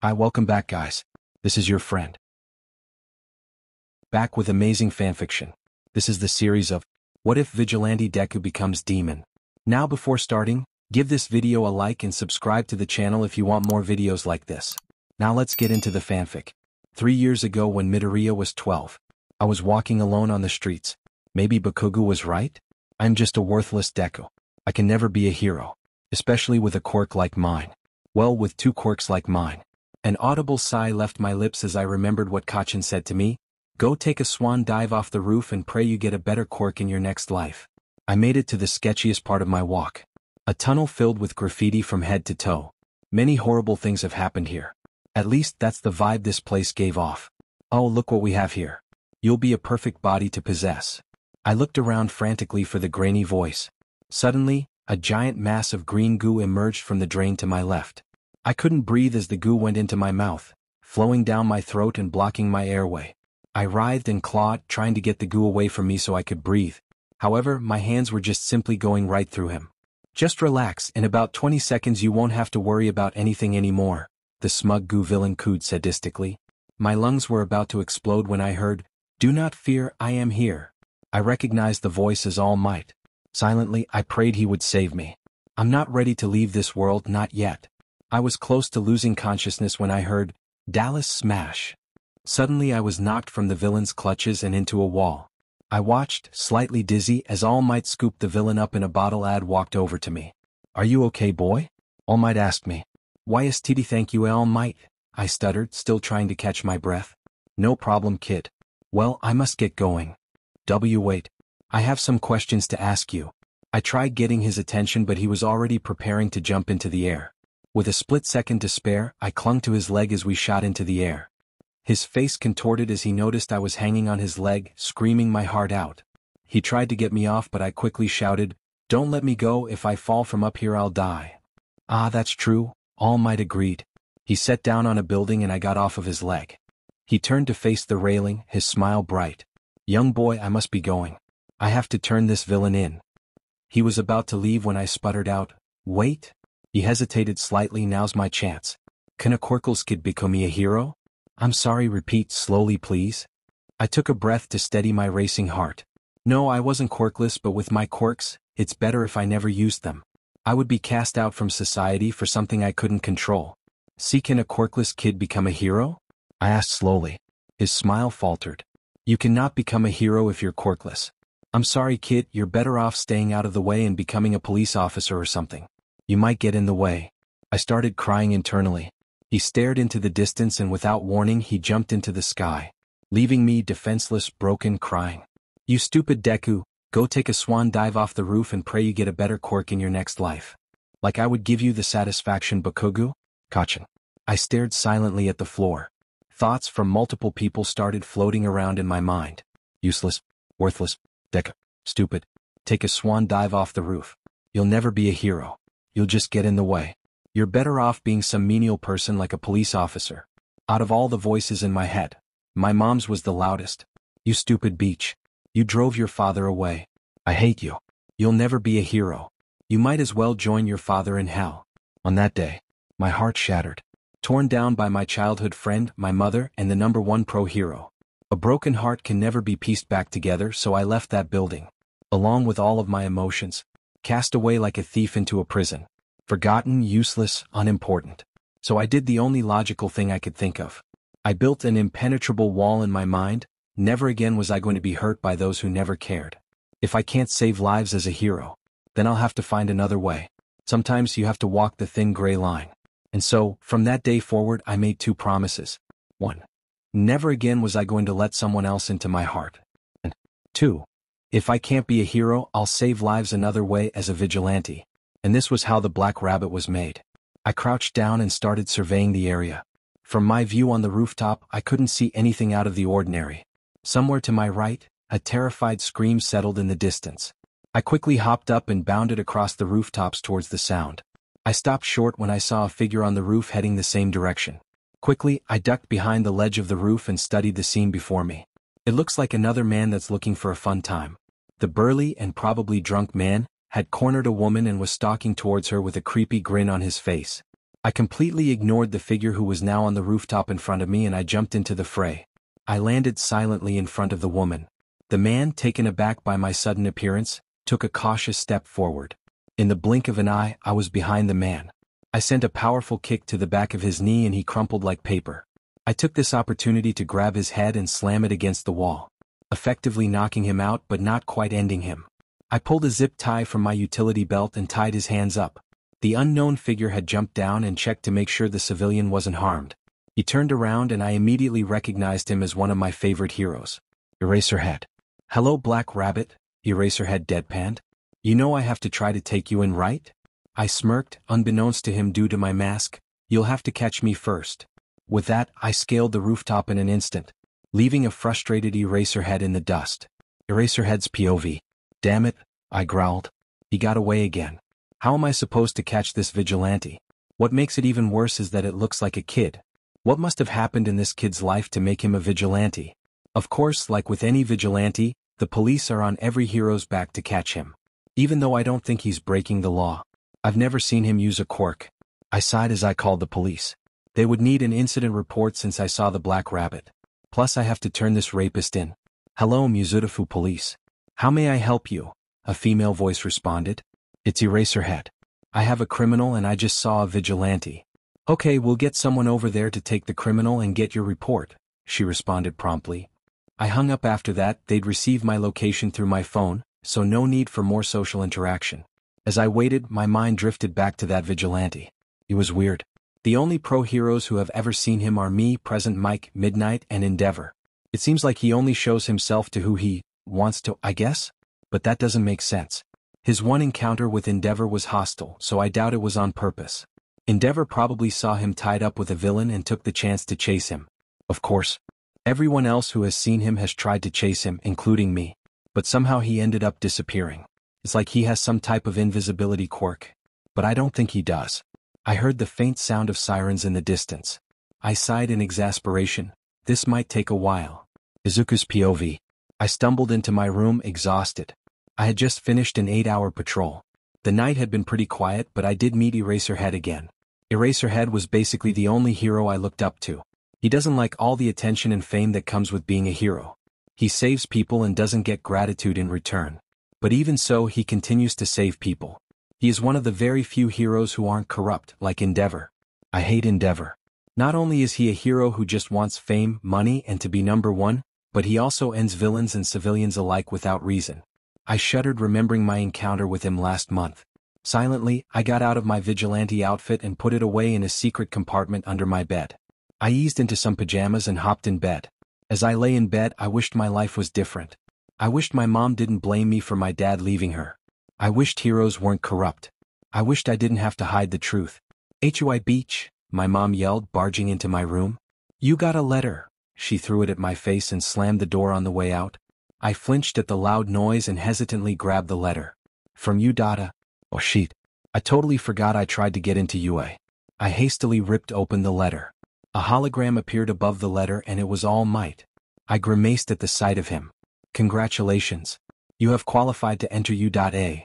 Hi, welcome back guys. This is your friend. Back with amazing fanfiction. This is the series of What If Vigilante Deku Becomes Demon. Now before starting, give this video a like and subscribe to the channel if you want more videos like this. Now let's get into the fanfic. 3 years ago when Midoriya was 12, I was walking alone on the streets. Maybe Bakugo was right? I'm just a worthless Deku. I can never be a hero. Especially with a quirk like mine. Well, with 2 quirks like mine. An audible sigh left my lips as I remembered what Kachin said to me. Go take a swan dive off the roof and pray you get a better quirk in your next life. I made it to the sketchiest part of my walk. A tunnel filled with graffiti from head to toe. Many horrible things have happened here. At least that's the vibe this place gave off. Oh, look what we have here. You'll be a perfect body to possess. I looked around frantically for the grainy voice. Suddenly, a giant mass of green goo emerged from the drain to my left. I couldn't breathe as the goo went into my mouth, flowing down my throat and blocking my airway. I writhed and clawed, trying to get the goo away from me so I could breathe. However, my hands were just simply going right through him. Just relax, in about 20 seconds you won't have to worry about anything anymore, the smug goo villain cooed sadistically. My lungs were about to explode when I heard, "Do not fear, I am here." I recognized the voice as All Might. Silently, I prayed he would save me. I'm not ready to leave this world, not yet. I was close to losing consciousness when I heard, Dallas smash. Suddenly I was knocked from the villain's clutches and into a wall. I watched, slightly dizzy, as All Might scooped the villain up in a bottle and walked over to me. Are you okay, boy? All Might asked me. Why is TD thank you, All Might? I stuttered, still trying to catch my breath. No problem, kid. Well, I must get going. Wait. I have some questions to ask you. I tried getting his attention but he was already preparing to jump into the air. With a split second to spare, I clung to his leg as we shot into the air. His face contorted as he noticed I was hanging on his leg, screaming my heart out. He tried to get me off but I quickly shouted, "Don't let me go, if I fall from up here I'll die." Ah, that's true, All Might agreed. He sat down on a building and I got off of his leg. He turned to face the railing, his smile bright. Young boy, I must be going. I have to turn this villain in. He was about to leave when I sputtered out, "Wait." He hesitated slightly. Now's my chance. Can a quirkless kid become me a hero? I'm sorry, repeat slowly please. I took a breath to steady my racing heart. No, I wasn't quirkless, but with my quirks, it's better if I never used them. I would be cast out from society for something I couldn't control. See, can a quirkless kid become a hero? I asked slowly. His smile faltered. You cannot become a hero if you're quirkless. I'm sorry kid, you're better off staying out of the way and becoming a police officer or something. You might get in the way. I started crying internally. He stared into the distance and without warning he jumped into the sky, leaving me defenseless, broken, crying. You stupid Deku, go take a swan dive off the roof and pray you get a better quirk in your next life. Like I would give you the satisfaction, Bakugo? Kachin. I stared silently at the floor. Thoughts from multiple people started floating around in my mind. Useless, worthless, Deku, stupid. Take a swan dive off the roof. You'll never be a hero. You'll just get in the way. You're better off being some menial person like a police officer. Out of all the voices in my head, my mom's was the loudest. You stupid beach. You drove your father away. I hate you. You'll never be a hero. You might as well join your father in hell. On that day, my heart shattered. Torn down by my childhood friend, my mother, and the #1 pro hero. A broken heart can never be pieced back together, so I left that building. Along with all of my emotions. Cast away like a thief into a prison. Forgotten, useless, unimportant. So I did the only logical thing I could think of. I built an impenetrable wall in my mind. Never again was I going to be hurt by those who never cared. If I can't save lives as a hero, then I'll have to find another way. Sometimes you have to walk the thin gray line. And so, from that day forward I made 2 promises. 1. Never again was I going to let someone else into my heart. And 2. If I can't be a hero, I'll save lives another way as a vigilante. And this was how the black rabbit was made. I crouched down and started surveying the area. From my view on the rooftop, I couldn't see anything out of the ordinary. Somewhere to my right, a terrified scream settled in the distance. I quickly hopped up and bounded across the rooftops towards the sound. I stopped short when I saw a figure on the roof heading the same direction. Quickly, I ducked behind the ledge of the roof and studied the scene before me. It looks like another man that's looking for a fun time. The burly and probably drunk man had cornered a woman and was stalking towards her with a creepy grin on his face. I completely ignored the figure who was now on the rooftop in front of me and I jumped into the fray. I landed silently in front of the woman. The man, taken aback by my sudden appearance, took a cautious step forward. In the blink of an eye, I was behind the man. I sent a powerful kick to the back of his knee and he crumpled like paper. I took this opportunity to grab his head and slam it against the wall, effectively knocking him out but not quite ending him. I pulled a zip tie from my utility belt and tied his hands up. The unknown figure had jumped down and checked to make sure the civilian wasn't harmed. He turned around and I immediately recognized him as one of my favorite heroes. Eraserhead. "Hello, Black Rabbit," Eraserhead deadpanned. "You know I have to try to take you in, right?" I smirked, unbeknownst to him due to my mask. "You'll have to catch me first." With that, I scaled the rooftop in an instant, leaving a frustrated Eraserhead in the dust. Eraserhead's POV. "Damn it," I growled. "He got away again. How am I supposed to catch this vigilante? What makes it even worse is that it looks like a kid. What must have happened in this kid's life to make him a vigilante?" Of course, like with any vigilante, the police are on every hero's back to catch him. Even though I don't think he's breaking the law. I've never seen him use a quirk. I sighed as I called the police. They would need an incident report since I saw the Black Rabbit. Plus I have to turn this rapist in. "Hello, Muzutafu Police. How may I help you?" a female voice responded. "It's Eraserhead. I have a criminal and I just saw a vigilante." "Okay, we'll get someone over there to take the criminal and get your report," she responded promptly. I hung up after that. They'd received my location through my phone, so no need for more social interaction. As I waited, my mind drifted back to that vigilante. It was weird. The only pro-heroes who have ever seen him are me, Present Mike, Midnight, and Endeavor. It seems like he only shows himself to who he wants to, I guess? But that doesn't make sense. His one encounter with Endeavor was hostile, so I doubt it was on purpose. Endeavor probably saw him tied up with a villain and took the chance to chase him. Of course, everyone else who has seen him has tried to chase him, including me. But somehow he ended up disappearing. It's like he has some type of invisibility quirk. But I don't think he does. I heard the faint sound of sirens in the distance. I sighed in exasperation. This might take a while. Izuku's POV. I stumbled into my room exhausted. I had just finished an 8-hour patrol. The night had been pretty quiet, but I did meet Eraserhead again. Eraserhead was basically the only hero I looked up to. He doesn't like all the attention and fame that comes with being a hero. He saves people and doesn't get gratitude in return. But even so, he continues to save people. He is one of the very few heroes who aren't corrupt, like Endeavor. I hate Endeavor. Not only is he a hero who just wants fame, money, and to be number one, but he also ends villains and civilians alike without reason. I shuddered remembering my encounter with him last month. Silently, I got out of my vigilante outfit and put it away in a secret compartment under my bed. I eased into some pajamas and hopped in bed. As I lay in bed, I wished my life was different. I wished my mom didn't blame me for my dad leaving her. I wished heroes weren't corrupt. I wished I didn't have to hide the truth. "HUI Beach," my mom yelled, barging into my room. "You got a letter." She threw it at my face and slammed the door on the way out. I flinched at the loud noise and hesitantly grabbed the letter. "From you, Dada." Oh shit. I totally forgot I tried to get into UA. I hastily ripped open the letter. A hologram appeared above the letter and it was All Might. I grimaced at the sight of him. "Congratulations. You have qualified to enter U.A.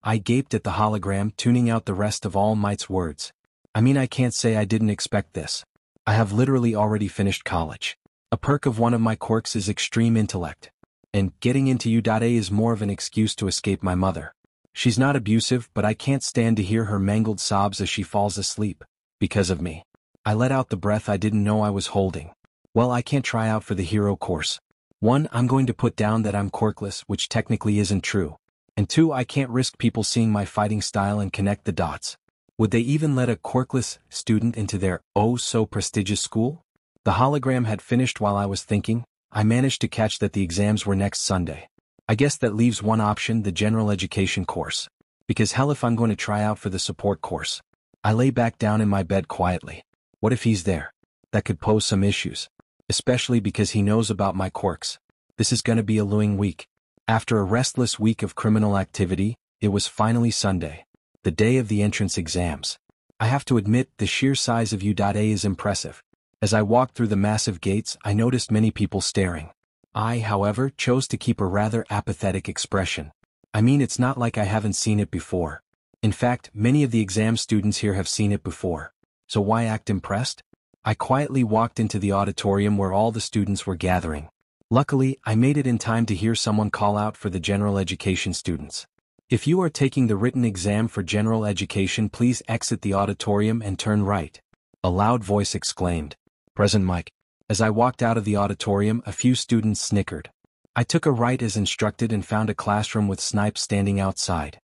I gaped at the hologram, tuning out the rest of All Might's words. I mean, I can't say I didn't expect this. I have literally already finished college. A perk of one of my quirks is extreme intellect. And getting into U.A. is more of an excuse to escape my mother. She's not abusive, but I can't stand to hear her mangled sobs as she falls asleep. Because of me. I let out the breath I didn't know I was holding. Well, I can't try out for the hero course. 1, I'm going to put down that I'm quirkless, which technically isn't true. And 2, I can't risk people seeing my fighting style and connect the dots. Would they even let a quirkless student into their oh-so-prestigious school? The hologram had finished while I was thinking. I managed to catch that the exams were next Sunday. I guess that leaves one option, the general education course. Because hell if I'm going to try out for the support course. I lay back down in my bed quietly. What if he's there? That could pose some issues. Especially because he knows about my quirks. This is going to be a losing week. After a restless week of criminal activity, it was finally Sunday. The day of the entrance exams. I have to admit, the sheer size of U.A. is impressive. As I walked through the massive gates, I noticed many people staring. I, however, chose to keep a rather apathetic expression. I mean, it's not like I haven't seen it before. In fact, many of the exam students here have seen it before. So why act impressed? I quietly walked into the auditorium where all the students were gathering. Luckily, I made it in time to hear someone call out for the general education students. If you are taking the written exam for general education, please exit the auditorium and turn right. A loud voice exclaimed. Present, Mike. As I walked out of the auditorium, a few students snickered. I took a right as instructed and found a classroom with Snipe standing outside.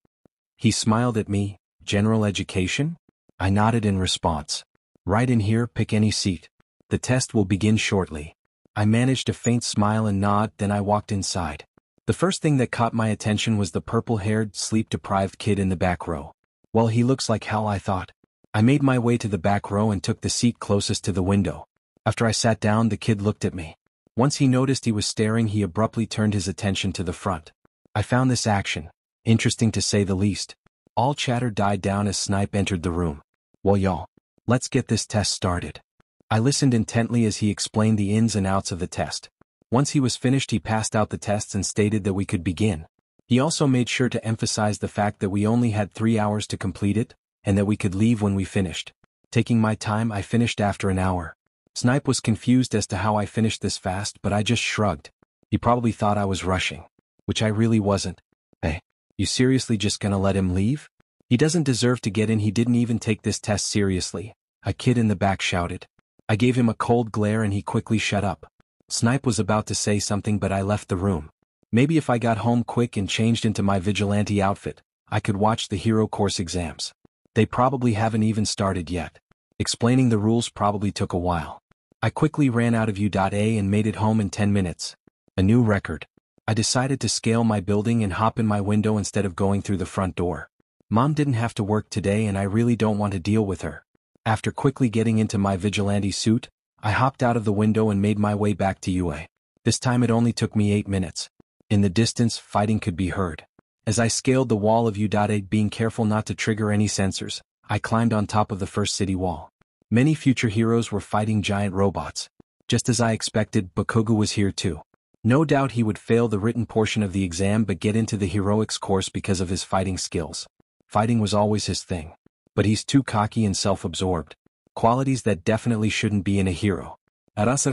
He smiled at me. General education? I nodded in response. Right in here, pick any seat. The test will begin shortly. I managed a faint smile and nod, then I walked inside. The first thing that caught my attention was the purple-haired, sleep-deprived kid in the back row. Well, he looks like hell, I thought. I made my way to the back row and took the seat closest to the window. After I sat down, the kid looked at me. Once he noticed he was staring, he abruptly turned his attention to the front. I found this action interesting to say the least. All chatter died down as Snipe entered the room. Well, y'all, let's get this test started. I listened intently as he explained the ins and outs of the test. Once he was finished, he passed out the tests and stated that we could begin. He also made sure to emphasize the fact that we only had 3 hours to complete it, and that we could leave when we finished. Taking my time, I finished after an hour. Snipe was confused as to how I finished this fast, but I just shrugged. He probably thought I was rushing, which I really wasn't. Hey, you seriously just gonna let him leave? He doesn't deserve to get in, he didn't even take this test seriously, a kid in the back shouted. I gave him a cold glare and he quickly shut up. Snipe was about to say something, but I left the room. Maybe if I got home quick and changed into my vigilante outfit, I could watch the hero course exams. They probably haven't even started yet. Explaining the rules probably took a while. I quickly ran out of U.A and made it home in 10 minutes. A new record. I decided to scale my building and hop in my window instead of going through the front door. Mom didn't have to work today and I really don't want to deal with her. After quickly getting into my vigilante suit, I hopped out of the window and made my way back to UA. This time it only took me 8 minutes. In the distance, fighting could be heard. As I scaled the wall of U.A, being careful not to trigger any sensors, I climbed on top of the first city wall. Many future heroes were fighting giant robots. Just as I expected, Bakugo was here too. No doubt he would fail the written portion of the exam but get into the heroics course because of his fighting skills. Fighting was always his thing. But he's too cocky and self-absorbed. Qualities that definitely shouldn't be in a hero. As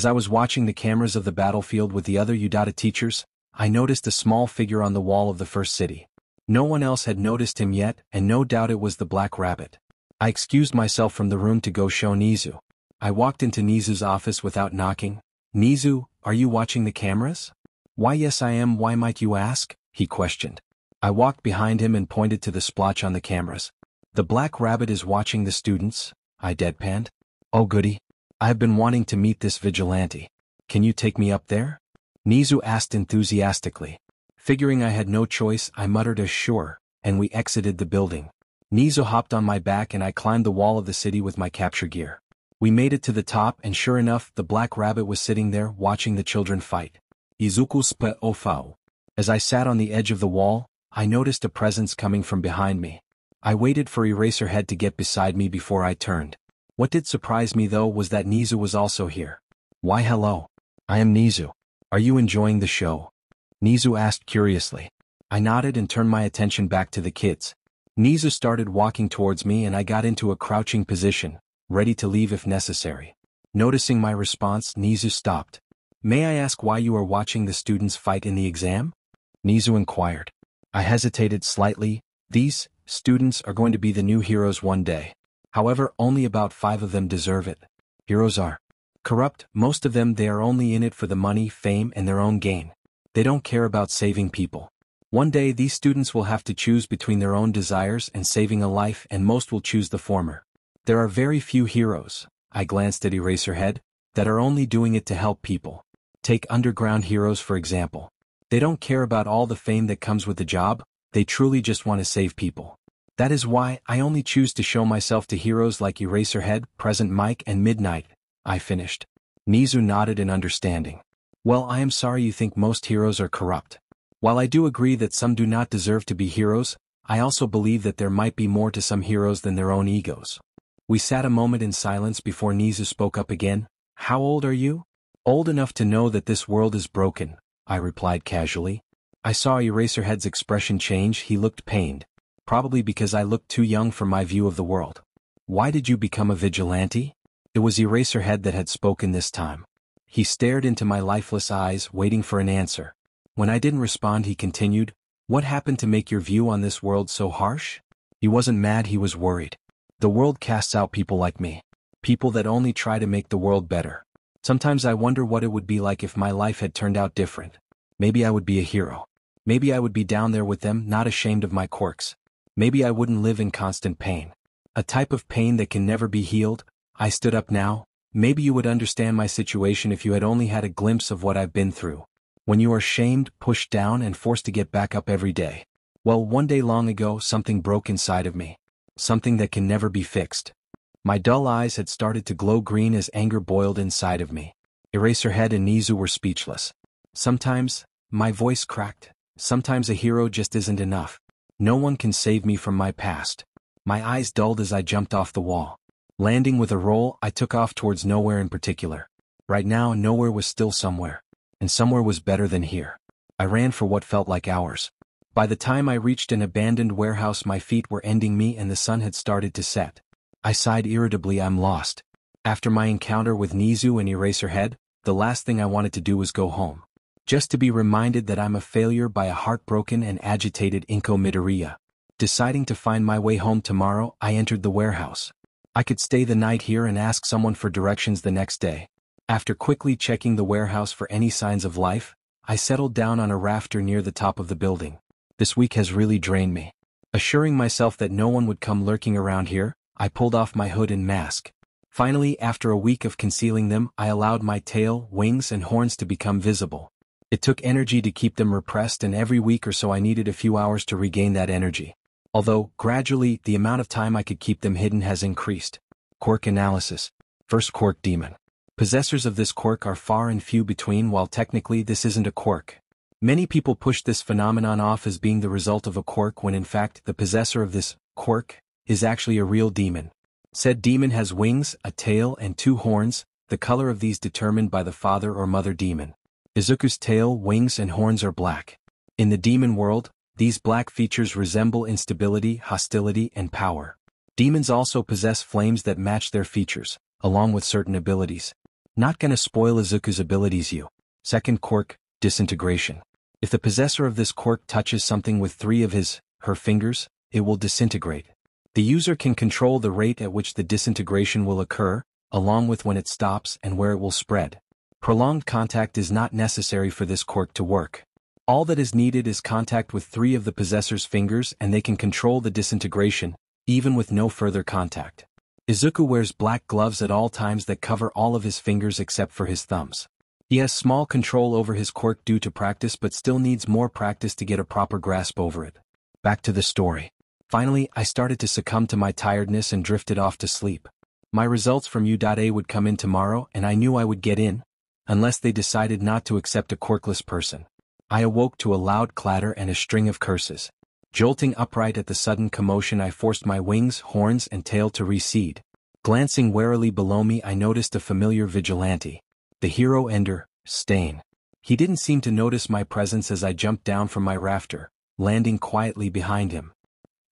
I was watching the cameras of the battlefield with the other U.A teachers, I noticed a small figure on the wall of the first city. No one else had noticed him yet, and no doubt it was the Black Rabbit. I excused myself from the room to go show Nizu. I walked into Nizu's office without knocking. Nizu, are you watching the cameras? Why, yes I am. Why might you ask? He questioned. I walked behind him and pointed to the splotch on the cameras. The Black Rabbit is watching the students, I deadpanned. Oh goody. I've been wanting to meet this vigilante. Can you take me up there? Nizu asked enthusiastically. Figuring I had no choice, I muttered a sure, and we exited the building. Nizu hopped on my back and I climbed the wall of the city with my capture gear. We made it to the top and sure enough, the Black Rabbit was sitting there watching the children fight. Izuku. As I sat on the edge of the wall, I noticed a presence coming from behind me. I waited for Eraserhead to get beside me before I turned. What did surprise me though was that Nizu was also here. Why hello. I am Nizu. Are you enjoying the show? Nizu asked curiously. I nodded and turned my attention back to the kids. Nizu started walking towards me and I got into a crouching position, ready to leave if necessary. Noticing my response, Nizu stopped. May I ask why you are watching the students fight in the exam? Nizu inquired. I hesitated slightly. These students are going to be the new heroes one day. However, only about 5 of them deserve it. Heroes are corrupt, most of them they are only in it for the money, fame, and their own gain. They don't care about saving people. One day these students will have to choose between their own desires and saving a life, and most will choose the former. There are very few heroes, I glanced at Eraserhead, that are only doing it to help people. Take underground heroes for example. They don't care about all the fame that comes with the job, they truly just want to save people. That is why I only choose to show myself to heroes like Eraserhead, Present Mike, and Midnight, I finished. Nizu nodded in understanding. Well, I am sorry you think most heroes are corrupt. While I do agree that some do not deserve to be heroes, I also believe that there might be more to some heroes than their own egos. We sat a moment in silence before Nizu spoke up again. How old are you? Old enough to know that this world is broken, I replied casually. I saw Eraserhead's expression change, he looked pained. Probably because I looked too young for my view of the world. Why did you become a vigilante? It was Eraserhead that had spoken this time. He stared into my lifeless eyes, waiting for an answer. When I didn't respond, he continued, "What happened to make your view on this world so harsh?" He wasn't mad, he was worried. The world casts out people like me. People that only try to make the world better. Sometimes I wonder what it would be like if my life had turned out different. Maybe I would be a hero. Maybe I would be down there with them, not ashamed of my quirks. Maybe I wouldn't live in constant pain. A type of pain that can never be healed. I stood up now. Maybe you would understand my situation if you had only had a glimpse of what I've been through. When you are shamed, pushed down, and forced to get back up every day. Well, one day long ago, something broke inside of me. Something that can never be fixed. My dull eyes had started to glow green as anger boiled inside of me. Eraserhead and Nizu were speechless. Sometimes, my voice cracked. Sometimes a hero just isn't enough. No one can save me from my past. My eyes dulled as I jumped off the wall. Landing with a roll, I took off towards nowhere in particular. Right now, nowhere was still somewhere. And somewhere was better than here. I ran for what felt like hours. By the time I reached an abandoned warehouse, my feet were ending me and the sun had started to set. I sighed irritably. I'm lost. After my encounter with Nizu and Eraserhead, the last thing I wanted to do was go home. Just to be reminded that I'm a failure by a heartbroken and agitated Izuku Midoriya. Deciding to find my way home tomorrow, I entered the warehouse. I could stay the night here and ask someone for directions the next day. After quickly checking the warehouse for any signs of life, I settled down on a rafter near the top of the building. This week has really drained me. Assuring myself that no one would come lurking around here, I pulled off my hood and mask. Finally, after a week of concealing them, I allowed my tail, wings, and horns to become visible. It took energy to keep them repressed, and every week or so I needed a few hours to regain that energy. Although, gradually, the amount of time I could keep them hidden has increased. Quirk analysis. First quirk, demon. Possessors of this quirk are far and few between. While technically this isn't a quirk. Many people push this phenomenon off as being the result of a quirk when in fact the possessor of this quirk is actually a real demon. Said demon has wings, a tail, and 2 horns, the color of these determined by the father or mother demon. Izuku's tail, wings, and horns are black. In the demon world, these black features resemble instability, hostility, and power. Demons also possess flames that match their features, along with certain abilities. Not gonna spoil Izuku's abilities. Second quirk, disintegration. If the possessor of this quirk touches something with 3 of her fingers, it will disintegrate. The user can control the rate at which the disintegration will occur, along with when it stops and where it will spread. Prolonged contact is not necessary for this quirk to work. All that is needed is contact with 3 of the possessor's fingers and they can control the disintegration, even with no further contact. Izuku wears black gloves at all times that cover all of his fingers except for his thumbs. He has small control over his quirk due to practice but still needs more practice to get a proper grasp over it. Back to the story. Finally, I started to succumb to my tiredness and drifted off to sleep. My results from U.A would come in tomorrow and I knew I would get in, unless they decided not to accept a quirkless person. I awoke to a loud clatter and a string of curses. Jolting upright at the sudden commotion, I forced my wings, horns, and tail to recede. Glancing warily below me, I noticed a familiar vigilante. The hero Ender, Stain. He didn't seem to notice my presence as I jumped down from my rafter, landing quietly behind him.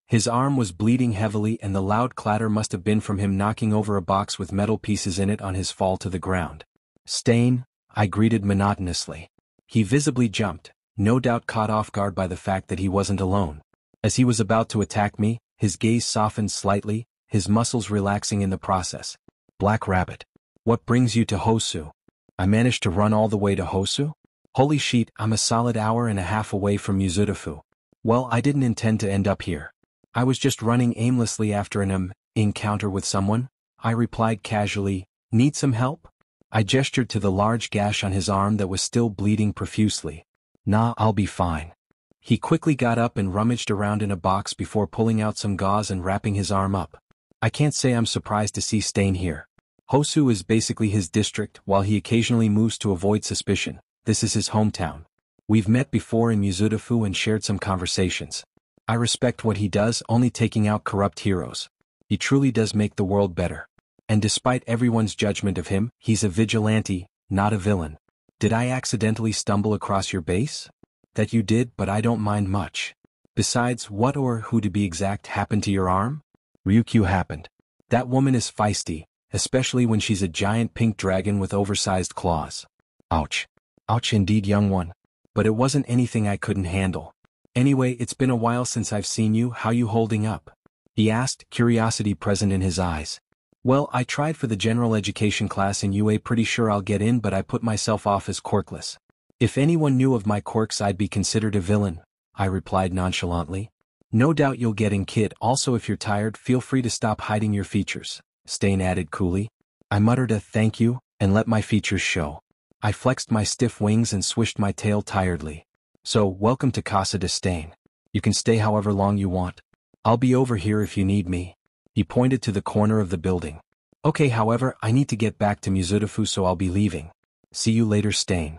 His arm was bleeding heavily and the loud clatter must have been from him knocking over a box with metal pieces in it on his fall to the ground. Stain, I greeted monotonously. He visibly jumped, no doubt caught off guard by the fact that he wasn't alone. As he was about to attack me, his gaze softened slightly, his muscles relaxing in the process. Black Rabbit. What brings you to Hosu? I managed to run all the way to Hosu? Holy shit, I'm a solid hour and a half away from Yuzudafu. Well, I didn't intend to end up here. I was just running aimlessly after an encounter with someone, I replied casually. Need some help? I gestured to the large gash on his arm that was still bleeding profusely. Nah, I'll be fine. He quickly got up and rummaged around in a box before pulling out some gauze and wrapping his arm up. I can't say I'm surprised to see Stain here. Hosu is basically his district, while he occasionally moves to avoid suspicion. This is his hometown. We've met before in Yuzudafu and shared some conversations. I respect what he does, only taking out corrupt heroes. He truly does make the world better. And despite everyone's judgment of him, he's a vigilante, not a villain. Did I accidentally stumble across your base? That you did, but I don't mind much. Besides, what or who to be exact happened to your arm? Ryukyu happened. That woman is feisty, especially when she's a giant pink dragon with oversized claws. Ouch. Ouch indeed, young one. But it wasn't anything I couldn't handle. Anyway, it's been a while since I've seen you. How you holding up? He asked, curiosity present in his eyes. Well, I tried for the general education class in UA, pretty sure I'll get in, but I put myself off as quirkless. If anyone knew of my quirks, I'd be considered a villain, I replied nonchalantly. No doubt you'll get in, kid. Also, if you're tired, feel free to stop hiding your features, Stain added coolly. I muttered a thank you, and let my features show. I flexed my stiff wings and swished my tail tiredly. So, welcome to Casa de Stain. You can stay however long you want. I'll be over here if you need me. He pointed to the corner of the building. Okay, however, I need to get back to Mizudafu, so I'll be leaving. See you later, Stain.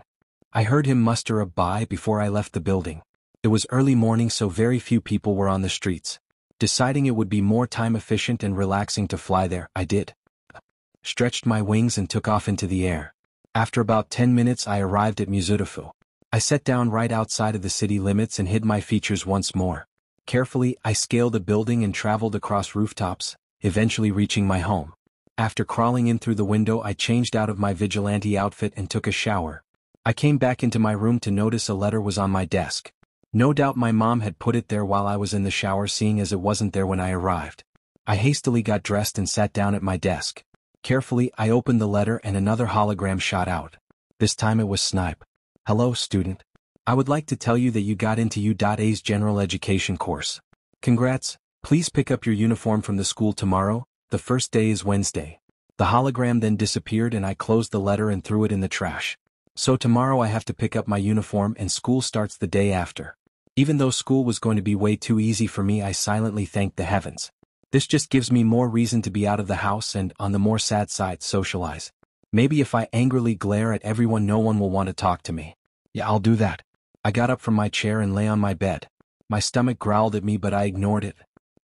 I heard him muster a bye before I left the building. It was early morning, so very few people were on the streets. Deciding it would be more time efficient and relaxing to fly there, I did. Stretched my wings and took off into the air. After about 10 minutes I arrived at Mizudafu. I sat down right outside of the city limits and hid my features once more. Carefully, I scaled a building and traveled across rooftops, eventually reaching my home. After crawling in through the window, I changed out of my vigilante outfit and took a shower. I came back into my room to notice a letter was on my desk. No doubt my mom had put it there while I was in the shower, seeing as it wasn't there when I arrived. I hastily got dressed and sat down at my desk. Carefully, I opened the letter and another hologram shot out. This time it was Snipe. Hello, student. I would like to tell you that you got into U.A's general education course. Congrats. Please pick up your uniform from the school tomorrow. The first day is Wednesday. The hologram then disappeared and I closed the letter and threw it in the trash. So tomorrow I have to pick up my uniform and school starts the day after. Even though school was going to be way too easy for me, I silently thanked the heavens. This just gives me more reason to be out of the house and, on the more sad side, socialize. Maybe if I angrily glare at everyone, no one will want to talk to me. Yeah, I'll do that. I got up from my chair and lay on my bed. My stomach growled at me, but I ignored it.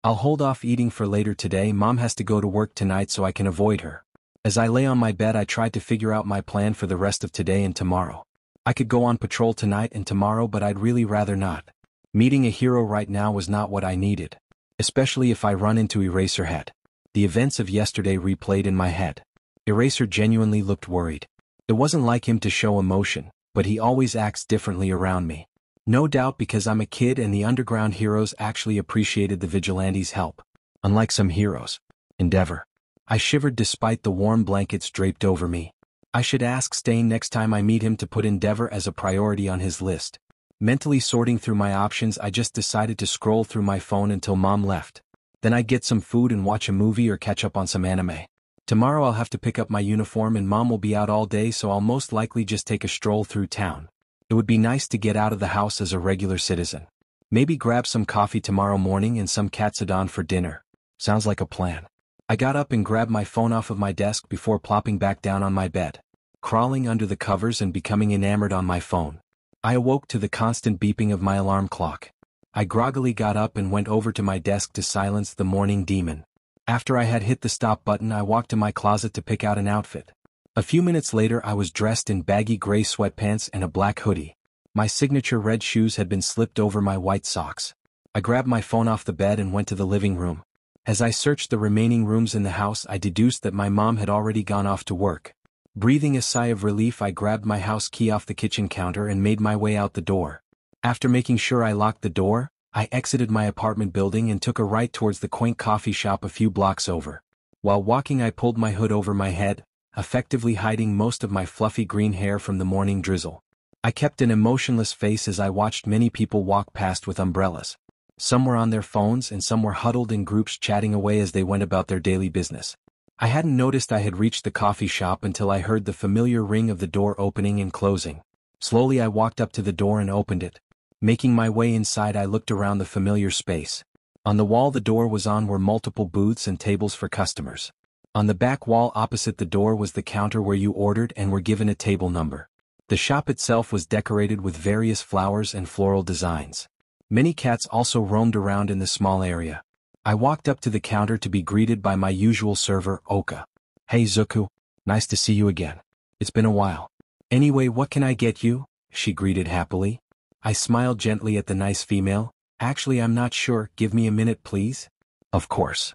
I'll hold off eating for later today. Mom has to go to work tonight, so I can avoid her. As I lay on my bed, I tried to figure out my plan for the rest of today and tomorrow. I could go on patrol tonight and tomorrow, but I'd really rather not. Meeting a hero right now was not what I needed. Especially if I run into Eraserhead. The events of yesterday replayed in my head. Eraser genuinely looked worried. It wasn't like him to show emotion, but he always acts differently around me. No doubt because I'm a kid and the underground heroes actually appreciated the vigilante's help. Unlike some heroes. Endeavor. I shivered despite the warm blankets draped over me. I should ask Stain next time I meet him to put Endeavor as a priority on his list. Mentally sorting through my options, I just decided to scroll through my phone until Mom left. Then I'd get some food and watch a movie or catch up on some anime. Tomorrow I'll have to pick up my uniform and Mom will be out all day, so I'll most likely just take a stroll through town. It would be nice to get out of the house as a regular citizen. Maybe grab some coffee tomorrow morning and some katsudon for dinner. Sounds like a plan. I got up and grabbed my phone off of my desk before plopping back down on my bed. Crawling under the covers and becoming enamored on my phone. I awoke to the constant beeping of my alarm clock. I groggily got up and went over to my desk to silence the morning demon. After I had hit the stop button, I walked to my closet to pick out an outfit. A few minutes later, I was dressed in baggy gray sweatpants and a black hoodie. My signature red shoes had been slipped over my white socks. I grabbed my phone off the bed and went to the living room. As I searched the remaining rooms in the house, I deduced that my mom had already gone off to work. Breathing a sigh of relief, I grabbed my house key off the kitchen counter and made my way out the door. After making sure I locked the door, I exited my apartment building and took a right towards the quaint coffee shop a few blocks over. While walking, I pulled my hood over my head, effectively hiding most of my fluffy green hair from the morning drizzle. I kept an emotionless face as I watched many people walk past with umbrellas. Some were on their phones and some were huddled in groups chatting away as they went about their daily business. I hadn't noticed I had reached the coffee shop until I heard the familiar ring of the door opening and closing. Slowly I walked up to the door and opened it. Making my way inside, I looked around the familiar space. On the wall the door was on were multiple booths and tables for customers. On the back wall opposite the door was the counter where you ordered and were given a table number. The shop itself was decorated with various flowers and floral designs. Many cats also roamed around in the small area. I walked up to the counter to be greeted by my usual server, Oka. Hey Zuku, nice to see you again. It's been a while. Anyway, what can I get you? She greeted happily. I smiled gently at the nice female. Actually, I'm not sure. Give me a minute, please. Of course.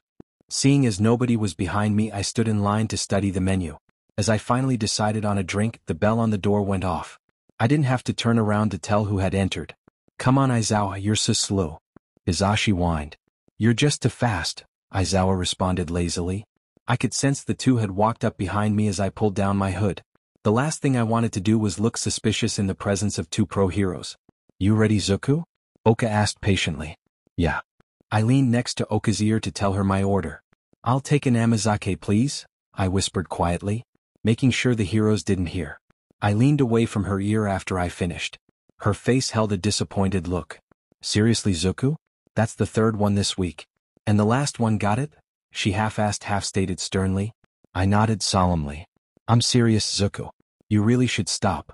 Seeing as nobody was behind me, I stood in line to study the menu. As I finally decided on a drink, the bell on the door went off. I didn't have to turn around to tell who had entered. "Come on, Aizawa, you're so slow," Hizashi whined. "You're just too fast," Aizawa responded lazily. I could sense the two had walked up behind me as I pulled down my hood. The last thing I wanted to do was look suspicious in the presence of two pro heroes. "You ready, Zuku?" Oka asked patiently. "Yeah." I leaned next to Oka's ear to tell her my order. "I'll take an amazake, please," I whispered quietly, making sure the heroes didn't hear. I leaned away from her ear after I finished. Her face held a disappointed look. "Seriously, Zuku? That's the third one this week. And the last one got it?" she half-asked, half-stated sternly. I nodded solemnly. "I'm serious, Zuku. You really should stop."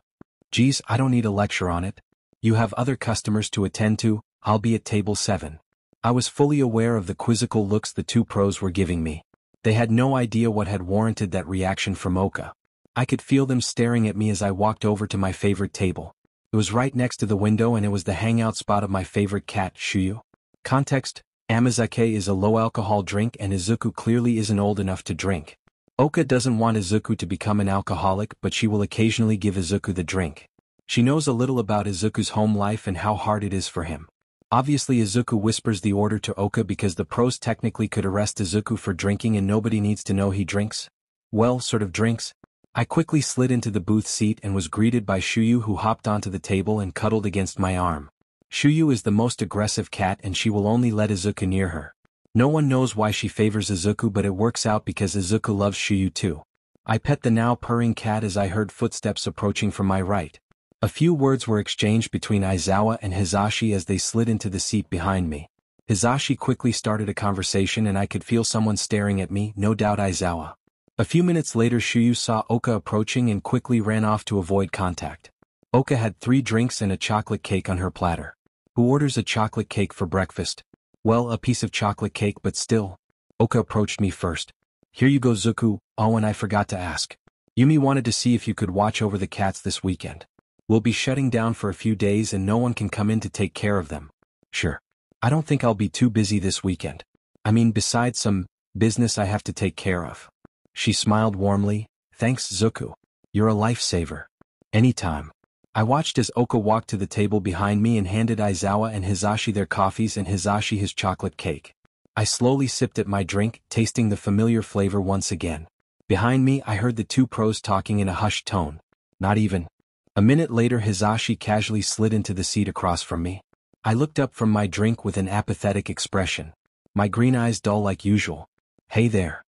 "Geez, I don't need a lecture on it. You have other customers to attend to, I'll be at table 7. I was fully aware of the quizzical looks the two pros were giving me. They had no idea what had warranted that reaction from Oka. I could feel them staring at me as I walked over to my favorite table. It was right next to the window and it was the hangout spot of my favorite cat, Shuyu. Context: amazake is a low-alcohol drink and Izuku clearly isn't old enough to drink. Oka doesn't want Izuku to become an alcoholic, but she will occasionally give Izuku the drink. She knows a little about Izuku's home life and how hard it is for him. Obviously Izuku whispers the order to Oka because the pros technically could arrest Izuku for drinking and nobody needs to know he drinks. Well, sort of drinks. I quickly slid into the booth seat and was greeted by Shuyu, who hopped onto the table and cuddled against my arm. Shuyu is the most aggressive cat and she will only let Izuku near her. No one knows why she favors Izuku, but it works out because Izuku loves Shuyu too. I pet the now purring cat as I heard footsteps approaching from my right. A few words were exchanged between Aizawa and Hizashi as they slid into the seat behind me. Hizashi quickly started a conversation and I could feel someone staring at me, no doubt Aizawa. A few minutes later Shuyu saw Oka approaching and quickly ran off to avoid contact. Oka had 3 drinks and a chocolate cake on her platter. Who orders a chocolate cake for breakfast? Well, a piece of chocolate cake, but still. Oka approached me first. "Here you go, Zuku. Oh, and I forgot to ask. Yumi wanted to see if you could watch over the cats this weekend. We'll be shutting down for a few days and no one can come in to take care of them." "Sure. I don't think I'll be too busy this weekend. I mean, besides some business I have to take care of." She smiled warmly. "Thanks, Zuku. You're a lifesaver." "Anytime." I watched as Oka walked to the table behind me and handed Aizawa and Hizashi their coffees and Hizashi his chocolate cake. I slowly sipped at my drink, tasting the familiar flavor once again. Behind me I heard the two pros talking in a hushed tone. Not even. A minute later Hizashi casually slid into the seat across from me. I looked up from my drink with an apathetic expression. My green eyes dull like usual. "Hey there."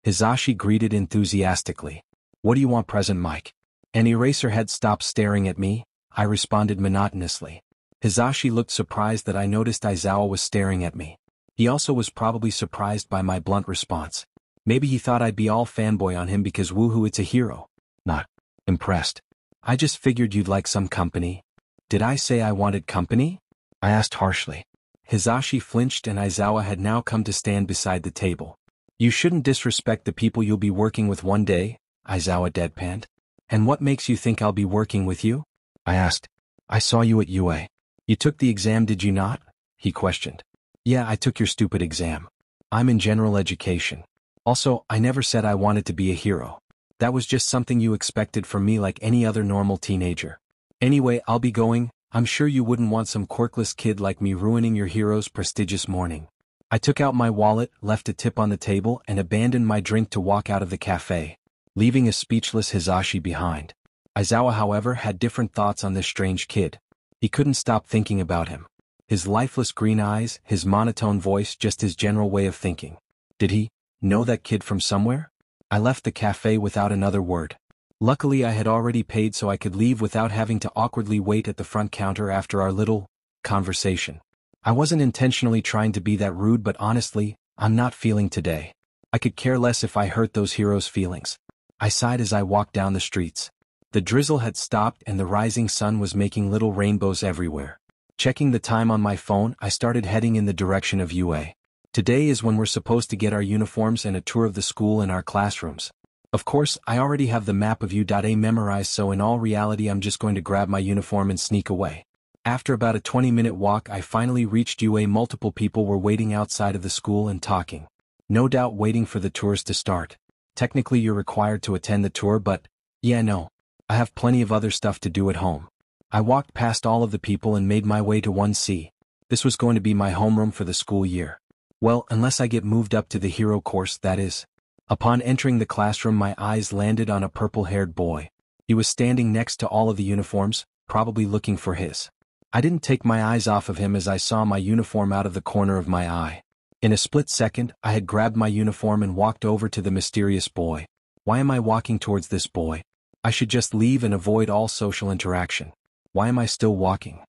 Hizashi greeted enthusiastically. "What do you want, Present Mike?" An Eraserhead stopped staring at me, I responded monotonously. Hizashi looked surprised that I noticed Aizawa was staring at me. He also was probably surprised by my blunt response. Maybe he thought I'd be all fanboy on him because woohoo, it's a hero. Not impressed. "I just figured you'd like some company." "Did I say I wanted company?" I asked harshly. Hizashi flinched and Aizawa had now come to stand beside the table. "You shouldn't disrespect the people you'll be working with one day," Aizawa deadpanned. "And what makes you think I'll be working with you?" I asked. "I saw you at UA. You took the exam, did you not?" he questioned. "Yeah, I took your stupid exam. I'm in general education. Also, I never said I wanted to be a hero. That was just something you expected from me like any other normal teenager. Anyway, I'll be going. I'm sure you wouldn't want some quirkless kid like me ruining your hero's prestigious morning." I took out my wallet, left a tip on the table, and abandoned my drink to walk out of the cafe, leaving a speechless Hizashi behind. Aizawa, however, had different thoughts on this strange kid. He couldn't stop thinking about him. His lifeless green eyes, his monotone voice, just his general way of thinking. Did he know that kid from somewhere? I left the cafe without another word. Luckily I had already paid so I could leave without having to awkwardly wait at the front counter after our little conversation. I wasn't intentionally trying to be that rude, but honestly, I'm not feeling today. I could care less if I hurt those heroes' feelings. I sighed as I walked down the streets. The drizzle had stopped and the rising sun was making little rainbows everywhere. Checking the time on my phone, I started heading in the direction of UA. Today is when we're supposed to get our uniforms and a tour of the school and our classrooms. Of course, I already have the map of UA memorized, so in all reality I'm just going to grab my uniform and sneak away. After about a 20-minute walk I finally reached UA. Multiple people were waiting outside of the school and talking. No doubt waiting for the tours to start. Technically you're required to attend the tour, but, yeah, no. I have plenty of other stuff to do at home. I walked past all of the people and made my way to 1C. This was going to be my homeroom for the school year. Well, unless I get moved up to the hero course, that is. Upon entering the classroom, my eyes landed on a purple-haired boy. He was standing next to all of the uniforms, probably looking for his. I didn't take my eyes off of him as I saw my uniform out of the corner of my eye. In a split second, I had grabbed my uniform and walked over to the mysterious boy. Why am I walking towards this boy? I should just leave and avoid all social interaction. Why am I still walking?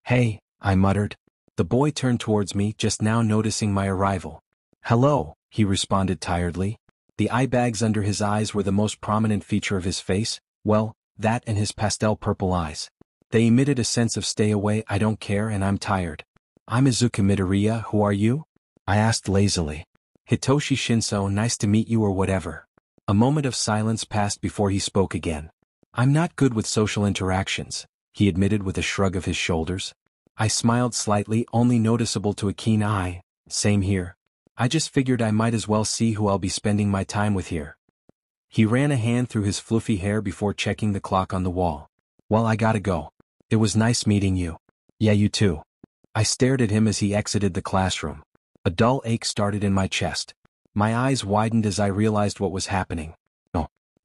Hey, I muttered. The boy turned towards me, just now noticing my arrival. Hello, he responded tiredly. The eye bags under his eyes were the most prominent feature of his face, well, that and his pastel purple eyes. They emitted a sense of stay away, I don't care and I'm tired. I'm Izuku Midoriya, who are you? I asked lazily. Hitoshi Shinso, nice to meet you or whatever. A moment of silence passed before he spoke again. I'm not good with social interactions, he admitted with a shrug of his shoulders. I smiled slightly, only noticeable to a keen eye. Same here. I just figured I might as well see who I'll be spending my time with here. He ran a hand through his fluffy hair before checking the clock on the wall. Well, I gotta go. It was nice meeting you. Yeah, you too. I stared at him as he exited the classroom. A dull ache started in my chest. My eyes widened as I realized what was happening.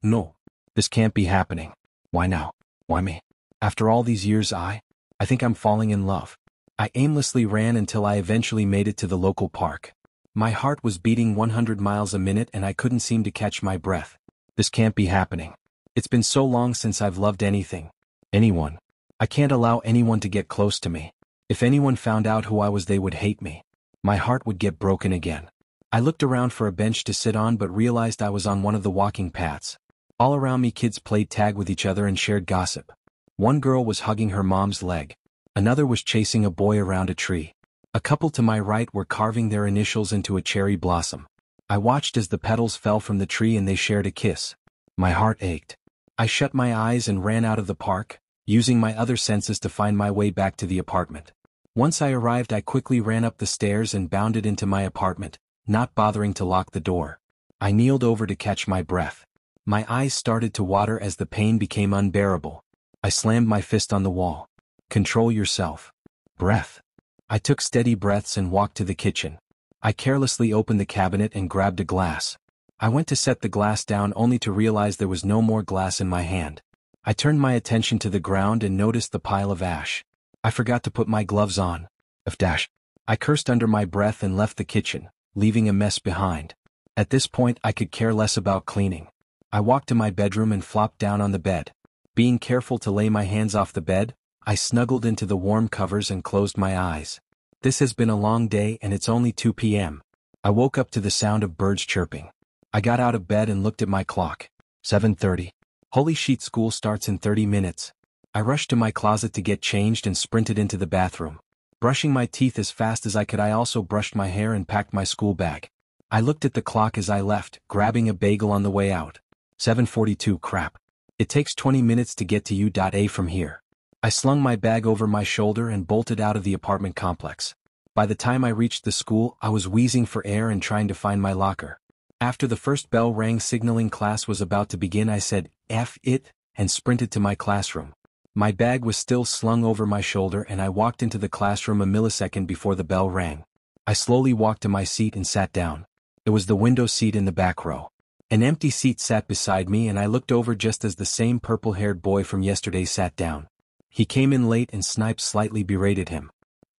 No. This can't be happening. Why now? Why me? After all these years I think I'm falling in love. I aimlessly ran until I eventually made it to the local park. My heart was beating 100 miles a minute and I couldn't seem to catch my breath. This can't be happening. It's been so long since I've loved anything. Anyone. I can't allow anyone to get close to me. If anyone found out who I was, they would hate me. My heart would get broken again. I looked around for a bench to sit on but realized I was on one of the walking paths. All around me kids played tag with each other and shared gossip. One girl was hugging her mom's leg. Another was chasing a boy around a tree. A couple to my right were carving their initials into a cherry blossom. I watched as the petals fell from the tree and they shared a kiss. My heart ached. I shut my eyes and ran out of the park, using my other senses to find my way back to the apartment. Once I arrived, I quickly ran up the stairs and bounded into my apartment, not bothering to lock the door. I kneeled over to catch my breath. My eyes started to water as the pain became unbearable. I slammed my fist on the wall. Control yourself. Breath. I took steady breaths and walked to the kitchen. I carelessly opened the cabinet and grabbed a glass. I went to set the glass down only to realize there was no more glass in my hand. I turned my attention to the ground and noticed the pile of ash. I forgot to put my gloves on. I cursed under my breath and left the kitchen, leaving a mess behind. At this point I could care less about cleaning. I walked to my bedroom and flopped down on the bed. Being careful to lay my hands off the bed, I snuggled into the warm covers and closed my eyes. This has been a long day and it's only 2 p.m. I woke up to the sound of birds chirping. I got out of bed and looked at my clock. 7:30. Holy shit, school starts in 30 minutes. I rushed to my closet to get changed and sprinted into the bathroom. Brushing my teeth as fast as I could, I also brushed my hair and packed my school bag. I looked at the clock as I left, grabbing a bagel on the way out. 7:42, crap. It takes 20 minutes to get to U.A from here. I slung my bag over my shoulder and bolted out of the apartment complex. By the time I reached the school, I was wheezing for air and trying to find my locker. After the first bell rang signaling class was about to begin, I said, F it, and sprinted to my classroom. My bag was still slung over my shoulder and I walked into the classroom a millisecond before the bell rang. I slowly walked to my seat and sat down. It was the window seat in the back row. An empty seat sat beside me and I looked over just as the same purple-haired boy from yesterday sat down. He came in late and Snipe slightly berated him.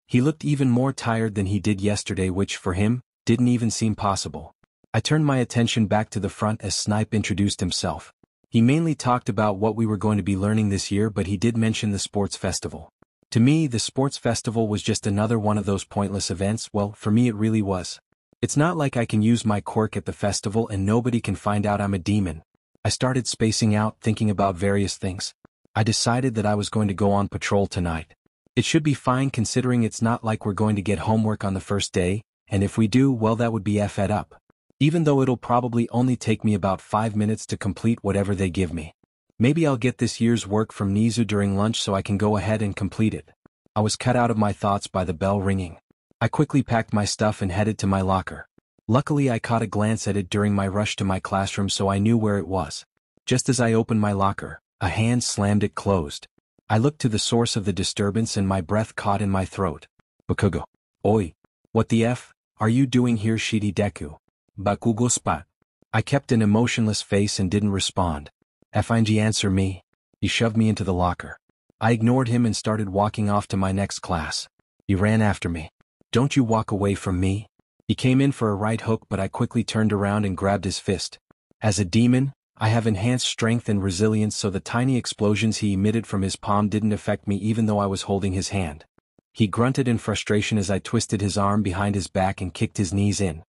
He looked even more tired than he did yesterday, which, for him, didn't even seem possible. I turned my attention back to the front as Snipe introduced himself. He mainly talked about what we were going to be learning this year, but he did mention the sports festival. To me, the sports festival was just another one of those pointless events. Well, for me it really was. It's not like I can use my quirk at the festival and nobody can find out I'm a demon. I started spacing out, thinking about various things. I decided that I was going to go on patrol tonight. It should be fine considering it's not like we're going to get homework on the first day, and if we do, well, that would be effed up. Even though it'll probably only take me about 5 minutes to complete whatever they give me. Maybe I'll get this year's work from Nizu during lunch so I can go ahead and complete it. I was cut out of my thoughts by the bell ringing. I quickly packed my stuff and headed to my locker. Luckily I caught a glance at it during my rush to my classroom so I knew where it was. Just as I opened my locker, a hand slammed it closed. I looked to the source of the disturbance and my breath caught in my throat. Bakugo. Oi. What the F are you doing here, ShinDeku? Bakugo spot. I kept an emotionless face and didn't respond. FING answer me. He shoved me into the locker. I ignored him and started walking off to my next class. He ran after me. Don't you walk away from me. He came in for a right hook but I quickly turned around and grabbed his fist. As a demon, I have enhanced strength and resilience so the tiny explosions he emitted from his palm didn't affect me even though I was holding his hand. He grunted in frustration as I twisted his arm behind his back and kicked his knees in.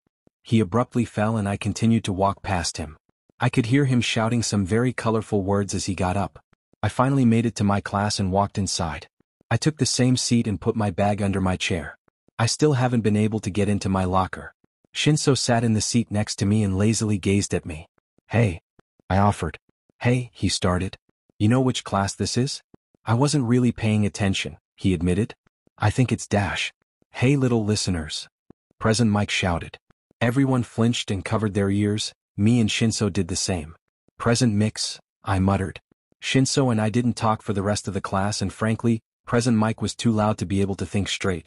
He abruptly fell and I continued to walk past him. I could hear him shouting some very colorful words as he got up. I finally made it to my class and walked inside. I took the same seat and put my bag under my chair. I still haven't been able to get into my locker. Shinso sat in the seat next to me and lazily gazed at me. Hey. I offered. Hey, he started. You know which class this is? I wasn't really paying attention, he admitted. I think it's Dash. Hey little listeners. Present Mike shouted. Everyone flinched and covered their ears, me and Shinso did the same. Present Mix, I muttered. Shinso and I didn't talk for the rest of the class and frankly, Present Mike was too loud to be able to think straight.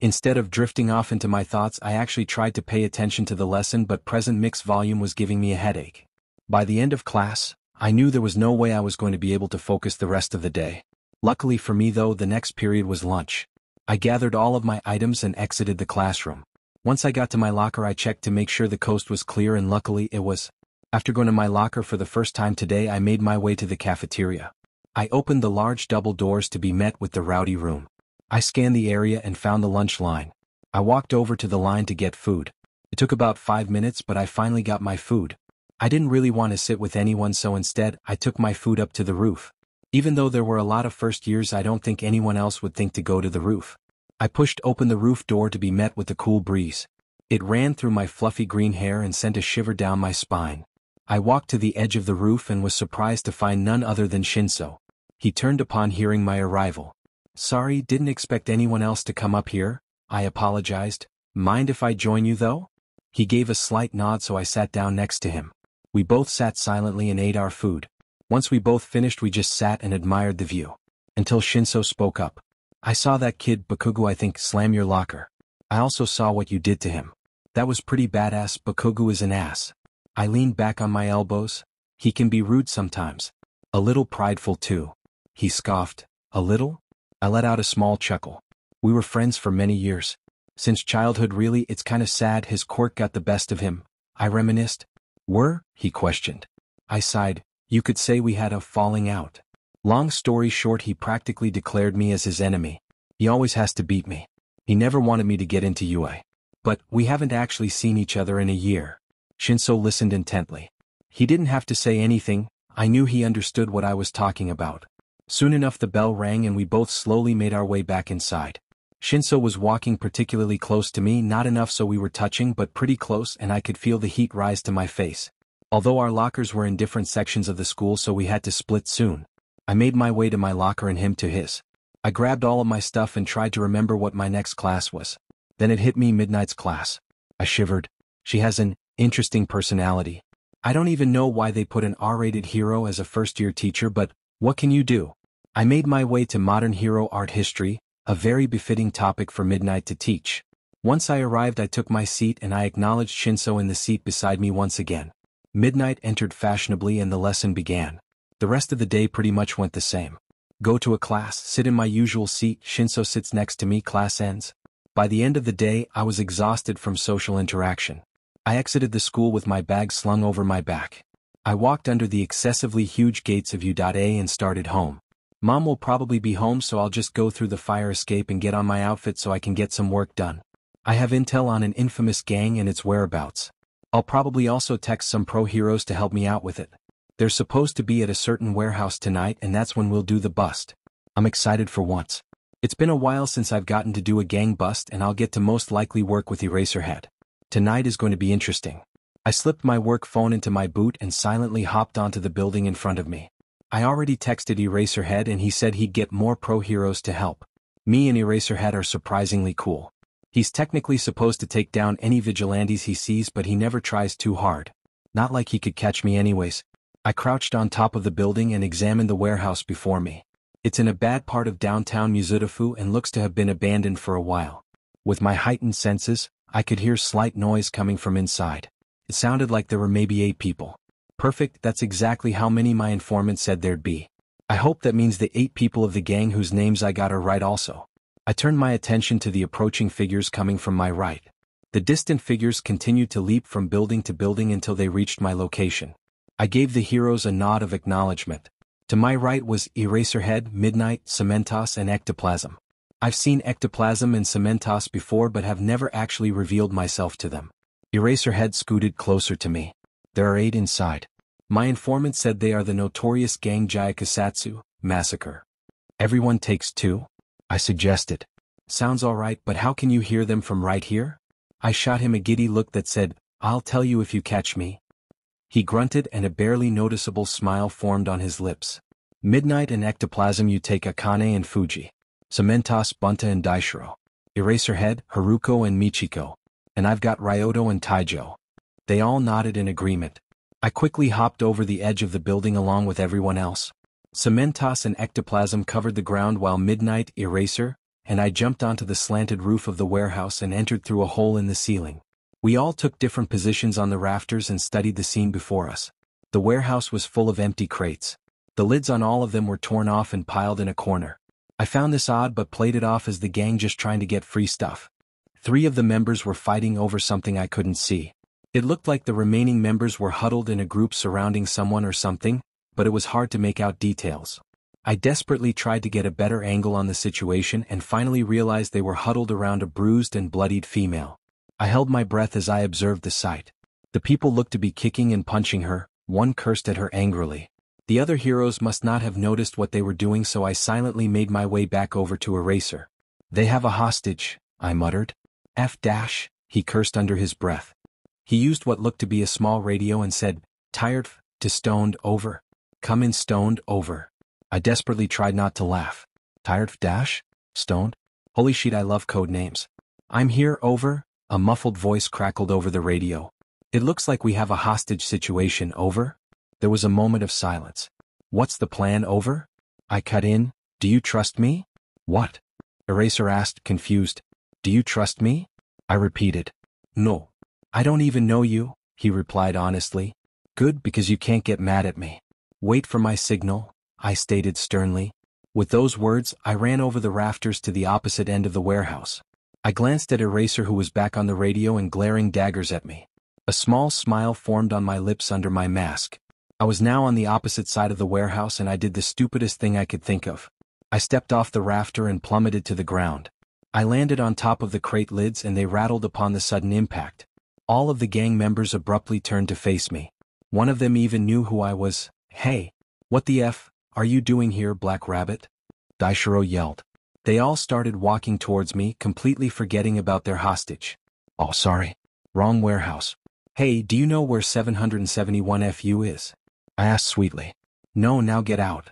Instead of drifting off into my thoughts I actually tried to pay attention to the lesson but Present Mix volume was giving me a headache. By the end of class, I knew there was no way I was going to be able to focus the rest of the day. Luckily for me though, the next period was lunch. I gathered all of my items and exited the classroom. Once I got to my locker I checked to make sure the coast was clear and luckily it was. After going to my locker for the first time today I made my way to the cafeteria. I opened the large double doors to be met with the rowdy room. I scanned the area and found the lunch line. I walked over to the line to get food. It took about 5 minutes but I finally got my food. I didn't really want to sit with anyone so instead I took my food up to the roof. Even though there were a lot of first years I don't think anyone else would think to go to the roof. I pushed open the roof door to be met with a cool breeze. It ran through my fluffy green hair and sent a shiver down my spine. I walked to the edge of the roof and was surprised to find none other than Shinso. He turned upon hearing my arrival. Sorry, didn't expect anyone else to come up here, I apologized. Mind if I join you though? He gave a slight nod so I sat down next to him. We both sat silently and ate our food. Once we both finished we just sat and admired the view. Until Shinso spoke up. I saw that kid Bakugo I think slam your locker. I also saw what you did to him. That was pretty badass. Bakugo is an ass. I leaned back on my elbows. He can be rude sometimes. A little prideful too. He scoffed. A little? I let out a small chuckle. We were friends for many years. Since childhood really it's kinda sad his quirk got the best of him. I reminisced. Were? He questioned. I sighed. You could say we had a falling out. Long story short he practically declared me as his enemy. He always has to beat me. He never wanted me to get into UA. But we haven't actually seen each other in a year. Shinso listened intently. He didn't have to say anything, I knew he understood what I was talking about. Soon enough the bell rang and we both slowly made our way back inside. Shinso was walking particularly close to me, not enough so we were touching but pretty close and I could feel the heat rise to my face. Although our lockers were in different sections of the school so we had to split soon. I made my way to my locker and him to his. I grabbed all of my stuff and tried to remember what my next class was. Then it hit me, Midnight's class. I shivered. She has an interesting personality. I don't even know why they put an R-rated hero as a first-year teacher but what can you do? I made my way to modern hero art history, a very befitting topic for Midnight to teach. Once I arrived I took my seat and I acknowledged Shinso in the seat beside me once again. Midnight entered fashionably and the lesson began. The rest of the day pretty much went the same. Go to a class, sit in my usual seat, Shinso sits next to me, class ends. By the end of the day I was exhausted from social interaction. I exited the school with my bag slung over my back. I walked under the excessively huge gates of U.A and started home. Mom will probably be home so I'll just go through the fire escape and get on my outfit so I can get some work done. I have intel on an infamous gang and its whereabouts. I'll probably also text some pro heroes to help me out with it. They're supposed to be at a certain warehouse tonight and that's when we'll do the bust. I'm excited for once. It's been a while since I've gotten to do a gang bust and I'll get to most likely work with Eraserhead. Tonight is going to be interesting. I slipped my work phone into my boot and silently hopped onto the building in front of me. I already texted Eraserhead and he said he'd get more pro heroes to help. Me and Eraserhead are surprisingly cool. He's technically supposed to take down any vigilantes he sees, but he never tries too hard. Not like he could catch me anyways. I crouched on top of the building and examined the warehouse before me. It's in a bad part of downtown Mizudafu and looks to have been abandoned for a while. With my heightened senses, I could hear slight noise coming from inside. It sounded like there were maybe 8 people. Perfect, that's exactly how many my informant said there'd be. I hope that means the 8 people of the gang whose names I got are right also. I turned my attention to the approaching figures coming from my right. The distant figures continued to leap from building to building until they reached my location. I gave the heroes a nod of acknowledgement. To my right was Eraserhead, Midnight, Cementos and Ectoplasm. I've seen Ectoplasm and Cementos before but have never actually revealed myself to them. Eraserhead scooted closer to me. There are 8 inside. My informant said they are the notorious gang Jayakasatsu massacre. Everyone takes 2? I suggested. Sounds alright, but how can you hear them from right here? I shot him a giddy look that said, I'll tell you if you catch me. He grunted and a barely noticeable smile formed on his lips. Midnight and Ectoplasm, you take Akane and Fuji. Cementos, Bunta and Daishiro. Eraserhead, Haruko and Michiko. And I've got Ryoto and Taijo. They all nodded in agreement. I quickly hopped over the edge of the building along with everyone else. Cementos and Ectoplasm covered the ground while Midnight, Eraser, and I jumped onto the slanted roof of the warehouse and entered through a hole in the ceiling. We all took different positions on the rafters and studied the scene before us. The warehouse was full of empty crates. The lids on all of them were torn off and piled in a corner. I found this odd but played it off as the gang just trying to get free stuff. 3 of the members were fighting over something I couldn't see. It looked like the remaining members were huddled in a group surrounding someone or something, but it was hard to make out details. I desperately tried to get a better angle on the situation and finally realized they were huddled around a bruised and bloodied female. I held my breath as I observed the sight. The people looked to be kicking and punching her, one cursed at her angrily. The other heroes must not have noticed what they were doing, so I silently made my way back over to Eraser. They have a hostage, I muttered. F-, he cursed under his breath. He used what looked to be a small radio and said, tired to stoned, over. Come in stoned, over. I desperately tried not to laugh. Tired - stoned? Holy shit, I love code names. I'm here, over. A muffled voice crackled over the radio. It looks like we have a hostage situation, over. There was a moment of silence. What's the plan, over? I cut in. Do you trust me? What? Eraser asked, confused. Do you trust me? I repeated. No. I don't even know you, he replied honestly. Good, because you can't get mad at me. Wait for my signal, I stated sternly. With those words, I ran over the rafters to the opposite end of the warehouse. I glanced at Eraser, who was back on the radio and glaring daggers at me. A small smile formed on my lips under my mask. I was now on the opposite side of the warehouse and I did the stupidest thing I could think of. I stepped off the rafter and plummeted to the ground. I landed on top of the crate lids and they rattled upon the sudden impact. All of the gang members abruptly turned to face me. One of them even knew who I was. Hey, what the F are you doing here, Black Rabbit? Daishiro yelled. They all started walking towards me, completely forgetting about their hostage. Oh, sorry. Wrong warehouse. Hey, do you know where 771 FU is? I asked sweetly. No, now get out.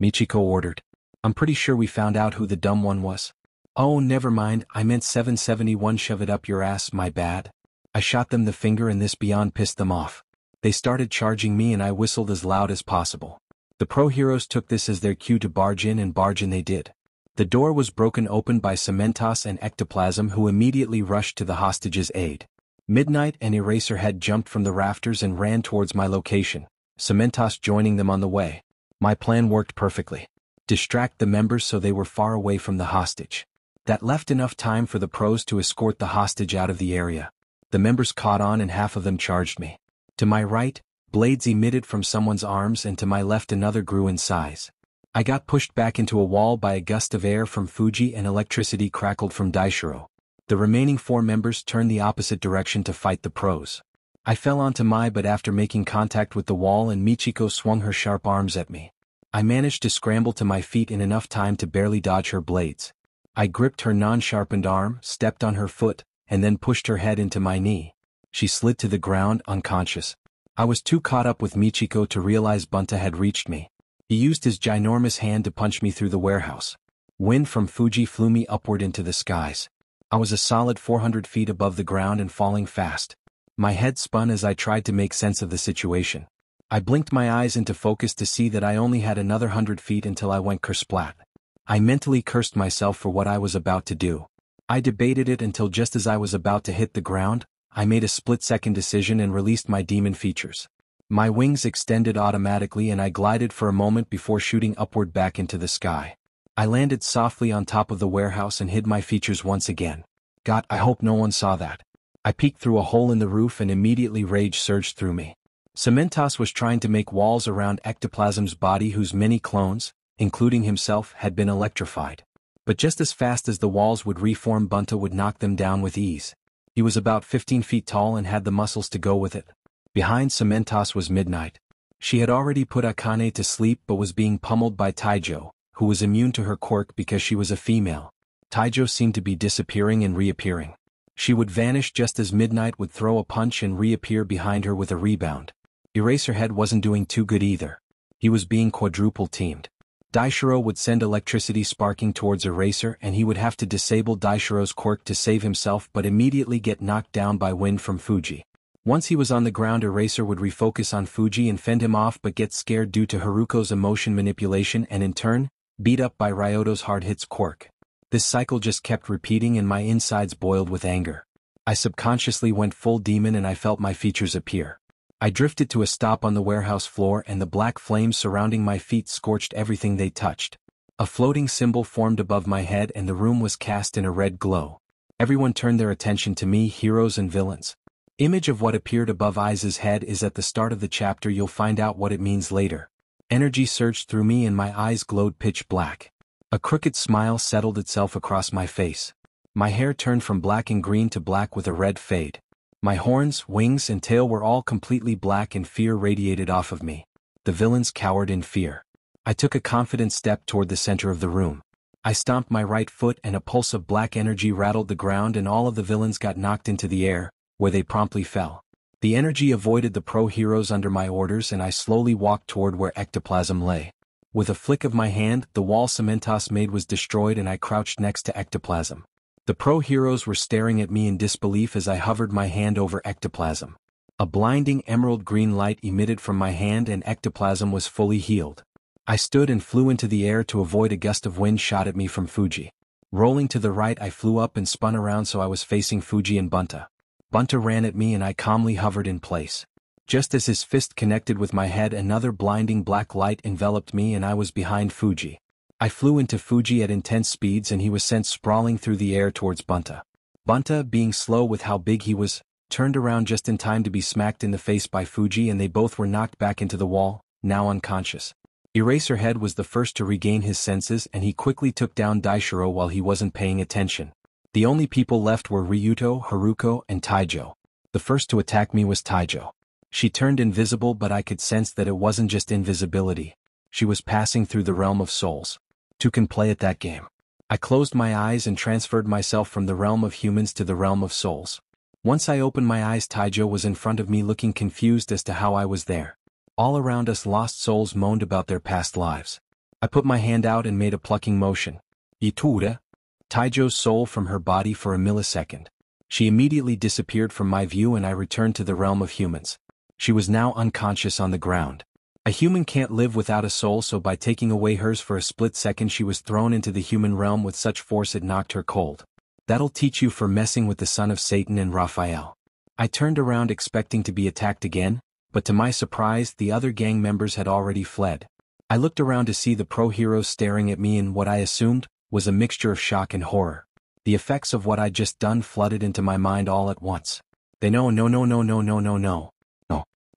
Michiko ordered. I'm pretty sure we found out who the dumb one was. Oh, never mind, I meant 771, shove it up your ass, my bad. I shot them the finger and this beyond pissed them off. They started charging me and I whistled as loud as possible. The pro heroes took this as their cue to barge in, and barge in they did. The door was broken open by Cementos and Ectoplasm, who immediately rushed to the hostage's aid. Midnight and Eraserhead jumped from the rafters and ran towards my location, Cementos joining them on the way. My plan worked perfectly. Distract the members so they were far away from the hostage. That left enough time for the pros to escort the hostage out of the area. The members caught on and half of them charged me. To my right, blades emitted from someone's arms, and to my left another grew in size. I got pushed back into a wall by a gust of air from Fuji and electricity crackled from Daishiro. The remaining 4 members turned the opposite direction to fight the pros. I fell onto my butt after making contact with the wall and Michiko swung her sharp arms at me. I managed to scramble to my feet in enough time to barely dodge her blades. I gripped her non-sharpened arm, stepped on her foot, and then pushed her head into my knee. She slid to the ground, unconscious. I was too caught up with Michiko to realize Bunta had reached me. He used his ginormous hand to punch me through the warehouse. Wind from Fuji flew me upward into the skies. I was a solid 400 feet above the ground and falling fast. My head spun as I tried to make sense of the situation. I blinked my eyes into focus to see that I only had another 100 feet until I went kersplat. I mentally cursed myself for what I was about to do. I debated it until just as I was about to hit the ground, I made a split-second decision and released my demon features. My wings extended automatically and I glided for a moment before shooting upward back into the sky. I landed softly on top of the warehouse and hid my features once again. God, I hope no one saw that. I peeked through a hole in the roof and immediately rage surged through me. Cementos was trying to make walls around Ectoplasm's body whose many clones, including himself, had been electrified. But just as fast as the walls would reform, Bunta would knock them down with ease. He was about 15 feet tall and had the muscles to go with it. Behind Cementos was Midnight. She had already put Akane to sleep but was being pummeled by Taijo, who was immune to her quirk because she was a female. Taijo seemed to be disappearing and reappearing. She would vanish just as Midnight would throw a punch and reappear behind her with a rebound. Eraserhead wasn't doing too good either. He was being quadruple teamed. Daishiro would send electricity sparking towards Eraser and he would have to disable Daishiro's quirk to save himself but immediately get knocked down by wind from Fuji. Once he was on the ground, Eraser would refocus on Fuji and fend him off but get scared due to Haruko's emotion manipulation and in turn, beat up by Ryoto's hard hits quirk. This cycle just kept repeating and my insides boiled with anger. I subconsciously went full demon and I felt my features appear. I drifted to a stop on the warehouse floor and the black flames surrounding my feet scorched everything they touched. A floating symbol formed above my head and the room was cast in a red glow. Everyone turned their attention to me, heroes and villains. Image of what appeared above Aiza's head is at the start of the chapter. You'll find out what it means later. Energy surged through me and my eyes glowed pitch black. A crooked smile settled itself across my face. My hair turned from black and green to black with a red fade. My horns, wings and tail were all completely black and fear radiated off of me. The villains cowered in fear. I took a confident step toward the center of the room. I stomped my right foot and a pulse of black energy rattled the ground and all of the villains got knocked into the air, where they promptly fell. The energy avoided the pro-heroes under my orders and I slowly walked toward where Ectoplasm lay. With a flick of my hand, the wall Cementos made was destroyed and I crouched next to Ectoplasm. The pro-heroes were staring at me in disbelief as I hovered my hand over Ectoplasm. A blinding emerald green light emitted from my hand and Ectoplasm was fully healed. I stood and flew into the air to avoid a gust of wind shot at me from Fuji. Rolling to the right, I flew up and spun around so I was facing Fuji and Bunta. Bunta ran at me and I calmly hovered in place. Just as his fist connected with my head, another blinding black light enveloped me and I was behind Fuji. I flew into Fuji at intense speeds and he was sent sprawling through the air towards Bunta. Bunta, being slow with how big he was, turned around just in time to be smacked in the face by Fuji and they both were knocked back into the wall, now unconscious. Eraserhead was the first to regain his senses and he quickly took down Daishiro while he wasn't paying attention. The only people left were Ryuto, Haruko, and Taijo. The first to attack me was Taijo. She turned invisible but I could sense that it wasn't just invisibility. She was passing through the realm of souls. Two can play at that game. I closed my eyes and transferred myself from the realm of humans to the realm of souls. Once I opened my eyes, Taijo was in front of me looking confused as to how I was there. All around us lost souls moaned about their past lives. I put my hand out and made a plucking motion. Itura. Taijo's soul from her body for a millisecond. She immediately disappeared from my view and I returned to the realm of humans. She was now unconscious on the ground. A human can't live without a soul, so by taking away hers for a split second she was thrown into the human realm with such force it knocked her cold. That'll teach you for messing with the son of Satan and Raphael. I turned around expecting to be attacked again, but to my surprise the other gang members had already fled. I looked around to see the pro-heroes staring at me in what I assumed was a mixture of shock and horror. The effects of what I'd just done flooded into my mind all at once. They know no.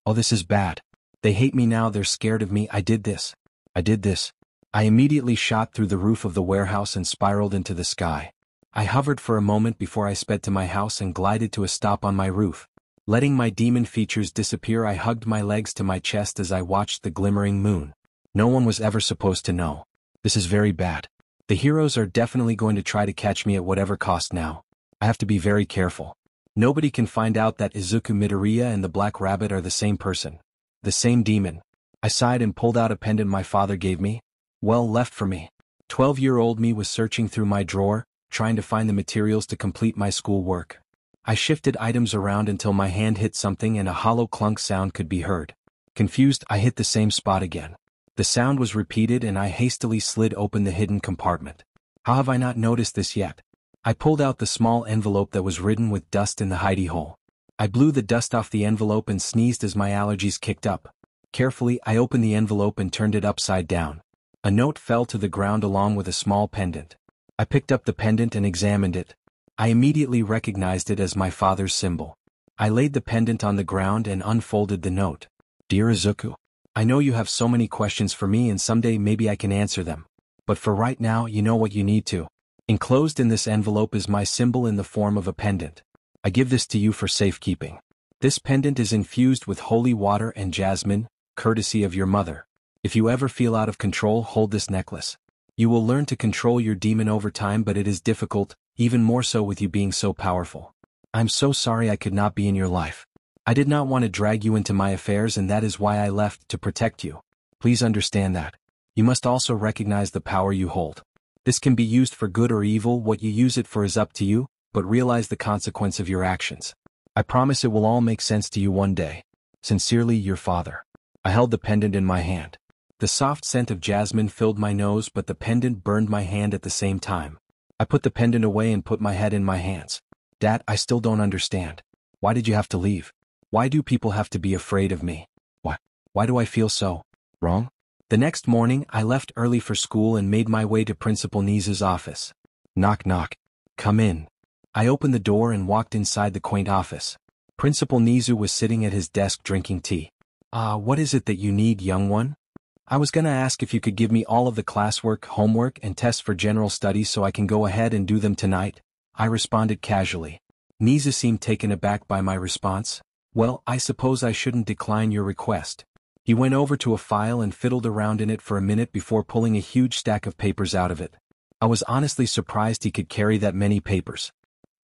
Oh, this is bad. They hate me now, they're scared of me. I did this. I immediately shot through the roof of the warehouse and spiraled into the sky. I hovered for a moment before I sped to my house and glided to a stop on my roof. Letting my demon features disappear, I hugged my legs to my chest as I watched the glimmering moon. No one was ever supposed to know. This is very bad. The heroes are definitely going to try to catch me at whatever cost now. I have to be very careful. Nobody can find out that Izuku Midoriya and the Black Rabbit are the same person. The same demon. I sighed and pulled out a pendant my father gave me. Well, left for me. 12-year-old me was searching through my drawer, trying to find the materials to complete my school work. I shifted items around until my hand hit something and a hollow clunk sound could be heard. Confused, I hit the same spot again. The sound was repeated and I hastily slid open the hidden compartment. How have I not noticed this yet? I pulled out the small envelope that was ridden with dust in the hidey hole. I blew the dust off the envelope and sneezed as my allergies kicked up. Carefully, I opened the envelope and turned it upside down. A note fell to the ground along with a small pendant. I picked up the pendant and examined it. I immediately recognized it as my father's symbol. I laid the pendant on the ground and unfolded the note. Dear Izuku, I know you have so many questions for me and someday maybe I can answer them. But for right now, you know what you need to. Enclosed in this envelope is my symbol in the form of a pendant. I give this to you for safekeeping. This pendant is infused with holy water and jasmine, courtesy of your mother. If you ever feel out of control, hold this necklace. You will learn to control your demon over time, but it is difficult, even more so with you being so powerful. I'm so sorry I could not be in your life. I did not want to drag you into my affairs, and that is why I left, to protect you. Please understand that. You must also recognize the power you hold. This can be used for good or evil. What you use it for is up to you, but realize the consequence of your actions. I promise it will all make sense to you one day. Sincerely, your father. I held the pendant in my hand. The soft scent of jasmine filled my nose, but the pendant burned my hand at the same time. I put the pendant away and put my head in my hands. Dad, I still don't understand. Why did you have to leave? Why do people have to be afraid of me? Why do I feel so wrong? The next morning, I left early for school and made my way to Principal Nizu's office. Knock knock. Come in. I opened the door and walked inside the quaint office. Principal Nizu was sitting at his desk drinking tea. What is it that you need, young one? I was gonna ask if you could give me all of the classwork, homework, and tests for general studies so I can go ahead and do them tonight, I responded casually. Nizu seemed taken aback by my response. Well, I suppose I shouldn't decline your request. He went over to a file and fiddled around in it for a minute before pulling a huge stack of papers out of it. I was honestly surprised he could carry that many papers.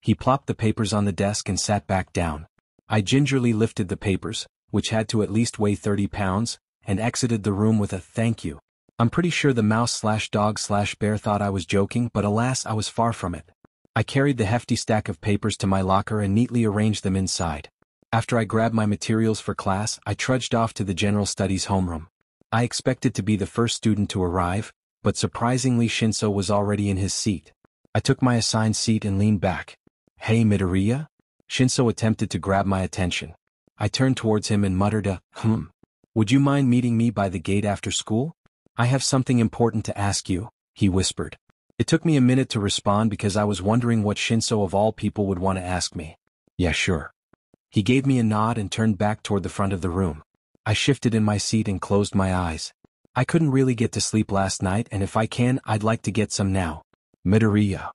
He plopped the papers on the desk and sat back down. I gingerly lifted the papers, which had to at least weigh 30 pounds, and exited the room with a thank you. I'm pretty sure the mouse/dog/bear thought I was joking, but alas, I was far from it. I carried the hefty stack of papers to my locker and neatly arranged them inside. After I grabbed my materials for class, I trudged off to the general studies homeroom. I expected to be the first student to arrive, but surprisingly Shinso was already in his seat. I took my assigned seat and leaned back. Hey Midoriya? Shinso attempted to grab my attention. I turned towards him and muttered a, Would you mind meeting me by the gate after school? I have something important to ask you, he whispered. It took me a minute to respond because I was wondering what Shinso of all people would want to ask me. Yeah, sure. He gave me a nod and turned back toward the front of the room. I shifted in my seat and closed my eyes. I couldn't really get to sleep last night, and if I can, I'd like to get some now. Midoriya.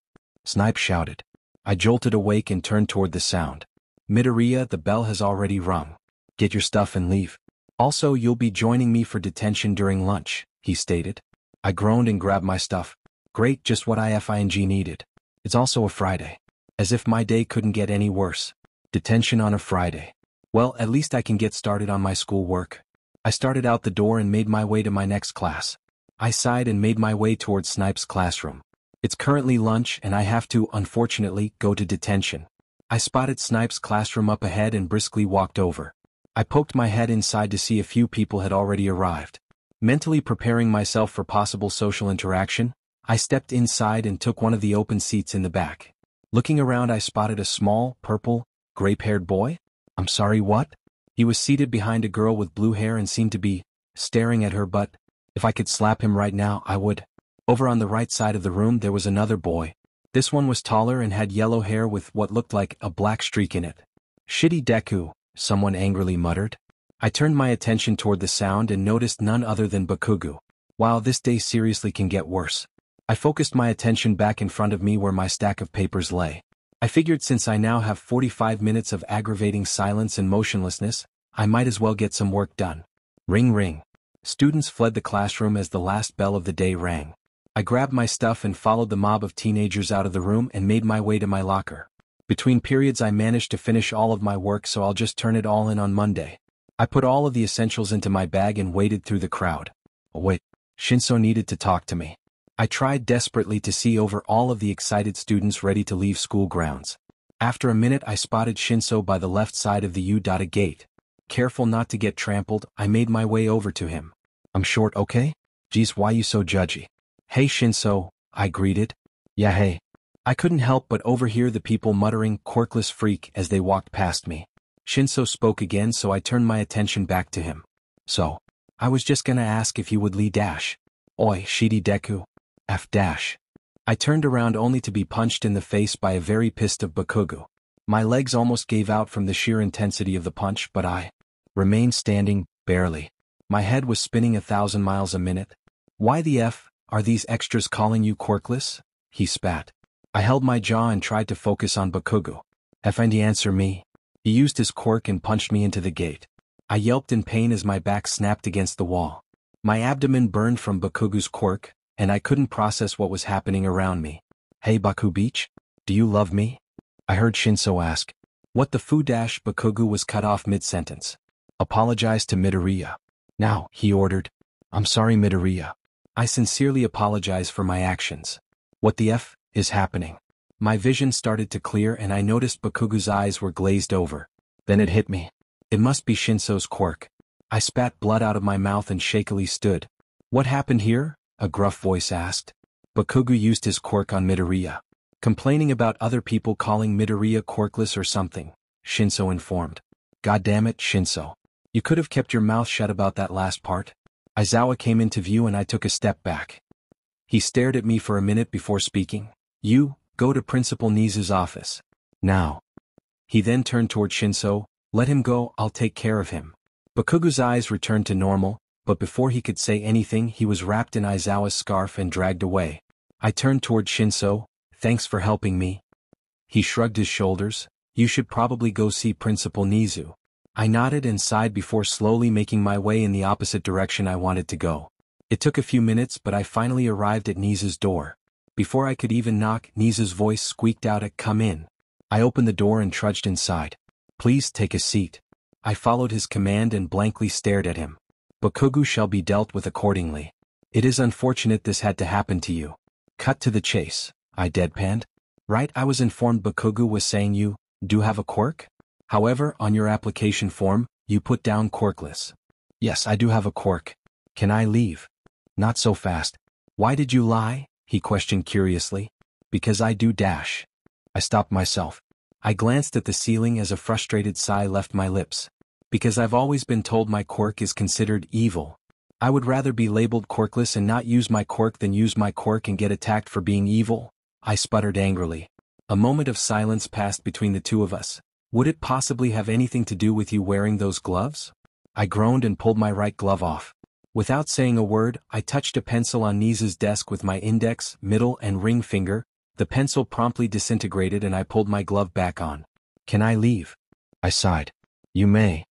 Snipe shouted. I jolted awake and turned toward the sound. Midoriya, the bell has already rung. Get your stuff and leave. Also, you'll be joining me for detention during lunch, he stated. I groaned and grabbed my stuff. Great, just what I needed. It's also a Friday. As if my day couldn't get any worse. Detention on a Friday. Well, at least I can get started on my schoolwork. I started out the door and made my way to my next class. I sighed and made my way towards Snipe's classroom. It's currently lunch and I have to, unfortunately, go to detention. I spotted Snipe's classroom up ahead and briskly walked over. I poked my head inside to see a few people had already arrived. Mentally preparing myself for possible social interaction, I stepped inside and took one of the open seats in the back. Looking around, I spotted a small, purple, grape-haired boy? I'm sorry, what? He was seated behind a girl with blue hair and seemed to be staring at her, but if I could slap him right now, I would. Over on the right side of the room there was another boy. This one was taller and had yellow hair with what looked like a black streak in it. ShinDeku, someone angrily muttered. I turned my attention toward the sound and noticed none other than Bakugo. Wow, this day seriously can get worse. I focused my attention back in front of me where my stack of papers lay. I figured since I now have 45 minutes of aggravating silence and motionlessness, I might as well get some work done. Ring ring. Students fled the classroom as the last bell of the day rang. I grabbed my stuff and followed the mob of teenagers out of the room and made my way to my locker. Between periods I managed to finish all of my work, so I'll just turn it all in on Monday. I put all of the essentials into my bag and waded through the crowd. Oh wait, Shinso needed to talk to me. I tried desperately to see over all of the excited students ready to leave school grounds. After a minute I spotted Shinso by the left side of the U-dotted gate. Careful not to get trampled, I made my way over to him. I'm short, okay? Geez, why you so judgy? Hey Shinso, I greeted. Yeah hey. I couldn't help but overhear the people muttering "quirkless freak" as they walked past me. Shinso spoke again, so I turned my attention back to him. So, I was just gonna ask if you would Lee dash. Oi, ShinDeku. F dash. I turned around only to be punched in the face by a very pissed of Bakugo. My legs almost gave out from the sheer intensity of the punch, but I remained standing, barely. My head was spinning 1,000 miles a minute. Why the F are these extras calling you quirkless? He spat. I held my jaw and tried to focus on Bakugo. And answer me. He used his quirk and punched me into the gate. I yelped in pain as my back snapped against the wall. My abdomen burned from Bakugo's quirk, and I couldn't process what was happening around me. Hey Baku Beach? Do you love me? I heard Shinso ask. What the foo dash? Bakugo was cut off mid-sentence. Apologize to Midoriya. Now, he ordered. I'm sorry Midoriya. I sincerely apologize for my actions. What the F is happening? My vision started to clear and I noticed Bakugo's eyes were glazed over. Then it hit me. It must be Shinso's quirk. I spat blood out of my mouth and shakily stood. What happened here? A gruff voice asked. Bakugo used his quirk on Midoriya. Complaining about other people calling Midoriya quirkless or something, Shinso informed. God damn it, Shinso. You could have kept your mouth shut about that last part. Aizawa came into view and I took a step back. He stared at me for a minute before speaking. You, go to Principal Nizu's office. Now. He then turned toward Shinso. Let him go, I'll take care of him. Bakugo's eyes returned to normal, but before he could say anything he was wrapped in Aizawa's scarf and dragged away. I turned toward Shinso. Thanks for helping me. He shrugged his shoulders. You should probably go see Principal Nizu. I nodded and sighed before slowly making my way in the opposite direction I wanted to go. It took a few minutes but I finally arrived at Nizu's door. Before I could even knock, Nizu's voice squeaked out a "Come in." I opened the door and trudged inside. Please take a seat. I followed his command and blankly stared at him. Bakugo shall be dealt with accordingly. It is unfortunate this had to happen to you. Cut to the chase. I deadpanned. Right, I was informed Bakugo was saying you do have a quirk? However, on your application form, you put down quirkless. Yes, I do have a quirk. Can I leave? Not so fast. Why did you lie? He questioned curiously. Because I do dash. I stopped myself. I glanced at the ceiling as a frustrated sigh left my lips. Because I've always been told my quirk is considered evil. I would rather be labeled quirkless and not use my quirk than use my quirk and get attacked for being evil. I sputtered angrily. A moment of silence passed between the two of us. Would it possibly have anything to do with you wearing those gloves? I groaned and pulled my right glove off. Without saying a word, I touched a pencil on Nizu's desk with my index, middle, and ring finger. The pencil promptly disintegrated and I pulled my glove back on. Can I leave? I sighed. You may.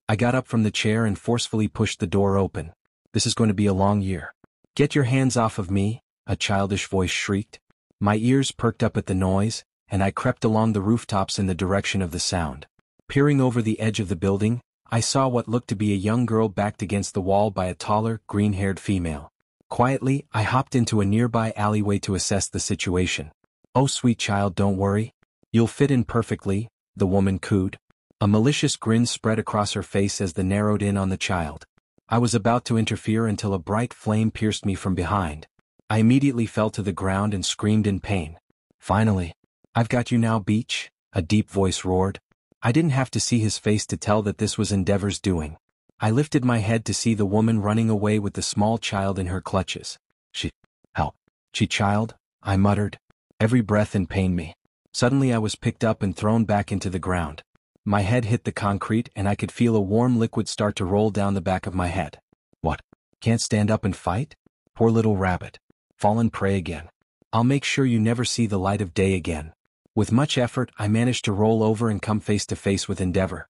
I got up from the chair and forcefully pushed the door open. This is going to be a long year. Get your hands off of me, a childish voice shrieked. My ears perked up at the noise, and I crept along the rooftops in the direction of the sound. Peering over the edge of the building, I saw what looked to be a young girl backed against the wall by a taller, green-haired female. Quietly, I hopped into a nearby alleyway to assess the situation. Oh sweet child, don't worry. You'll fit in perfectly, the woman cooed. A malicious grin spread across her face as they narrowed in on the child. I was about to interfere until a bright flame pierced me from behind. I immediately fell to the ground and screamed in pain. Finally. I've got you now, Beach, a deep voice roared. I didn't have to see his face to tell that this was Endeavor's doing. I lifted my head to see the woman running away with the small child in her clutches. Help. Child, I muttered. Every breath in pain me. Suddenly I was picked up and thrown back into the ground. My head hit the concrete and I could feel a warm liquid start to roll down the back of my head. What? Can't stand up and fight? Poor little rabbit. Fallen prey again. I'll make sure you never see the light of day again. With much effort, I managed to roll over and come face to face with Endeavor.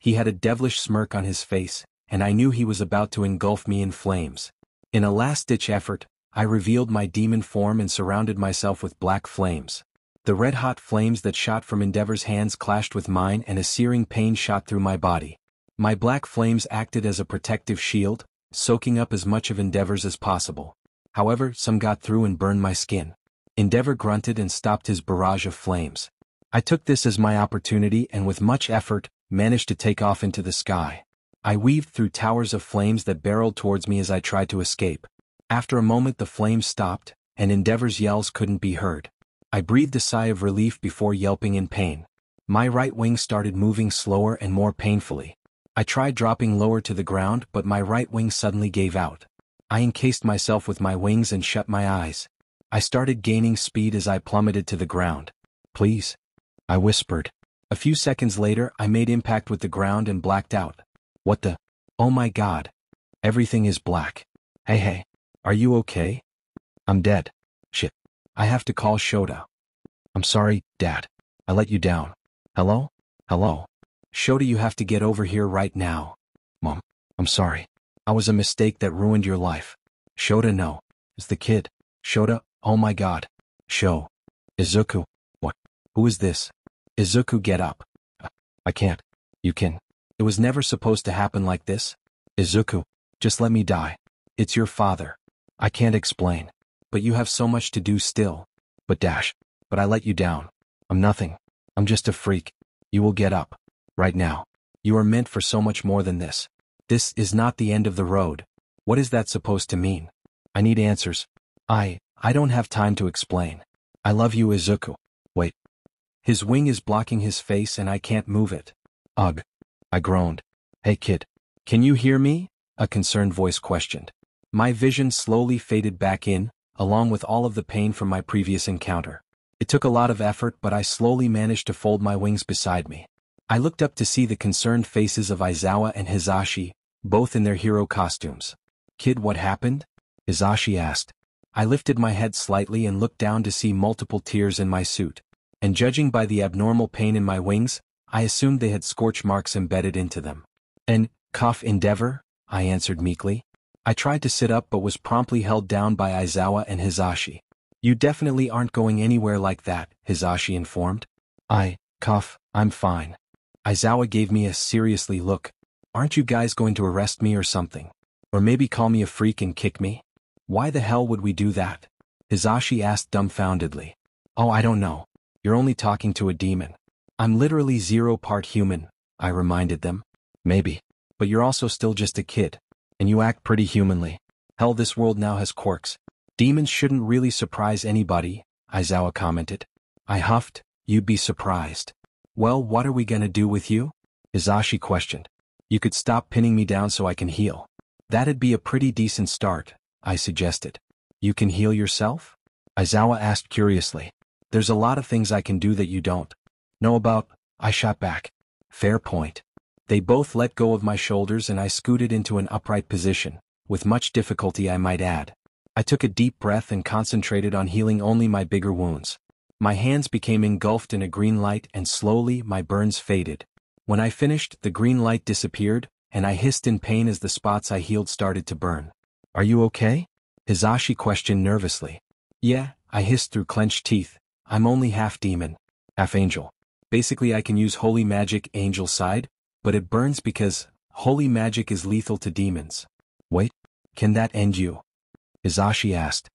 He had a devilish smirk on his face, and I knew he was about to engulf me in flames. In a last-ditch effort, I revealed my demon form and surrounded myself with black flames. The red-hot flames that shot from Endeavor's hands clashed with mine and a searing pain shot through my body. My black flames acted as a protective shield, soaking up as much of Endeavor's as possible. However, some got through and burned my skin. Endeavor grunted and stopped his barrage of flames. I took this as my opportunity and with much effort, managed to take off into the sky. I weaved through towers of flames that barreled towards me as I tried to escape. After a moment the flames stopped, and Endeavor's yells couldn't be heard. I breathed a sigh of relief before yelping in pain. My right wing started moving slower and more painfully. I tried dropping lower to the ground, but my right wing suddenly gave out. I encased myself with my wings and shut my eyes. I started gaining speed as I plummeted to the ground. "Please," I whispered. A few seconds later I made impact with the ground and blacked out. What the? Oh my god. Everything is black. Hey, are you okay? I'm dead. Shit. I have to call Shota. I'm sorry, Dad. I let you down. Hello? Shota, you have to get over here right now. Mom, I'm sorry. I was a mistake that ruined your life. Shota, no. It's the kid. Shota, oh my god. Izuku. What? Who is this? Izuku, get up. I can't. You can. It was never supposed to happen like this. Izuku, just let me die. It's your father. I can't explain. But you have so much to do still. But I let you down. I'm nothing. I'm just a freak. You will get up. Right now. You are meant for so much more than this. This is not the end of the road. What is that supposed to mean? I need answers. I don't have time to explain. I love you, Izuku. Wait. His wing is blocking his face and I can't move it. Ugh. I groaned. Hey kid. Can you hear me? A concerned voice questioned. My vision slowly faded back in, along with all of the pain from my previous encounter. It took a lot of effort, but I slowly managed to fold my wings beside me. I looked up to see the concerned faces of Aizawa and Hisashi, both in their hero costumes. Kid, what happened? Hisashi asked. I lifted my head slightly and looked down to see multiple tears in my suit. And judging by the abnormal pain in my wings, I assumed they had scorch marks embedded into them. And, cough Endeavor, I answered meekly. I tried to sit up but was promptly held down by Aizawa and Hisashi. You definitely aren't going anywhere like that, Hisashi informed. I'm fine. Aizawa gave me a seriously look. Aren't you guys going to arrest me or something? Or maybe call me a freak and kick me? Why the hell would we do that? Hisashi asked dumbfoundedly. Oh, I don't know. You're only talking to a demon. I'm literally 0 part human, I reminded them. Maybe. But you're also still just a kid. And you act pretty humanly. Hell, this world now has quirks. Demons shouldn't really surprise anybody, Aizawa commented. I huffed. You'd be surprised. Well, what are we gonna do with you? Hisashi questioned. You could stop pinning me down so I can heal. That'd be a pretty decent start, I suggested. You can heal yourself? Aizawa asked curiously. There's a lot of things I can do that you don't know about, I shot back. Fair point. They both let go of my shoulders and I scooted into an upright position, with much difficulty I might add. I took a deep breath and concentrated on healing only my bigger wounds. My hands became engulfed in a green light and slowly my burns faded. When I finished, the green light disappeared, and I hissed in pain as the spots I healed started to burn. Are you okay? Hisashi questioned nervously. Yeah, I hissed through clenched teeth. I'm only half demon, half angel. Basically I can use holy magic angel side, but it burns because holy magic is lethal to demons. Wait, can that end you? Hisashi asked.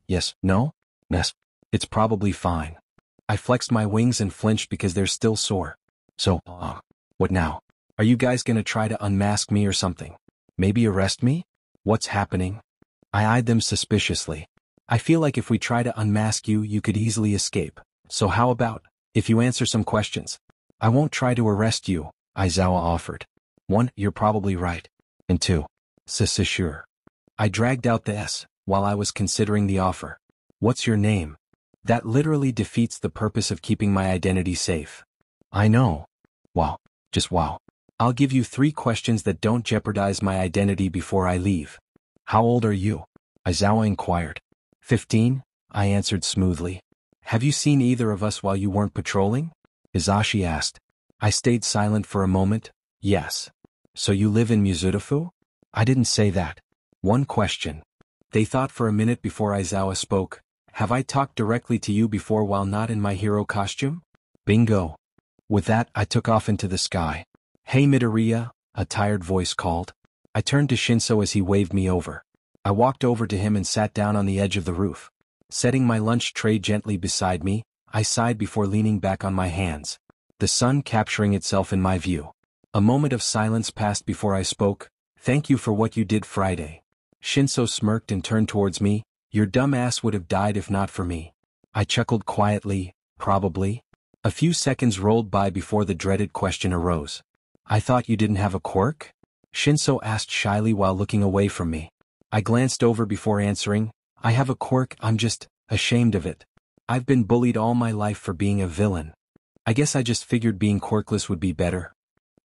Yes, no? Yes. It's probably fine. I flexed my wings and flinched because they're still sore. So, what now? Are you guys gonna try to unmask me or something? Maybe arrest me? What's happening? I eyed them suspiciously. I feel like if we try to unmask you, you could easily escape. So how about, if you answer some questions? I won't try to arrest you, Aizawa offered. 1, you're probably right. And 2, sure. I dragged out the S, while I was considering the offer. What's your name? That literally defeats the purpose of keeping my identity safe. I know. Wow. Just wow. I'll give you 3 questions that don't jeopardize my identity before I leave. How old are you? Aizawa inquired. 15, I answered smoothly. Have you seen either of us while you weren't patrolling? Hisashi asked. I stayed silent for a moment. Yes. So you live in Mizudafu? I didn't say that. 1 question. They thought for a minute before Aizawa spoke. Have I talked directly to you before while not in my hero costume? Bingo. With that, I took off into the sky. Hey Midoriya, a tired voice called. I turned to Shinso as he waved me over. I walked over to him and sat down on the edge of the roof. Setting my lunch tray gently beside me, I sighed before leaning back on my hands, the sun capturing itself in my view. A moment of silence passed before I spoke. "Thank you for what you did Friday." Shinso smirked and turned towards me. "Your dumb ass would have died if not for me." I chuckled quietly. "Probably." A few seconds rolled by before the dreaded question arose. "I thought you didn't have a quirk?" Shinso asked shyly while looking away from me. I glanced over before answering. "I have a quirk, I'm just ashamed of it. I've been bullied all my life for being a villain. I guess I just figured being quirkless would be better."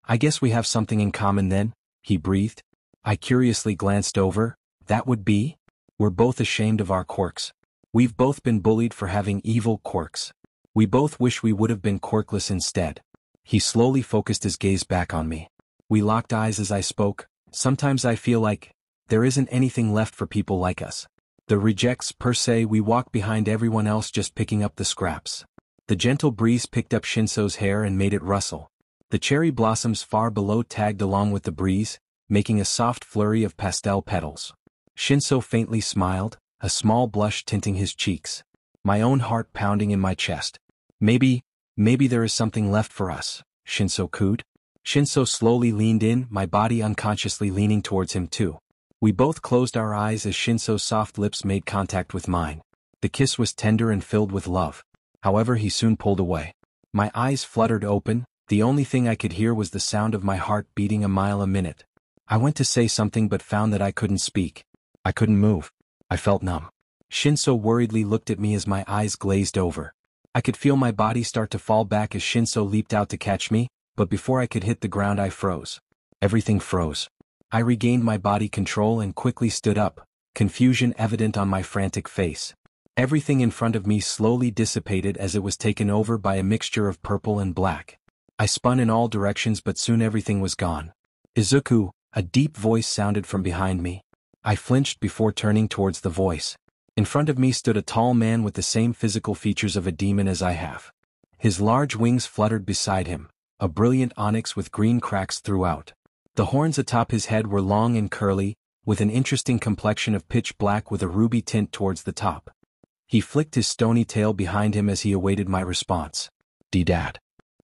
"I guess we have something in common then," he breathed. I curiously glanced over. "That would be?" "We're both ashamed of our quirks. We've both been bullied for having evil quirks. We both wish we would have been quirkless instead." He slowly focused his gaze back on me. We locked eyes as I spoke. "Sometimes I feel like there isn't anything left for people like us. The rejects per se, we walk behind everyone else just picking up the scraps." The gentle breeze picked up Shinso's hair and made it rustle. The cherry blossoms far below tagged along with the breeze, making a soft flurry of pastel petals. Shinso faintly smiled, a small blush tinting his cheeks. My own heart pounding in my chest. Maybe there is something left for us," Shinso cooed. Shinso slowly leaned in, my body unconsciously leaning towards him too. We both closed our eyes as Shinso's soft lips made contact with mine. The kiss was tender and filled with love. However, he soon pulled away. My eyes fluttered open. The only thing I could hear was the sound of my heart beating a mile a minute. I went to say something but found that I couldn't speak. I couldn't move. I felt numb. Shinso worriedly looked at me as my eyes glazed over. I could feel my body start to fall back as Shinso leaped out to catch me, but before I could hit the ground I froze. Everything froze. I regained my body control and quickly stood up, confusion evident on my frantic face. Everything in front of me slowly dissipated as it was taken over by a mixture of purple and black. I spun in all directions but soon everything was gone. "Izuku," a deep voice sounded from behind me. I flinched before turning towards the voice. In front of me stood a tall man with the same physical features of a demon as I have. His large wings fluttered beside him, a brilliant onyx with green cracks throughout. The horns atop his head were long and curly, with an interesting complexion of pitch black with a ruby tint towards the top. He flicked his stony tail behind him as he awaited my response. "D-Dad."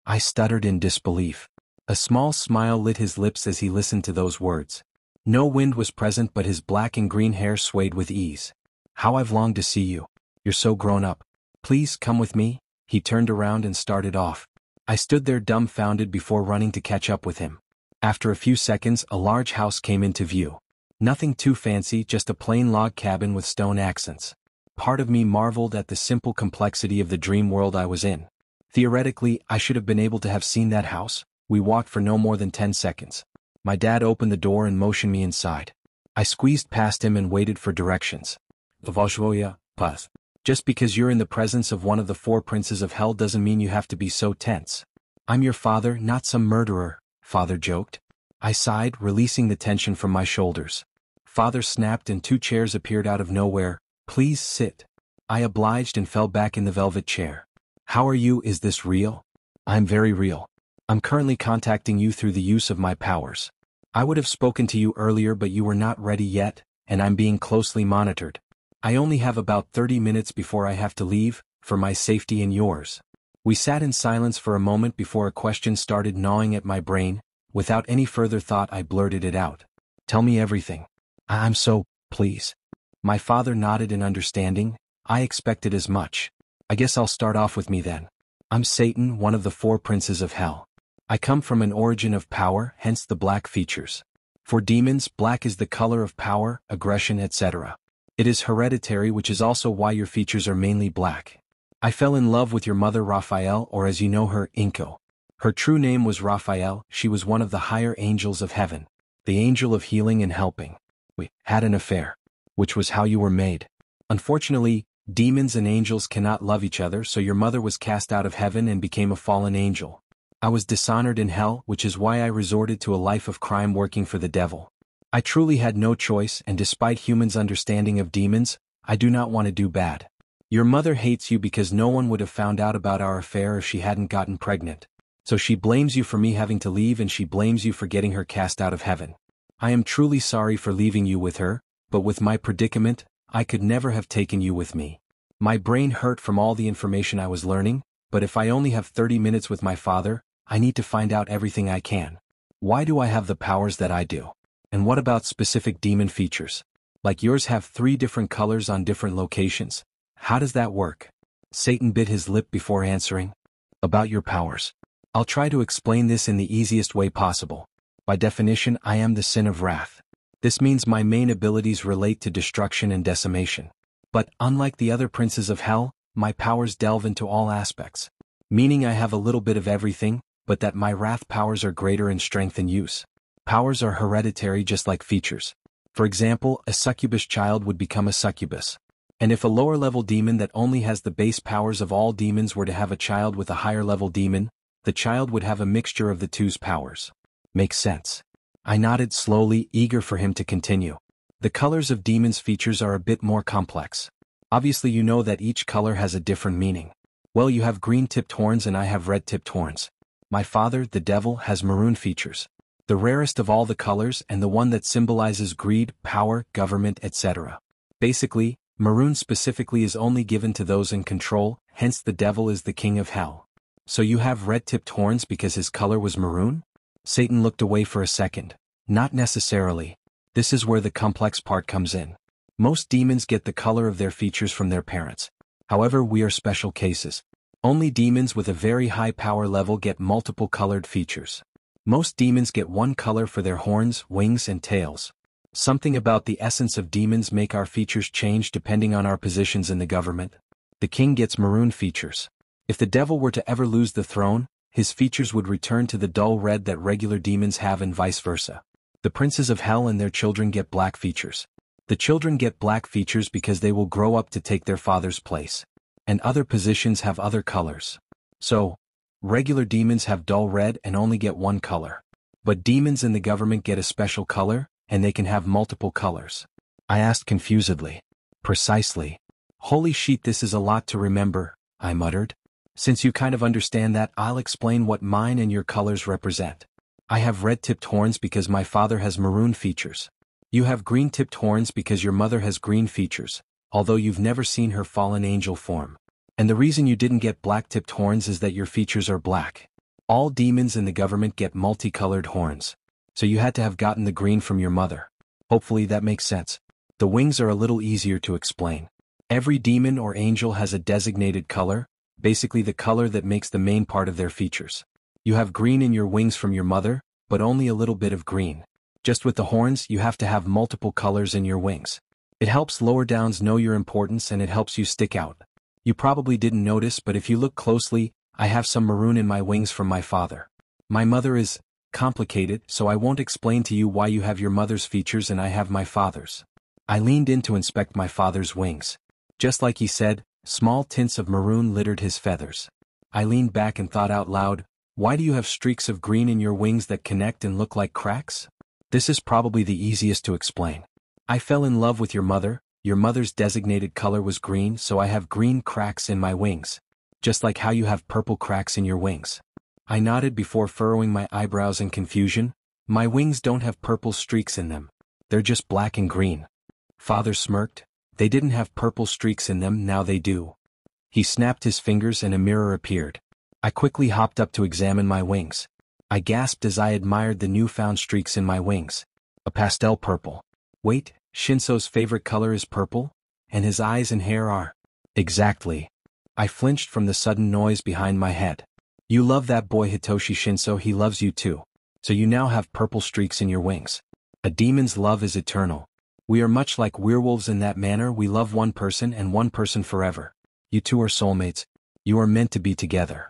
I stuttered in disbelief. A small smile lit his lips as he listened to those words. No wind was present but his black and green hair swayed with ease. "How I've longed to see you. You're so grown up. Please come with me." He turned around and started off. I stood there dumbfounded before running to catch up with him. After a few seconds, a large house came into view. Nothing too fancy, just a plain log cabin with stone accents. Part of me marveled at the simple complexity of the dream world I was in. Theoretically, I should have been able to have seen that house. We walked for no more than 10 seconds. My dad opened the door and motioned me inside. I squeezed past him and waited for directions. "Vajvoya, Paz. Just because you're in the presence of one of the 4 princes of hell doesn't mean you have to be so tense. I'm your father, not some murderer," Father joked. I sighed, releasing the tension from my shoulders. Father snapped and 2 chairs appeared out of nowhere. "Please sit." I obliged and fell back in the velvet chair. "How are you? Is this real?" "I'm very real. I'm currently contacting you through the use of my powers. I would have spoken to you earlier but you were not ready yet, and I'm being closely monitored. I only have about 30 minutes before I have to leave, for my safety and yours." We sat in silence for a moment before a question started gnawing at my brain. Without any further thought I blurted it out. "Tell me everything." "I'm so, please." My father nodded in understanding. I expected as much. "I guess I'll start off with me then. I'm Satan, one of the 4 princes of hell. I come from an origin of power, hence the black features. For demons, black is the color of power, aggression, etc. It is hereditary, which is also why your features are mainly black. I fell in love with your mother Raphael, or as you know her, Inko. Her true name was Raphael. She was one of the higher angels of heaven, the angel of healing and helping. We had an affair, which was how you were made. Unfortunately, demons and angels cannot love each other, so your mother was cast out of heaven and became a fallen angel. I was dishonored in hell, which is why I resorted to a life of crime working for the devil. I truly had no choice, and despite humans' understanding of demons, I do not want to do bad. Your mother hates you because no one would have found out about our affair if she hadn't gotten pregnant. So she blames you for me having to leave and she blames you for getting her cast out of heaven. I am truly sorry for leaving you with her, but with my predicament, I could never have taken you with me. My brain hurt from all the information I was learning, but if I only have 30 minutes with my father, I need to find out everything I can. Why do I have the powers that I do? And what about specific demon features? Like yours have 3 different colors on different locations. How does that work? Satan bit his lip before answering. About your powers. I'll try to explain this in the easiest way possible. By definition, I am the sin of wrath. This means my main abilities relate to destruction and decimation. But, unlike the other princes of hell, my powers delve into all aspects. Meaning I have a little bit of everything, but that my wrath powers are greater in strength and use. Powers are hereditary just like features. For example, a succubus child would become a succubus. And if a lower-level demon that only has the base powers of all demons were to have a child with a higher-level demon, the child would have a mixture of the two's powers. Makes sense. I nodded slowly, eager for him to continue. The colors of demons' features are a bit more complex. Obviously you know that each color has a different meaning. Well, you have green-tipped horns and I have red-tipped horns. My father, the devil, has maroon features. The rarest of all the colors and the one that symbolizes greed, power, government, etc. Basically, maroon specifically is only given to those in control, hence the devil is the king of hell. So you have red-tipped horns because his color was maroon? Satan looked away for a second. Not necessarily. This is where the complex part comes in. Most demons get the color of their features from their parents. However, we are special cases. Only demons with a very high power level get multiple colored features. Most demons get one color for their horns, wings, and tails. Something about the essence of demons make our features change depending on our positions in the government. The king gets maroon features. If the devil were to ever lose the throne, his features would return to the dull red that regular demons have and vice versa. The princes of hell and their children get black features. The children get black features because they will grow up to take their father's place. And other positions have other colors. So, regular demons have dull red and only get one color. But demons in the government get a special color, and they can have multiple colors. I asked confusedly. Precisely. Holy shit, this is a lot to remember, I muttered. Since you kind of understand that, I'll explain what mine and your colors represent. I have red-tipped horns because my father has maroon features. You have green-tipped horns because your mother has green features, although you've never seen her fallen angel form. And the reason you didn't get black-tipped horns is that your features are black. All demons in the government get multicolored horns. So you had to have gotten the green from your mother. Hopefully that makes sense. The wings are a little easier to explain. Every demon or angel has a designated color, basically the color that makes the main part of their features. You have green in your wings from your mother, but only a little bit of green. Just with the horns, you have to have multiple colors in your wings. It helps lower downs know your importance and it helps you stick out. You probably didn't notice, but if you look closely, I have some maroon in my wings from my father. My mother is complicated, so I won't explain to you why you have your mother's features and I have my father's. I leaned in to inspect my father's wings. Just like he said, small tints of maroon littered his feathers. I leaned back and thought out loud, why do you have streaks of green in your wings that connect and look like cracks? This is probably the easiest to explain. I fell in love with your mother's designated color was green, so I have green cracks in my wings. Just like how you have purple cracks in your wings. I nodded before furrowing my eyebrows in confusion. My wings don't have purple streaks in them. They're just black and green. Father smirked. They didn't have purple streaks in them, now they do. He snapped his fingers and a mirror appeared. I quickly hopped up to examine my wings. I gasped as I admired the newfound streaks in my wings. A pastel purple. Wait, Shinso's favorite color is purple? And his eyes and hair are? Exactly. I flinched from the sudden noise behind my head. You love that boy Hitoshi Shinso, he loves you too. So you now have purple streaks in your wings. A demon's love is eternal. We are much like werewolves in that manner, we love one person and one person forever. You two are soulmates. You are meant to be together.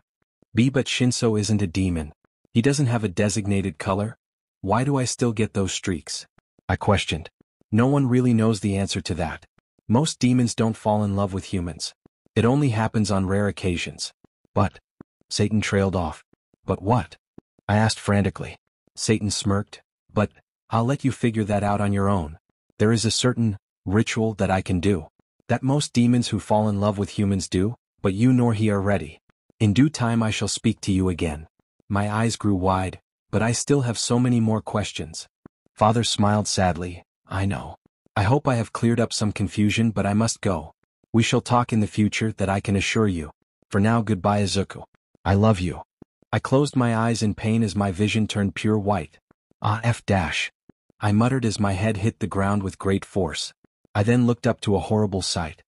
But Shinso isn't a demon. He doesn't have a designated color. Why do I still get those streaks? I questioned. No one really knows the answer to that. Most demons don't fall in love with humans. It only happens on rare occasions. But... Satan trailed off. But what? I asked frantically. Satan smirked. But, I'll let you figure that out on your own. There is a certain ritual that I can do. That most demons who fall in love with humans do, but you nor he are ready. In due time I shall speak to you again. My eyes grew wide, but I still have so many more questions. Father smiled sadly. I know. I hope I have cleared up some confusion, but I must go. We shall talk in the future, that I can assure you. For now, goodbye, Izuku. I love you. I closed my eyes in pain as my vision turned pure white. I muttered as my head hit the ground with great force. I then looked up to a horrible sight.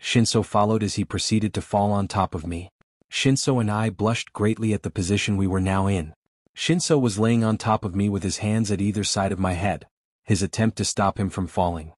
Shinso followed as he proceeded to fall on top of me. Shinso and I blushed greatly at the position we were now in. Shinso was laying on top of me with his hands at either side of my head, his attempt to stop him from falling.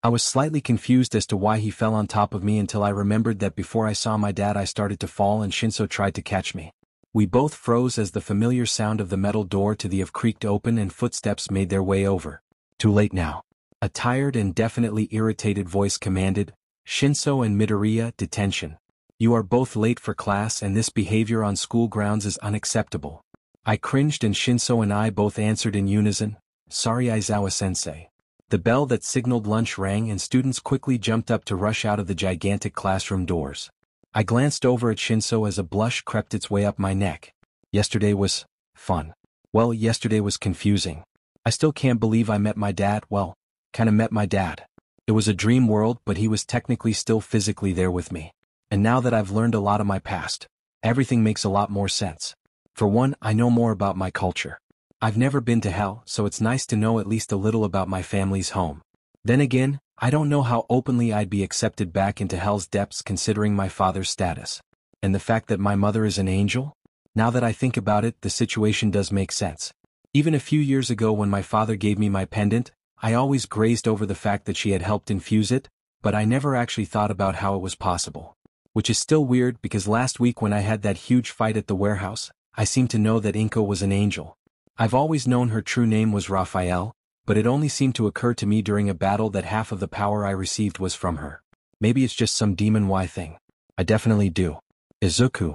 I was slightly confused as to why he fell on top of me until I remembered that before I saw my dad I started to fall and Shinso tried to catch me. We both froze as the familiar sound of the metal door to the oven creaked open and footsteps made their way over. Too late now. A tired and definitely irritated voice commanded, Shinso and Midoriya, detention. You are both late for class and this behavior on school grounds is unacceptable. I cringed and Shinso and I both answered in unison, sorry Aizawa-sensei. The bell that signaled lunch rang and students quickly jumped up to rush out of the gigantic classroom doors. I glanced over at Shinso as a blush crept its way up my neck. Yesterday was fun. Well, yesterday was confusing. I still can't believe I met my dad, met my dad. It was a dream world, but he was technically still physically there with me. And now that I've learned a lot of my past, everything makes a lot more sense. For one, I know more about my culture. I've never been to hell, so it's nice to know at least a little about my family's home. Then again, I don't know how openly I'd be accepted back into hell's depths considering my father's status. And the fact that my mother is an angel? Now that I think about it, the situation does make sense. Even a few years ago when my father gave me my pendant, I always grazed over the fact that she had helped infuse it, but I never actually thought about how it was possible. Which is still weird because last week when I had that huge fight at the warehouse, I seemed to know that Inko was an angel. I've always known her true name was Raphael, but it only seemed to occur to me during a battle that half of the power I received was from her. Maybe it's just some demon Y thing. I definitely do. Izuku.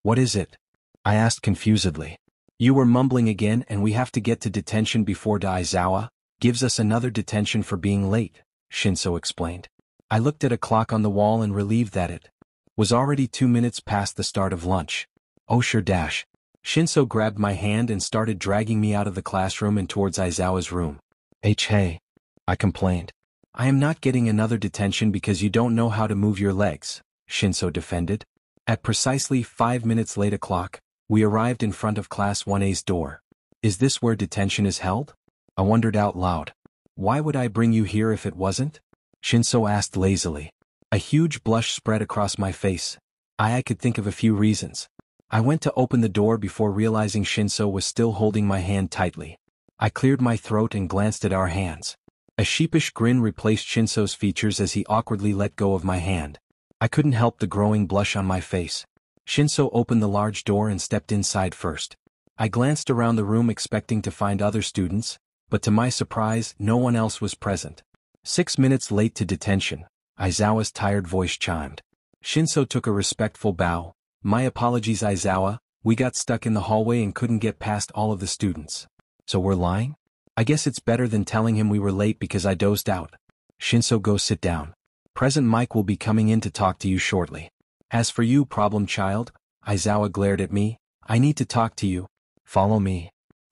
What is it? I asked confusedly. You were mumbling again and we have to get to detention before Aizawa gives us another detention for being late, Shinso explained. I looked at a clock on the wall and relieved that it was already 2 minutes past the start of lunch. Oh sure. Shinso grabbed my hand and started dragging me out of the classroom and towards Aizawa's room. Hey, I complained. I am not getting another detention because you don't know how to move your legs, Shinso defended. At precisely 5 minutes late o'clock, we arrived in front of Class 1A's door. Is this where detention is held? I wondered out loud. Why would I bring you here if it wasn't? Shinso asked lazily. A huge blush spread across my face. I could think of a few reasons. I went to open the door before realizing Shinso was still holding my hand tightly. I cleared my throat and glanced at our hands. A sheepish grin replaced Shinso's features as he awkwardly let go of my hand. I couldn't help the growing blush on my face. Shinso opened the large door and stepped inside first. I glanced around the room expecting to find other students, but to my surprise, no one else was present. 6 minutes late to detention, Aizawa's tired voice chimed. Shinso took a respectful bow. My apologies Aizawa, we got stuck in the hallway and couldn't get past all of the students. So we're lying? I guess it's better than telling him we were late because I dozed out. Shinso, go sit down. Present Mike will be coming in to talk to you shortly. As for you, problem child, Aizawa glared at me, I need to talk to you. Follow me.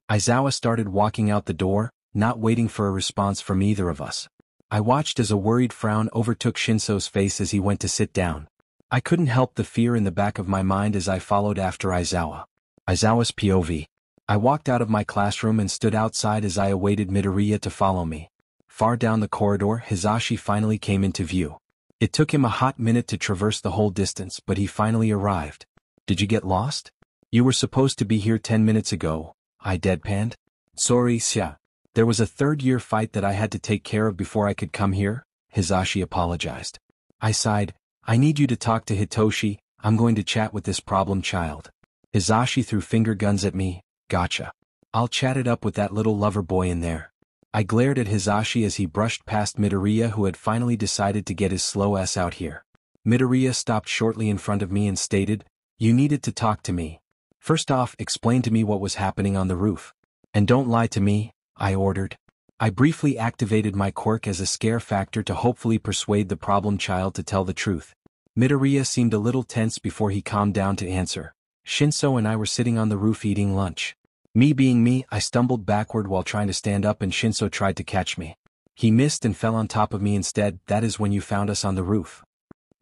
Aizawa started walking out the door, not waiting for a response from either of us. I watched as a worried frown overtook Shinso's face as he went to sit down. I couldn't help the fear in the back of my mind as I followed after Aizawa. Aizawa's POV. I walked out of my classroom and stood outside as I awaited Midoriya to follow me. Far down the corridor, Hizashi finally came into view. It took him a hot minute to traverse the whole distance, but he finally arrived. Did you get lost? You were supposed to be here 10 minutes ago, I deadpanned. Sorry, Xia. There was a third-year fight that I had to take care of before I could come here, Hizashi apologized. I sighed. I need you to talk to Hitoshi, I'm going to chat with this problem child. Hizashi threw finger guns at me. Gotcha. I'll chat it up with that little lover boy in there. I glared at Hizashi as he brushed past Midoriya, who had finally decided to get his slow ass out here. Midoriya stopped shortly in front of me and stated, you needed to talk to me. First off, explain to me what was happening on the roof. And don't lie to me, I ordered. I briefly activated my quirk as a scare factor to hopefully persuade the problem child to tell the truth. Midoriya seemed a little tense before he calmed down to answer. Shinso and I were sitting on the roof eating lunch. Me being me, I stumbled backward while trying to stand up and Shinso tried to catch me. He missed and fell on top of me instead. That is when you found us on the roof.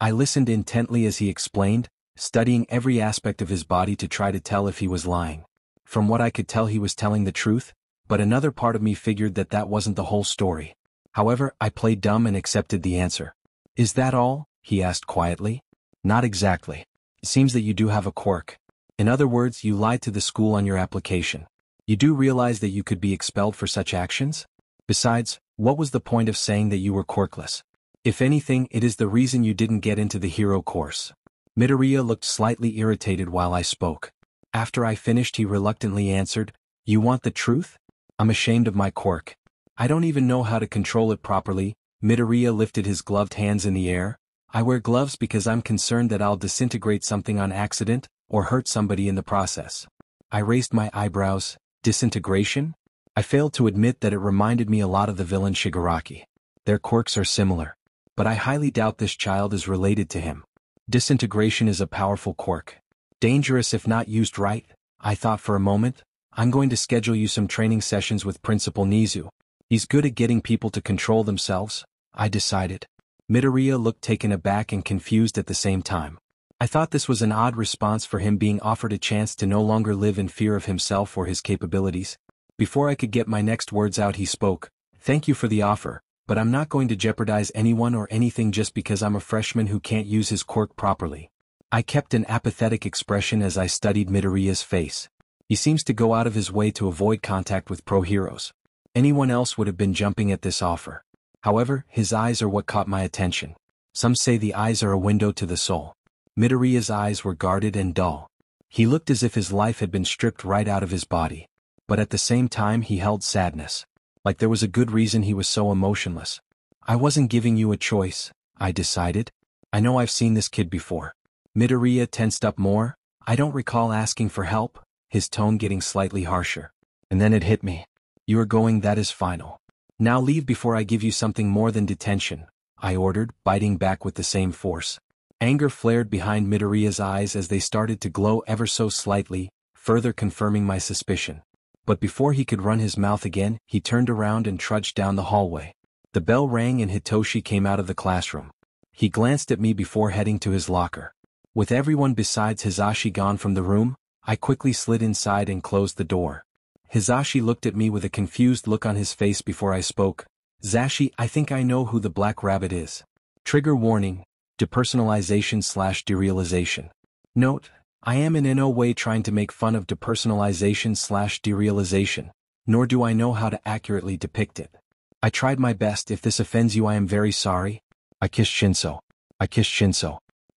I listened intently as he explained, studying every aspect of his body to try to tell if he was lying. From what I could tell, he was telling the truth, but another part of me figured that that wasn't the whole story. However, I played dumb and accepted the answer. Is that all? He asked quietly. Not exactly. It seems that you do have a quirk. In other words, you lied to the school on your application. You do realize that you could be expelled for such actions? Besides, what was the point of saying that you were quirkless? If anything, it is the reason you didn't get into the hero course. Midoriya looked slightly irritated while I spoke. After I finished, he reluctantly answered, "You want the truth? I'm ashamed of my quirk. I don't even know how to control it properly." Midoriya lifted his gloved hands in the air. "I wear gloves because I'm concerned that I'll disintegrate something on accident, or hurt somebody in the process." I raised my eyebrows. Disintegration? I failed to admit that it reminded me a lot of the villain Shigaraki. Their quirks are similar. But I highly doubt this child is related to him. Disintegration is a powerful quirk. Dangerous if not used right. I thought for a moment. I'm going to schedule you some training sessions with Principal Nizu. He's good at getting people to control themselves, I decided. Midoriya looked taken aback and confused at the same time. I thought this was an odd response for him, being offered a chance to no longer live in fear of himself or his capabilities. Before I could get my next words out, he spoke. "Thank you for the offer, but I'm not going to jeopardize anyone or anything just because I'm a freshman who can't use his quirk properly." I kept an apathetic expression as I studied Midoriya's face. He seems to go out of his way to avoid contact with pro heroes. Anyone else would have been jumping at this offer. However, his eyes are what caught my attention. Some say the eyes are a window to the soul. Midoriya's eyes were guarded and dull. He looked as if his life had been stripped right out of his body. But at the same time he held sadness. Like there was a good reason he was so emotionless. "I wasn't giving you a choice," I decided. "I know I've seen this kid before." Midoriya tensed up more. "I don't recall asking for help," his tone getting slightly harsher. And then it hit me. "You are going, that is final. Now leave before I give you something more than detention," I ordered, biting back with the same force. Anger flared behind Midoriya's eyes as they started to glow ever so slightly, further confirming my suspicion. But before he could run his mouth again, he turned around and trudged down the hallway. The bell rang and Hitoshi came out of the classroom. He glanced at me before heading to his locker. With everyone besides Hisashi gone from the room, I quickly slid inside and closed the door. Hisashi looked at me with a confused look on his face before I spoke. "Zashi, I think I know who the Black Rabbit is. Trigger warning, depersonalization/derealization. Note, I am in no way trying to make fun of depersonalization/derealization, nor do I know how to accurately depict it. I tried my best. If this offends you, I am very sorry." I kissed Shinso.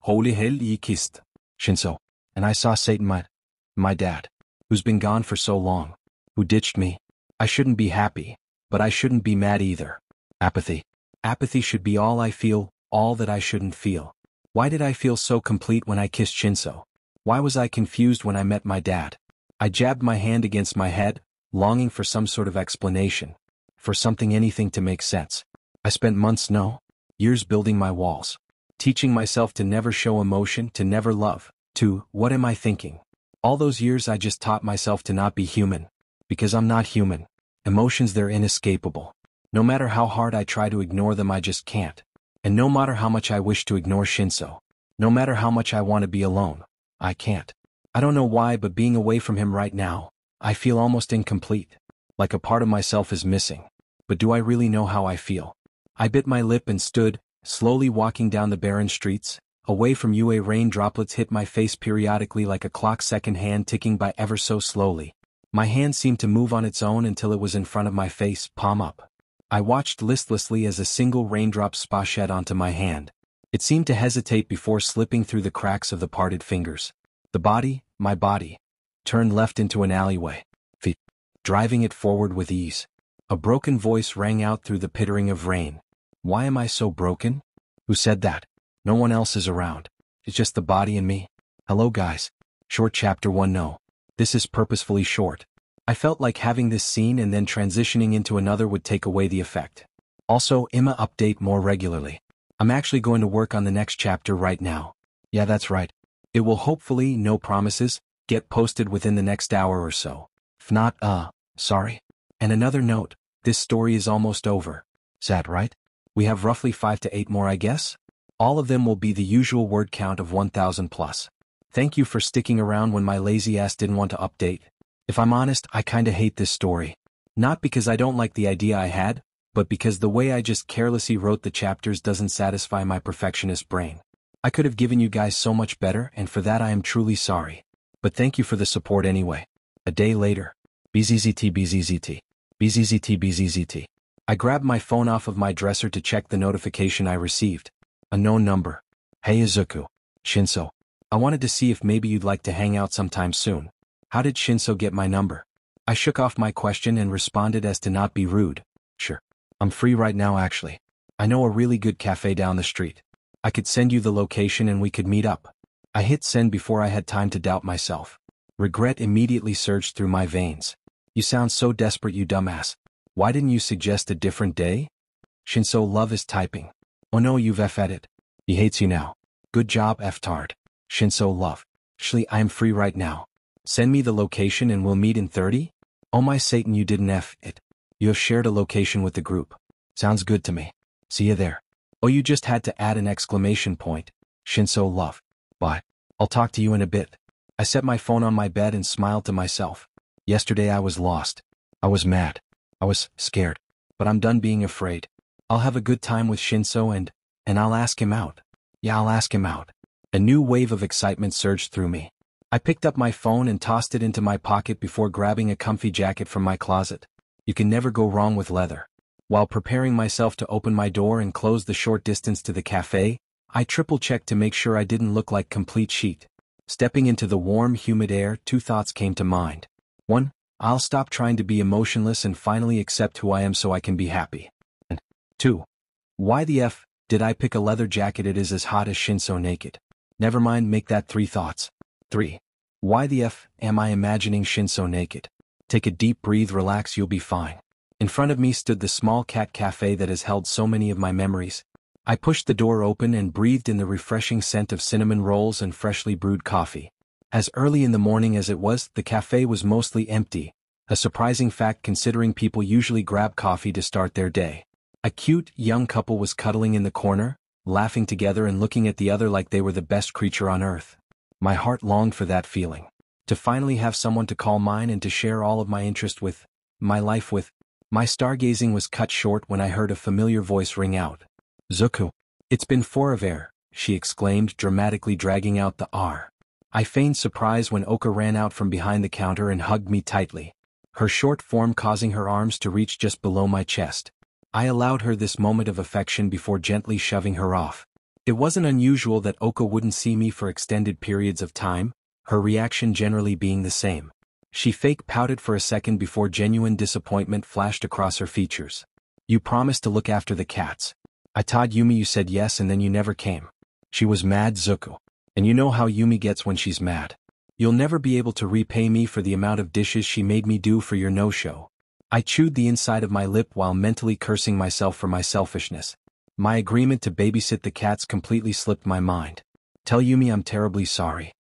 Holy hell, he kissed Shinso. And I saw Satan, my dad, who's been gone for so long, who ditched me. I shouldn't be happy, but I shouldn't be mad either. Apathy. Apathy should be all I feel, all that I shouldn't feel. Why did I feel so complete when I kissed Shinso? Why was I confused when I met my dad? I jabbed my hand against my head, longing for some sort of explanation. For something, anything to make sense. I spent months, no, years building my walls. Teaching myself to never show emotion, to never love, to, what am I thinking? All those years I just taught myself to not be human. Because I'm not human. Emotions, they're inescapable. No matter how hard I try to ignore them, I just can't. And no matter how much I wish to ignore Shinso, no matter how much I want to be alone, I can't. I don't know why, but being away from him right now, I feel almost incomplete. Like a part of myself is missing. But do I really know how I feel? I bit my lip and stood, slowly walking down the barren streets, away from UA. Rain droplets hit my face periodically like a clock, second hand ticking by ever so slowly. My hand seemed to move on its own until it was in front of my face, palm up. I watched listlessly as a single raindrop splashed onto my hand. It seemed to hesitate before slipping through the cracks of the parted fingers. The body, my body, turned left into an alleyway, driving it forward with ease. A broken voice rang out through the pittering of rain. "Why am I so broken? Who said that? No one else is around. It's just the body and me. Hello guys." Short Chapter 1. No. This is purposefully short. I felt like having this scene and then transitioning into another would take away the effect. Also, Ima update more regularly. I'm actually going to work on the next chapter right now. Yeah, that's right. It will hopefully, no promises, get posted within the next hour or so. If not, sorry. And another note, this story is almost over. Sad, right? We have roughly 5 to 8 more, I guess? All of them will be the usual word count of 1,000 plus. Thank you for sticking around when my lazy ass didn't want to update. If I'm honest, I kinda hate this story. Not because I don't like the idea I had, but because the way I just carelessly wrote the chapters doesn't satisfy my perfectionist brain. I could have given you guys so much better, and for that I am truly sorry. But thank you for the support anyway. A day later. BZZT BZZT. BZZT BZZT. I grabbed my phone off of my dresser to check the notification I received. A known number. Hey Izuku. Shinso. I wanted to see if maybe you'd like to hang out sometime soon. How did Shinso get my number? I shook off my question and responded as to not be rude. Sure. I'm free right now actually. I know a really good cafe down the street. I could send you the location and we could meet up. I hit send before I had time to doubt myself. Regret immediately surged through my veins. You sound so desperate, you dumbass. Why didn't you suggest a different day? Shinso love is typing. Oh no, you've F'd it. He hates you now. Good job, F-tard. Shinso love. Shly, I am free right now. Send me the location and we'll meet in 30? Oh my Satan, you didn't F it. You have shared a location with the group. Sounds good to me. See you there. Oh, you just had to add an exclamation point. Shinso love. Bye. I'll talk to you in a bit. I set my phone on my bed and smiled to myself. Yesterday I was lost. I was mad. I was scared. But I'm done being afraid. I'll have a good time with Shinso and I'll ask him out. Yeah, I'll ask him out. A new wave of excitement surged through me. I picked up my phone and tossed it into my pocket before grabbing a comfy jacket from my closet. You can never go wrong with leather. While preparing myself to open my door and close the short distance to the cafe, I triple-checked to make sure I didn't look like complete shit. Stepping into the warm, humid air, 2 thoughts came to mind. 1. I'll stop trying to be emotionless and finally accept who I am so I can be happy. And 2. Why the F did I pick a leather jacket? It is as hot as Shinso naked. Never mind, make that 3 thoughts. 3. Why the F am I imagining Shinso naked? Take a deep breath, relax, you'll be fine. In front of me stood the small cat cafe that has held so many of my memories. I pushed the door open and breathed in the refreshing scent of cinnamon rolls and freshly brewed coffee. As early in the morning as it was, the cafe was mostly empty, a surprising fact considering people usually grab coffee to start their day. A cute, young couple was cuddling in the corner, laughing together and looking at the other like they were the best creature on earth. My heart longed for that feeling. To finally have someone to call mine and to share all of my interest with, my life with. My stargazing was cut short when I heard a familiar voice ring out. Zuku. It's been forever, she exclaimed, dramatically dragging out the R. I feigned surprise when Oka ran out from behind the counter and hugged me tightly, her short form causing her arms to reach just below my chest. I allowed her this moment of affection before gently shoving her off. It wasn't unusual that Oka wouldn't see me for extended periods of time, her reaction generally being the same. She fake pouted for a second before genuine disappointment flashed across her features. You promised to look after the cats. I told Yumi you said yes and then you never came. She was mad, Zuko. And you know how Yumi gets when she's mad. You'll never be able to repay me for the amount of dishes she made me do for your no-show. I chewed the inside of my lip while mentally cursing myself for my selfishness. My agreement to babysit the cats completely slipped my mind. Tell Yumi I'm terribly sorry.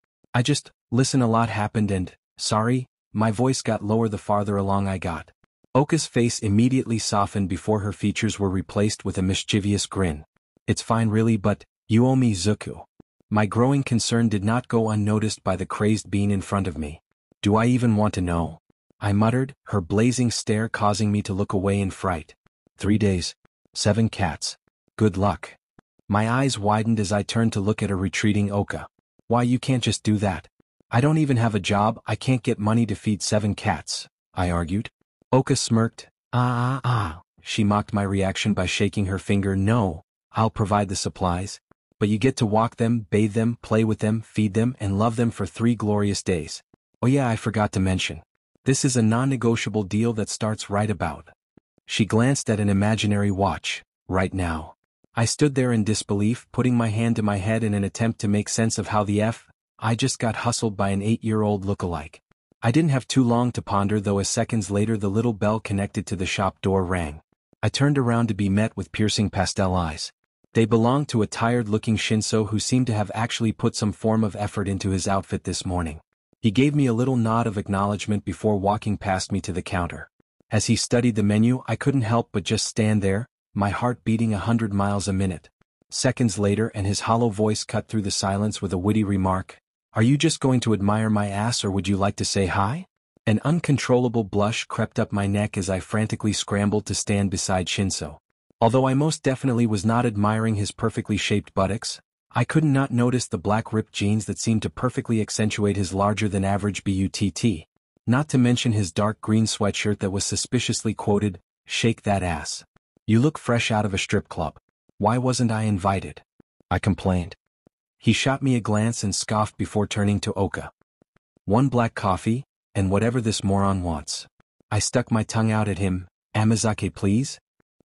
Listen, a lot happened and, sorry, my voice got lower the farther along I got. Oka's face immediately softened before her features were replaced with a mischievous grin. It's fine really, but, you owe me, Zuko. My growing concern did not go unnoticed by the crazed being in front of me. Do I even want to know? I muttered, her blazing stare causing me to look away in fright. 3 days. 7 cats. Good luck. My eyes widened as I turned to look at a retreating Oka. Why, you can't just do that. I don't even have a job, I can't get money to feed 7 cats, I argued. Oka smirked. She mocked my reaction by shaking her finger. No, I'll provide the supplies. But you get to walk them, bathe them, play with them, feed them, and love them for 3 glorious days. Oh yeah, I forgot to mention. This is a non-negotiable deal that starts right about. She glanced at an imaginary watch. Right now. I stood there in disbelief, putting my hand to my head in an attempt to make sense of how the F I just got hustled by an 8-year-old look-alike. I didn't have too long to ponder, though, as seconds later the little bell connected to the shop door rang. I turned around to be met with piercing pastel eyes. They belonged to a tired-looking Shinso who seemed to have actually put some form of effort into his outfit this morning. He gave me a little nod of acknowledgement before walking past me to the counter. As he studied the menu, I couldn't help but just stand there, my heart beating 100 miles a minute. Seconds later, and his hollow voice cut through the silence with a witty remark. Are you just going to admire my ass, or would you like to say hi? An uncontrollable blush crept up my neck as I frantically scrambled to stand beside Shinso. Although I most definitely was not admiring his perfectly shaped buttocks, I couldn't not notice the black ripped jeans that seemed to perfectly accentuate his larger-than-average butt, not to mention his dark green sweatshirt that was suspiciously quoted, "Shake that ass. You look fresh out of a strip club. Why wasn't I invited?" I complained. He shot me a glance and scoffed before turning to Oka. "One black coffee, and whatever this moron wants." I stuck my tongue out at him. "Amazake, please?"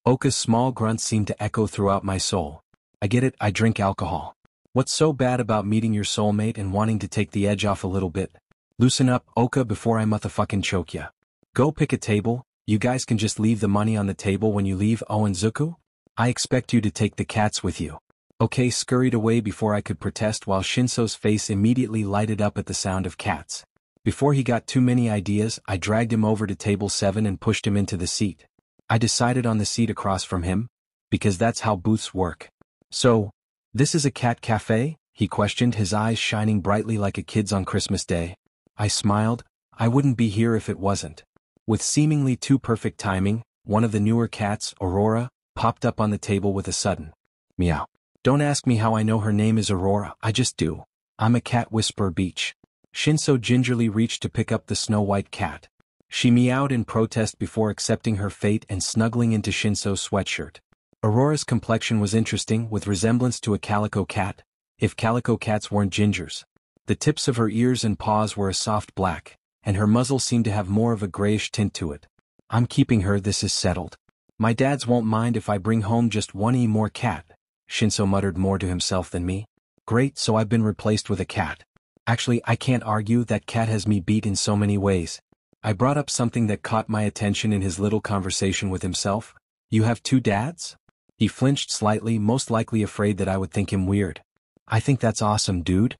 Oka's small grunt seemed to echo throughout my soul. "I get it, I drink alcohol. What's so bad about meeting your soulmate and wanting to take the edge off a little bit? Loosen up, Oka, before I motherfucking choke ya. Go pick a table. You guys can just leave the money on the table when you leave. Oh, and Zuku? I expect you to take the cats with you." Okay scurried away before I could protest, while Shinso's face immediately lighted up at the sound of cats. Before he got too many ideas, I dragged him over to table 7 and pushed him into the seat. I decided on the seat across from him, because that's how booths work. "So, this is a cat cafe?" he questioned, his eyes shining brightly like a kid's on Christmas Day. I smiled. I wouldn't be here if it wasn't. With seemingly too perfect timing, one of the newer cats, Aurora, popped up on the table with a sudden meow. Don't ask me how I know her name is Aurora, I just do. I'm a cat whisperer beach. Shinso gingerly reached to pick up the snow-white cat. She meowed in protest before accepting her fate and snuggling into Shinso's sweatshirt. Aurora's complexion was interesting, with resemblance to a calico cat, if calico cats weren't gingers. The tips of her ears and paws were a soft black, and her muzzle seemed to have more of a grayish tint to it. "I'm keeping her, this is settled. My dads won't mind if I bring home just one more cat," Shinso muttered more to himself than me. "Great, so I've been replaced with a cat. Actually, I can't argue, that cat has me beat in so many ways." I brought up something that caught my attention in his little conversation with himself. "You have 2 dads?" He flinched slightly, most likely afraid that I would think him weird. "I think that's awesome, dude."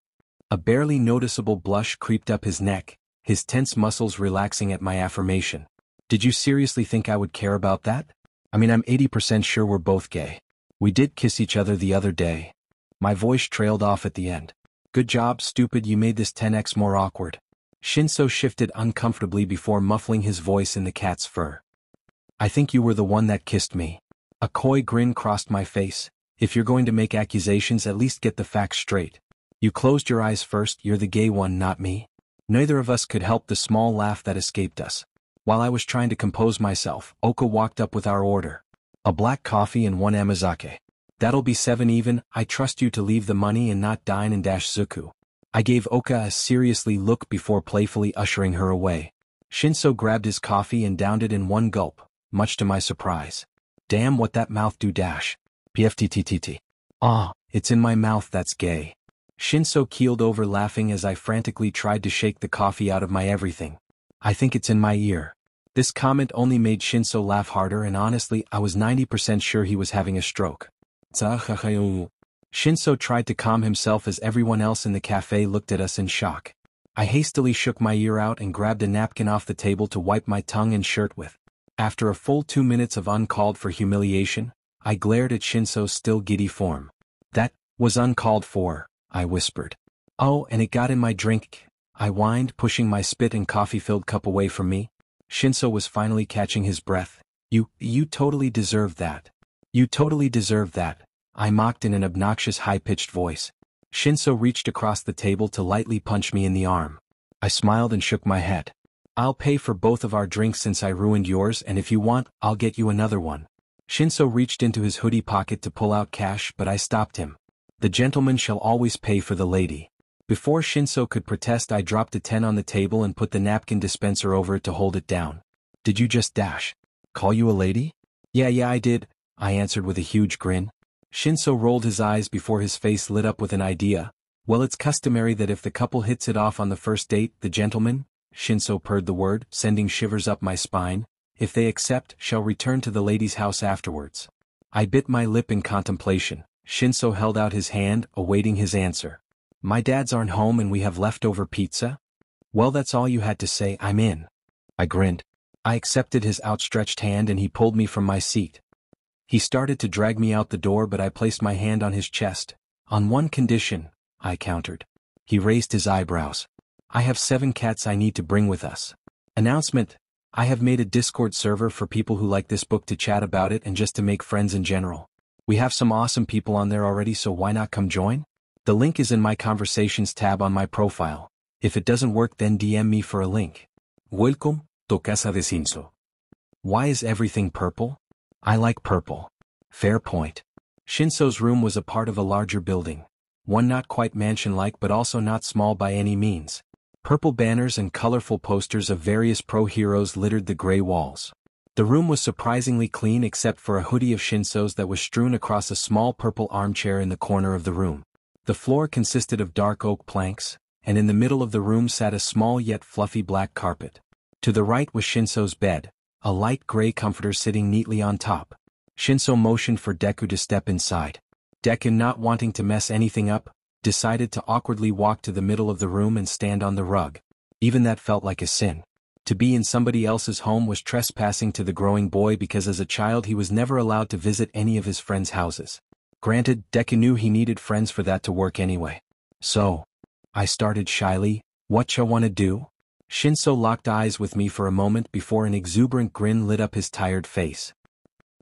A barely noticeable blush creeped up his neck, his tense muscles relaxing at my affirmation. "Did you seriously think I would care about that? I mean, I'm 80% sure we're both gay. We did kiss each other the other day." My voice trailed off at the end. "Good job, stupid, you made this 10x more awkward." Shinso shifted uncomfortably before muffling his voice in the cat's fur. "I think you were the one that kissed me." A coy grin crossed my face. "If you're going to make accusations, at least get the facts straight. You closed your eyes first, you're the gay one, not me." Neither of us could help the small laugh that escaped us. While I was trying to compose myself, Oka walked up with our order. "A black coffee and 1 amazake. That'll be 7 even. I trust you to leave the money and not dine and dash Zuku." I gave Oka a seriously look before playfully ushering her away. Shinso grabbed his coffee and downed it in one gulp, much to my surprise. "Damn, what that mouth do dash. PFTTTT. Ah, it's in my mouth, that's gay." Shinso keeled over laughing as I frantically tried to shake the coffee out of my everything. "I think it's in my ear." This comment only made Shinso laugh harder, and honestly, I was 90% sure he was having a stroke. Shinso tried to calm himself as everyone else in the cafe looked at us in shock. I hastily shook my ear out and grabbed a napkin off the table to wipe my tongue and shirt with. After a full 2 minutes of uncalled for humiliation, I glared at Shinso's still giddy form. "That was uncalled for," I whispered. "Oh, and it got in my drink," I whined, pushing my spit and coffee-filled cup away from me. Shinso was finally catching his breath. You totally deserved that. You totally deserved that," I mocked in an obnoxious high-pitched voice. Shinso reached across the table to lightly punch me in the arm. I smiled and shook my head. "I'll pay for both of our drinks since I ruined yours, and if you want, I'll get you another one." Shinso reached into his hoodie pocket to pull out cash, but I stopped him. "The gentleman shall always pay for the lady." Before Shinso could protest, I dropped a 10 on the table and put the napkin dispenser over it to hold it down. "Did you just dash? Call you a lady?" Yeah, I did," I answered with a huge grin. Shinso rolled his eyes before his face lit up with an idea. "Well, it's customary that if the couple hits it off on the first date, the gentleman," Shinso purred the word, sending shivers up my spine, "if they accept, shall return to the lady's house afterwards." I bit my lip in contemplation. Shinso held out his hand, awaiting his answer. "My dads aren't home and we have leftover pizza?" "Well, that's all you had to say, I'm in." I grinned. I accepted his outstretched hand and he pulled me from my seat. He started to drag me out the door, but I placed my hand on his chest. On one condition, I countered. He raised his eyebrows. I have 7 cats I need to bring with us. Announcement: I have made a Discord server for people who like this book to chat about it and just to make friends in general. We have some awesome people on there already, so why not come join? The link is in my conversations tab on my profile. If it doesn't work, then DM me for a link. Welcome to Casa de Shinso. Why is everything purple? I like purple. Fair point. Shinso's room was a part of a larger building. One not quite mansion-like but also not small by any means. Purple banners and colorful posters of various pro-heroes littered the gray walls. The room was surprisingly clean except for a hoodie of Shinso's that was strewn across a small purple armchair in the corner of the room. The floor consisted of dark oak planks, and in the middle of the room sat a small yet fluffy black carpet. To the right was Shinso's bed, a light gray comforter sitting neatly on top. Shinso motioned for Deku to step inside. Deku, not wanting to mess anything up, decided to awkwardly walk to the middle of the room and stand on the rug. Even that felt like a sin. To be in somebody else's home was trespassing to the growing boy because as a child he was never allowed to visit any of his friends' houses. Granted, Deku knew he needed friends for that to work anyway. So, I started shyly, "Whatcha wanna do?" Shinso locked eyes with me for a moment before an exuberant grin lit up his tired face.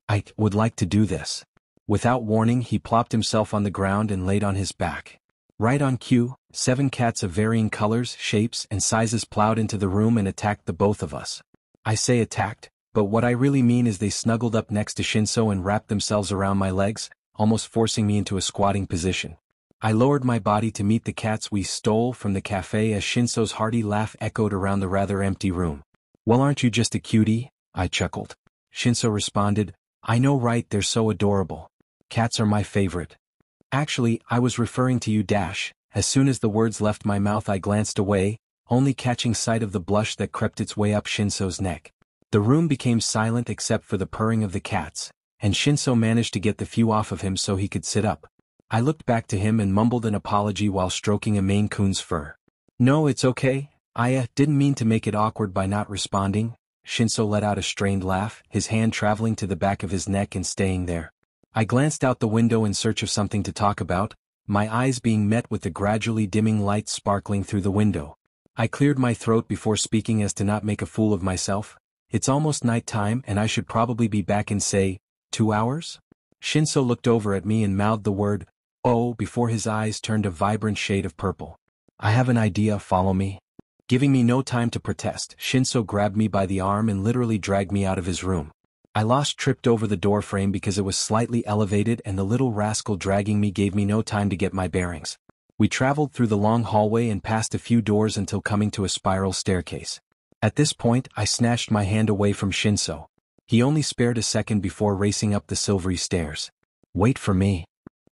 "I would like to do this." Without warning, he plopped himself on the ground and laid on his back. Right on cue, 7 cats of varying colors, shapes, and sizes plowed into the room and attacked the both of us. I say attacked, but what I really mean is they snuggled up next to Shinso and wrapped themselves around my legs, almost forcing me into a squatting position. I lowered my body to meet the cats we stole from the cafe as Shinso's hearty laugh echoed around the rather empty room. "Well, aren't you just a cutie?" I chuckled. Shinso responded, "I know, right, they're so adorable. Cats are my favorite." "Actually, I was referring to you, Dash." As soon as the words left my mouth I glanced away, only catching sight of the blush that crept its way up Shinso's neck. The room became silent except for the purring of the cats, and Shinso managed to get the few off of him so he could sit up. I looked back to him and mumbled an apology while stroking a Maine Coon's fur. "No, it's okay. I didn't mean to make it awkward by not responding." Shinso let out a strained laugh, his hand traveling to the back of his neck and staying there. I glanced out the window in search of something to talk about, my eyes being met with the gradually dimming light sparkling through the window. I cleared my throat before speaking as to not make a fool of myself. "It's almost night time and I should probably be back in, say, 2 hours?" Shinso looked over at me and mouthed the word, "Oh," before his eyes turned a vibrant shade of purple. "I have an idea, follow me." Giving me no time to protest, Shinso grabbed me by the arm and literally dragged me out of his room. I tripped over the door frame because it was slightly elevated and the little rascal dragging me gave me no time to get my bearings. We traveled through the long hallway and past a few doors until coming to a spiral staircase. At this point, I snatched my hand away from Shinso. He only spared a second before racing up the silvery stairs. "Wait for me,"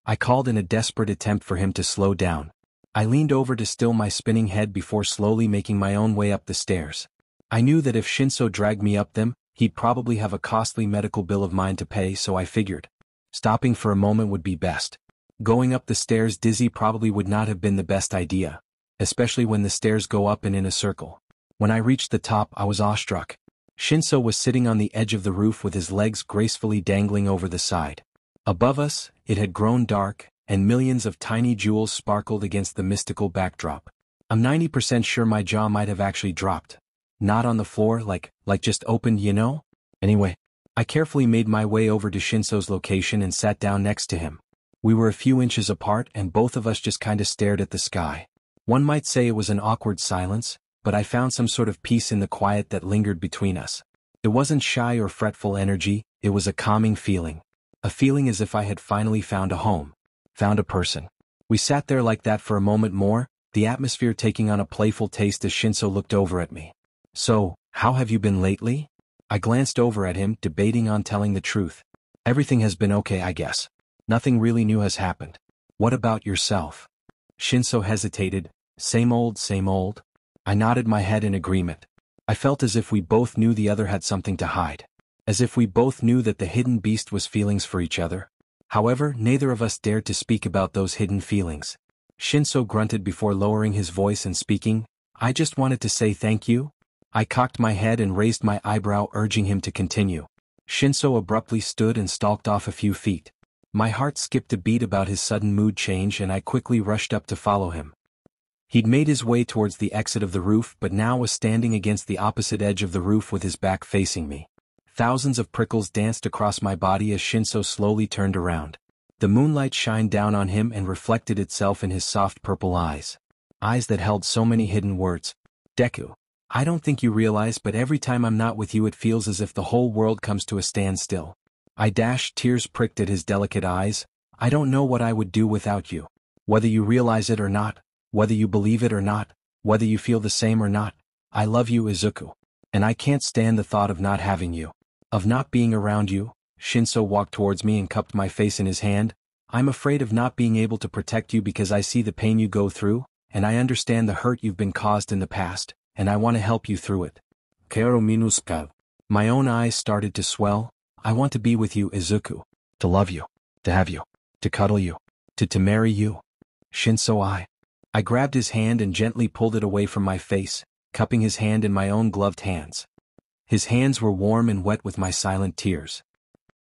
I called in a desperate attempt for him to slow down. I leaned over to still my spinning head before slowly making my own way up the stairs. I knew that if Shinso dragged me up them, he'd probably have a costly medical bill of mine to pay, so I figured stopping for a moment would be best. Going up the stairs dizzy probably would not have been the best idea, especially when the stairs go up and in a circle. When I reached the top, I was awestruck. Shinso was sitting on the edge of the roof with his legs gracefully dangling over the side. Above us, it had grown dark, and millions of tiny jewels sparkled against the mystical backdrop. I'm 90% sure my jaw might have actually dropped. Not on the floor, like just opened, you know? Anyway, I carefully made my way over to Shinso's location and sat down next to him. We were a few inches apart and both of us just kinda stared at the sky. One might say it was an awkward silence, but I found some sort of peace in the quiet that lingered between us. It wasn't shy or fretful energy, it was a calming feeling. A feeling as if I had finally found a home. Found a person. We sat there like that for a moment more, the atmosphere taking on a playful taste as Shinso looked over at me. "So, how have you been lately?" I glanced over at him, debating on telling the truth. "Everything has been okay, I guess. Nothing really new has happened. What about yourself?" Shinso hesitated. Same old, same old." I nodded my head in agreement. I felt as if we both knew the other had something to hide. As if we both knew that the hidden beast was feelings for each other. However, neither of us dared to speak about those hidden feelings. Shinso grunted before lowering his voice and speaking, "I just wanted to say thank you." I cocked my head and raised my eyebrow, urging him to continue. Shinso abruptly stood and stalked off a few feet. My heart skipped a beat about his sudden mood change and I quickly rushed up to follow him. He'd made his way towards the exit of the roof but now was standing against the opposite edge of the roof with his back facing me. Thousands of prickles danced across my body as Shinso slowly turned around. The moonlight shined down on him and reflected itself in his soft purple eyes. Eyes that held so many hidden words. Deku, I don't think you realize, but every time I'm not with you it feels as if the whole world comes to a standstill. I dashed, tears pricked at his delicate eyes. I don't know what I would do without you. Whether you realize it or not, whether you believe it or not, whether you feel the same or not, I love you, Izuku. And I can't stand the thought of not having you. Of not being around you. Shinso walked towards me and cupped my face in his hand. I'm afraid of not being able to protect you because I see the pain you go through, and I understand the hurt you've been caused in the past, and I want to help you through it. Kero minuska. My own eyes started to swell. I want to be with you, Izuku. To love you. To have you. To cuddle you. To marry you. Shinso, I grabbed his hand and gently pulled it away from my face, cupping his hand in my own gloved hands. His hands were warm and wet with my silent tears.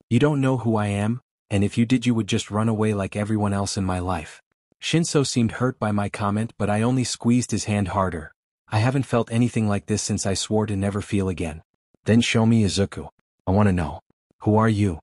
You don't know who I am, and if you did you would just run away like everyone else in my life. Shinso seemed hurt by my comment but I only squeezed his hand harder. I haven't felt anything like this since I swore to never feel again. Then show me, Izuku. I want to know. Who are you?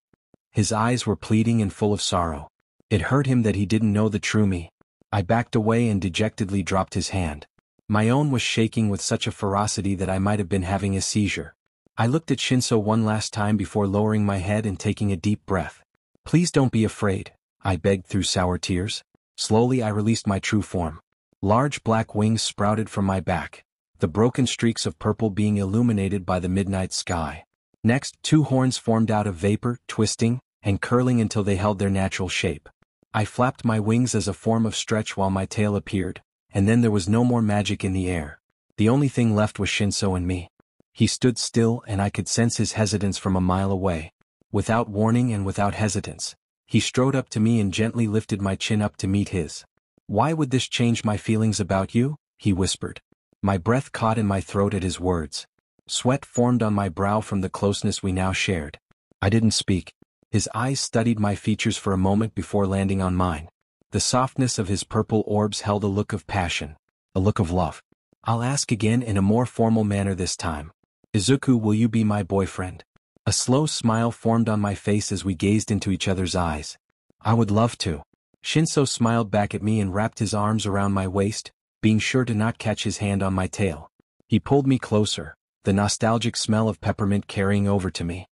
His eyes were pleading and full of sorrow. It hurt him that he didn't know the true me. I backed away and dejectedly dropped his hand. My own was shaking with such a ferocity that I might have been having a seizure. I looked at Shinso one last time before lowering my head and taking a deep breath. Please don't be afraid, I begged through sour tears. Slowly I released my true form. Large black wings sprouted from my back, the broken streaks of purple being illuminated by the midnight sky. Next, 2 horns formed out of vapor, twisting and curling until they held their natural shape. I flapped my wings as a form of stretch while my tail appeared, and then there was no more magic in the air. The only thing left was Shinso and me. He stood still and I could sense his hesitance from a mile away. Without warning and without hesitance, he strode up to me and gently lifted my chin up to meet his. Why would this change my feelings about you? He whispered. My breath caught in my throat at his words. Sweat formed on my brow from the closeness we now shared. I didn't speak. His eyes studied my features for a moment before landing on mine. The softness of his purple orbs held a look of passion, a look of love. I'll ask again in a more formal manner this time. Izuku, will you be my boyfriend? A slow smile formed on my face as we gazed into each other's eyes. I would love to. Shinso smiled back at me and wrapped his arms around my waist, being sure to not catch his hand on my tail. He pulled me closer, the nostalgic smell of peppermint carrying over to me.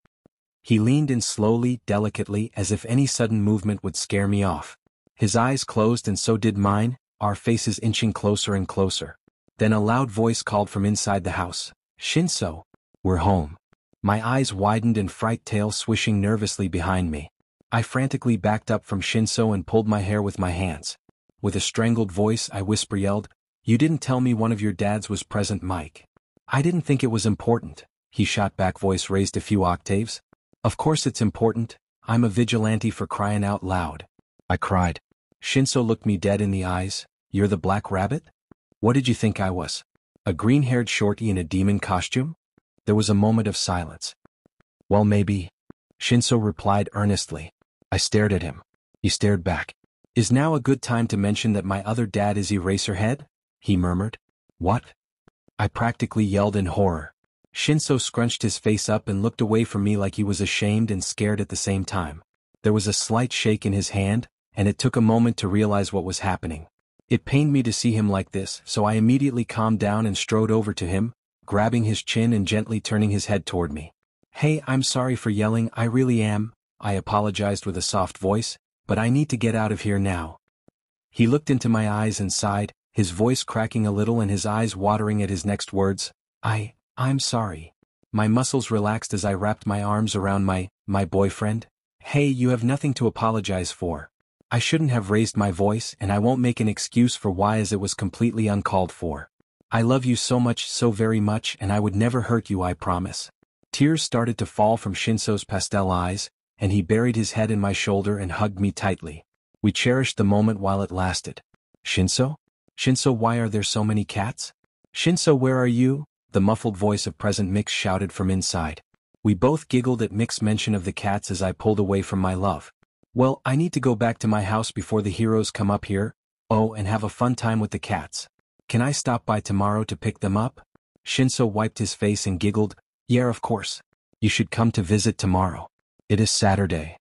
He leaned in slowly, delicately, as if any sudden movement would scare me off. His eyes closed and so did mine, our faces inching closer and closer. Then a loud voice called from inside the house. Shinso, we're home. My eyes widened and fright tail swishing nervously behind me. I frantically backed up from Shinso and pulled my hair with my hands. With a strangled voice I yelled, you didn't tell me one of your dads was present, Mike. I didn't think it was important. He shot back, voice raised a few octaves. Of course it's important. I'm a vigilante, for crying out loud. I cried. Shinso looked me dead in the eyes. You're the Black Rabbit? What did you think I was? A green-haired shorty in a demon costume? There was a moment of silence. Well, maybe. Shinso replied earnestly. I stared at him. He stared back. Is now a good time to mention that my other dad is Eraserhead? He murmured. What? I practically yelled in horror. Shinso scrunched his face up and looked away from me like he was ashamed and scared at the same time. There was a slight shake in his hand, and it took a moment to realize what was happening. It pained me to see him like this, so I immediately calmed down and strode over to him, grabbing his chin and gently turning his head toward me. Hey, I'm sorry for yelling, I really am, I apologized with a soft voice, but I need to get out of here now. He looked into my eyes and sighed, his voice cracking a little and his eyes watering at his next words. I'm sorry. My muscles relaxed as I wrapped my arms around my boyfriend. Hey, you have nothing to apologize for. I shouldn't have raised my voice and I won't make an excuse for why, as it was completely uncalled for. I love you so much, so very much, and I would never hurt you, I promise. Tears started to fall from Shinso's pastel eyes, and he buried his head in my shoulder and hugged me tightly. We cherished the moment while it lasted. Shinso? Shinso, why are there so many cats? Shinso, where are you? The muffled voice of Present Mix shouted from inside. We both giggled at Mick's mention of the cats as I pulled away from my love. Well, I need to go back to my house before the heroes come up here, and have a fun time with the cats. Can I stop by tomorrow to pick them up? Shinso wiped his face and giggled, yeah, of course. You should come to visit tomorrow. It is Saturday.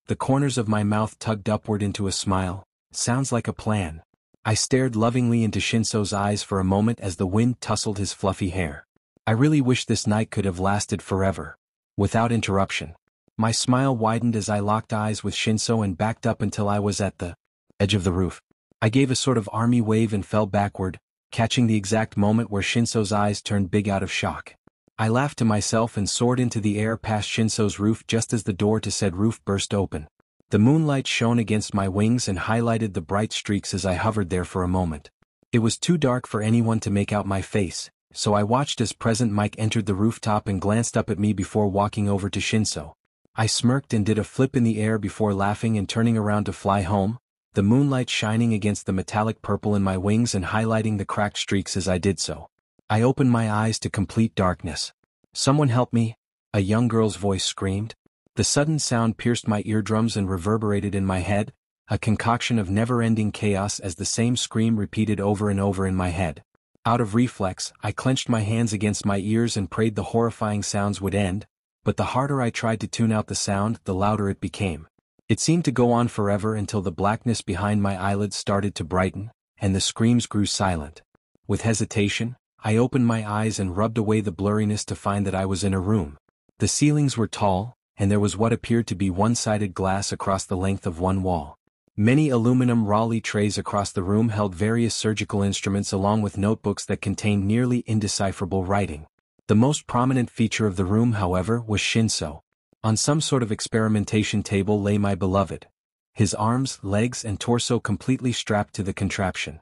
The corners of my mouth tugged upward into a smile. Sounds like a plan. I stared lovingly into Shinso's eyes for a moment as the wind tousled his fluffy hair. I really wish this night could have lasted forever. Without interruption. My smile widened as I locked eyes with Shinso and backed up until I was at the edge of the roof. I gave a sort of army wave and fell backward, catching the exact moment where Shinso's eyes turned big out of shock. I laughed to myself and soared into the air past Shinso's roof just as the door to said roof burst open. The moonlight shone against my wings and highlighted the bright streaks as I hovered there for a moment. It was too dark for anyone to make out my face, so I watched as Present Mike entered the rooftop and glanced up at me before walking over to Shinso. I smirked and did a flip in the air before laughing and turning around to fly home, the moonlight shining against the metallic purple in my wings and highlighting the cracked streaks as I did so. I opened my eyes to complete darkness. Someone help me, a young girl's voice screamed. The sudden sound pierced my eardrums and reverberated in my head, a concoction of never-ending chaos as the same scream repeated over and over in my head. Out of reflex, I clenched my hands against my ears and prayed the horrifying sounds would end, but the harder I tried to tune out the sound, the louder it became. It seemed to go on forever until the blackness behind my eyelids started to brighten, and the screams grew silent. With hesitation, I opened my eyes and rubbed away the blurriness to find that I was in a room. The ceilings were tall, and there was what appeared to be one-sided glass across the length of one wall. Many aluminum Raleigh trays across the room held various surgical instruments along with notebooks that contained nearly indecipherable writing. The most prominent feature of the room, however, was Shinso. On some sort of experimentation table lay my beloved. His arms, legs, and torso completely strapped to the contraption.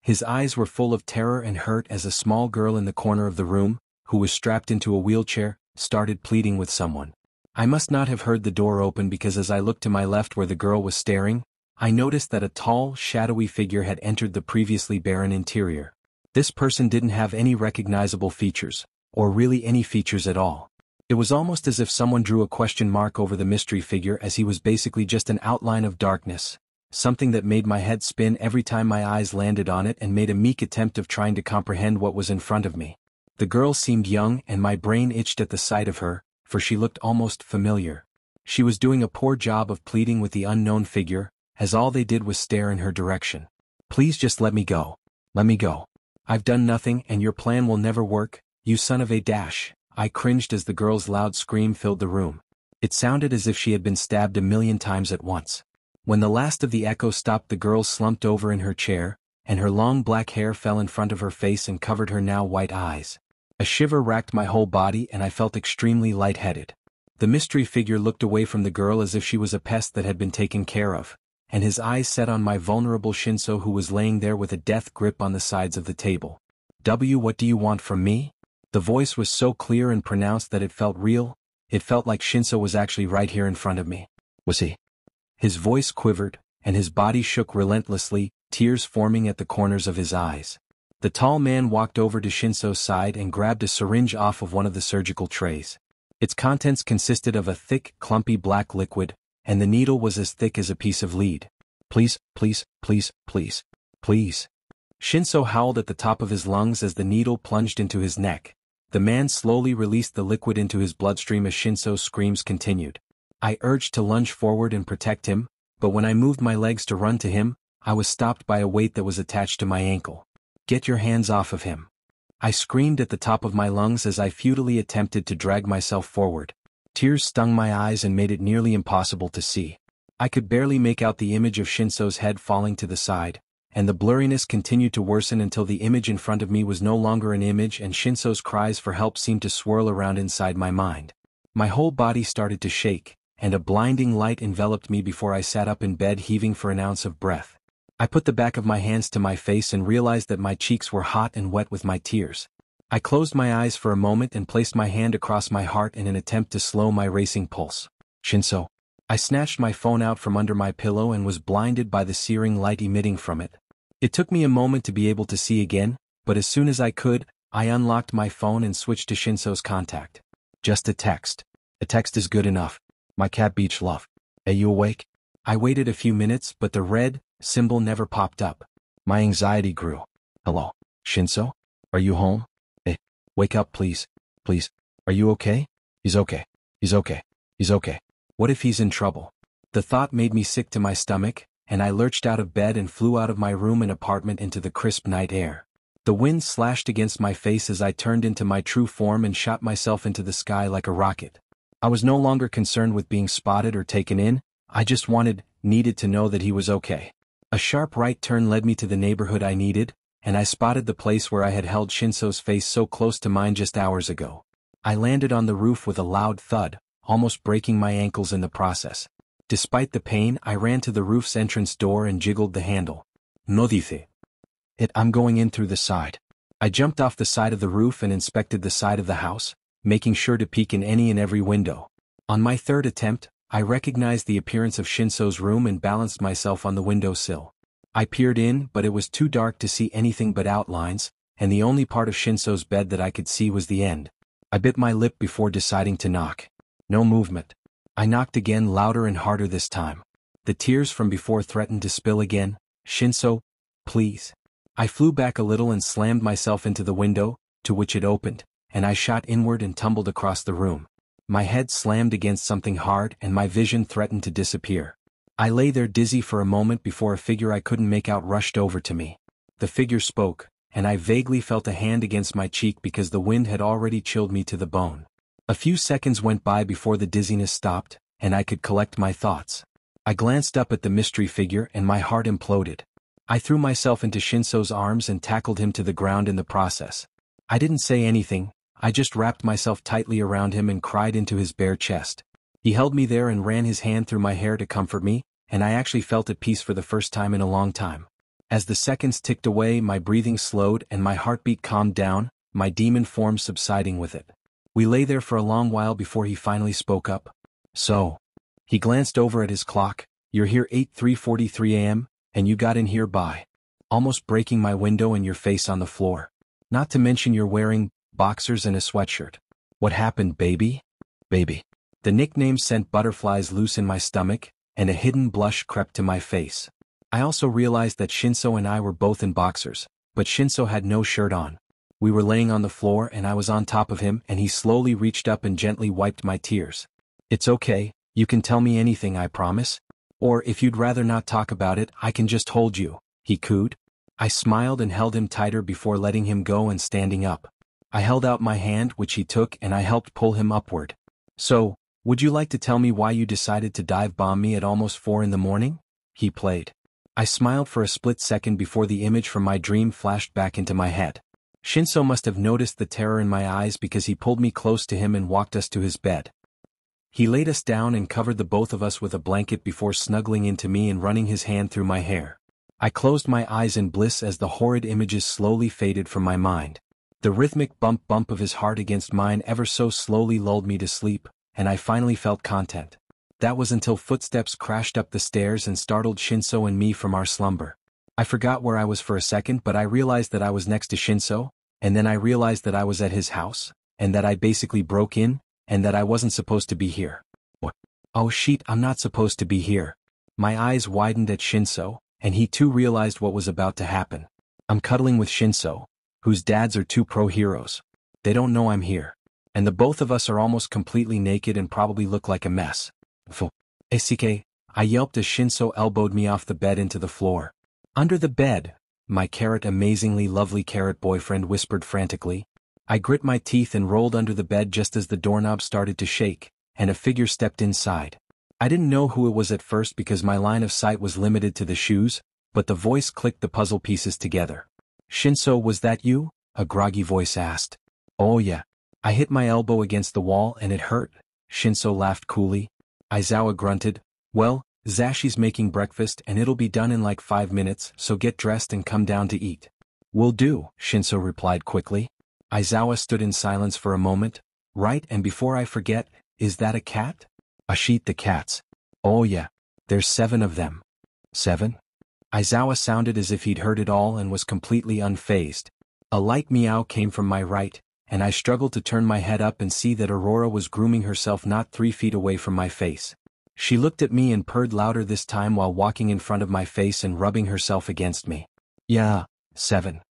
His eyes were full of terror and hurt as a small girl in the corner of the room, who was strapped into a wheelchair, started pleading with someone. I must not have heard the door open because as I looked to my left where the girl was staring, I noticed that a tall, shadowy figure had entered the previously barren interior. This person didn't have any recognizable features, or really any features at all. It was almost as if someone drew a question mark over the mystery figure as he was basically just an outline of darkness, something that made my head spin every time my eyes landed on it and made a meek attempt of trying to comprehend what was in front of me. The girl seemed young and my brain itched at the sight of her, for she looked almost familiar. She was doing a poor job of pleading with the unknown figure, as all they did was stare in her direction. Please just let me go. Let me go. I've done nothing and your plan will never work, you son of a dash. I cringed as the girl's loud scream filled the room. It sounded as if she had been stabbed 1,000,000 times at once. When the last of the echo stopped, the girl slumped over in her chair, and her long black hair fell in front of her face and covered her now white eyes. A shiver racked my whole body and I felt extremely lightheaded. The mystery figure looked away from the girl as if she was a pest that had been taken care of, and his eyes set on my vulnerable Shinso who was laying there with a death grip on the sides of the table. What do you want from me? The voice was so clear and pronounced that it felt real. It felt like Shinso was actually right here in front of me. Was he? His voice quivered, and his body shook relentlessly, tears forming at the corners of his eyes. The tall man walked over to Shinso's side and grabbed a syringe off of one of the surgical trays. Its contents consisted of a thick, clumpy black liquid, and the needle was as thick as a piece of lead. Please, please, please, please, please. Shinso howled at the top of his lungs as the needle plunged into his neck. The man slowly released the liquid into his bloodstream as Shinso's screams continued. I urged to lunge forward and protect him, but when I moved my legs to run to him, I was stopped by a weight that was attached to my ankle. Get your hands off of him. I screamed at the top of my lungs as I futilely attempted to drag myself forward. Tears stung my eyes and made it nearly impossible to see. I could barely make out the image of Shinso's head falling to the side, and the blurriness continued to worsen until the image in front of me was no longer an image and Shinso's cries for help seemed to swirl around inside my mind. My whole body started to shake, and a blinding light enveloped me before I sat up in bed heaving for an ounce of breath. I put the back of my hands to my face and realized that my cheeks were hot and wet with my tears. I closed my eyes for a moment and placed my hand across my heart in an attempt to slow my racing pulse. Shinso. I snatched my phone out from under my pillow and was blinded by the searing light emitting from it. It took me a moment to be able to see again, but as soon as I could, I unlocked my phone and switched to Shinso's contact. Just a text. A text is good enough. My cat beach love. Are you awake? I waited a few minutes, but the red symbol never popped up. My anxiety grew. Hello, Shinso? Are you home? Wake up please. Please. Are you okay? He's okay. He's okay. He's okay. What if he's in trouble? The thought made me sick to my stomach, and I lurched out of bed and flew out of my room and apartment into the crisp night air. The wind slashed against my face as I turned into my true form and shot myself into the sky like a rocket. I was no longer concerned with being spotted or taken in, I just needed to know that he was okay. A sharp right turn led me to the neighborhood I needed, and I spotted the place where I had held Shinso's face so close to mine just hours ago. I landed on the roof with a loud thud, almost breaking my ankles in the process. Despite the pain, I ran to the roof's entrance door and jiggled the handle. No dice. I'm going in through the side. I jumped off the side of the roof and inspected the side of the house, making sure to peek in any and every window. On my third attempt, I recognized the appearance of Shinso's room and balanced myself on the windowsill. I peered in, but it was too dark to see anything but outlines, and the only part of Shinso's bed that I could see was the end. I bit my lip before deciding to knock. No movement. I knocked again, louder and harder this time. The tears from before threatened to spill again. Shinso, please. I flew back a little and slammed myself into the window, to which it opened, and I shot inward and tumbled across the room. My head slammed against something hard and my vision threatened to disappear. I lay there dizzy for a moment before a figure I couldn't make out rushed over to me. The figure spoke, and I vaguely felt a hand against my cheek because the wind had already chilled me to the bone. A few seconds went by before the dizziness stopped, and I could collect my thoughts. I glanced up at the mystery figure and my heart imploded. I threw myself into Shinso's arms and tackled him to the ground in the process. I didn't say anything, I just wrapped myself tightly around him and cried into his bare chest. He held me there and ran his hand through my hair to comfort me, and I actually felt at peace for the first time in a long time. As the seconds ticked away, my breathing slowed and my heartbeat calmed down, my demon form subsiding with it. We lay there for a long while before he finally spoke up. So. He glanced over at his clock. You're here 3:43 a.m., and you got in here by almost breaking my window and your face on the floor. Not to mention you're wearing boxers and a sweatshirt. What happened, baby? Baby. The nickname sent butterflies loose in my stomach, and a hidden blush crept to my face. I also realized that Shinso and I were both in boxers, but Shinso had no shirt on. We were laying on the floor and I was on top of him and he slowly reached up and gently wiped my tears. It's okay, you can tell me anything, I promise. Or if you'd rather not talk about it, I can just hold you, he cooed. I smiled and held him tighter before letting him go and standing up. I held out my hand, which he took, and I helped pull him upward. So, would you like to tell me why you decided to dive bomb me at almost 4 a.m? He played. I smiled for a split second before the image from my dream flashed back into my head. Shinso must have noticed the terror in my eyes because he pulled me close to him and walked us to his bed. He laid us down and covered the both of us with a blanket before snuggling into me and running his hand through my hair. I closed my eyes in bliss as the horrid images slowly faded from my mind. The rhythmic bump of his heart against mine ever so slowly lulled me to sleep, and I finally felt content. That was until footsteps crashed up the stairs and startled Shinso and me from our slumber. I forgot where I was for a second, but I realized that I was next to Shinso, and then I realized that I was at his house, and that I basically broke in, and that I wasn't supposed to be here. What? Oh shit, I'm not supposed to be here. My eyes widened at Shinso, and he too realized what was about to happen. I'm cuddling with Shinso, whose dads are 2 pro heroes. They don't know I'm here. And the both of us are almost completely naked and probably look like a mess. Esike, I yelped as Shinso elbowed me off the bed into the floor. Under the bed, my amazingly lovely boyfriend whispered frantically. I grit my teeth and rolled under the bed just as the doorknob started to shake, and a figure stepped inside. I didn't know who it was at first because my line of sight was limited to the shoes, but the voice clicked the puzzle pieces together. Shinso, was that you? A groggy voice asked. Oh yeah. I hit my elbow against the wall and it hurt. Shinso laughed coolly. Aizawa grunted. Well, Zashi's making breakfast and it'll be done in like 5 minutes, so get dressed and come down to eat. Will do, Shinso replied quickly. Aizawa stood in silence for a moment. Right, and before I forget, is that a cat? Ashit, the cats. Oh yeah. There's 7 of them. 7? Aizawa sounded as if he'd heard it all and was completely unfazed. A light meow came from my right, and I struggled to turn my head up and see that Aurora was grooming herself not 3 feet away from my face. She looked at me and purred louder this time while walking in front of my face and rubbing herself against me. Yeah, 7.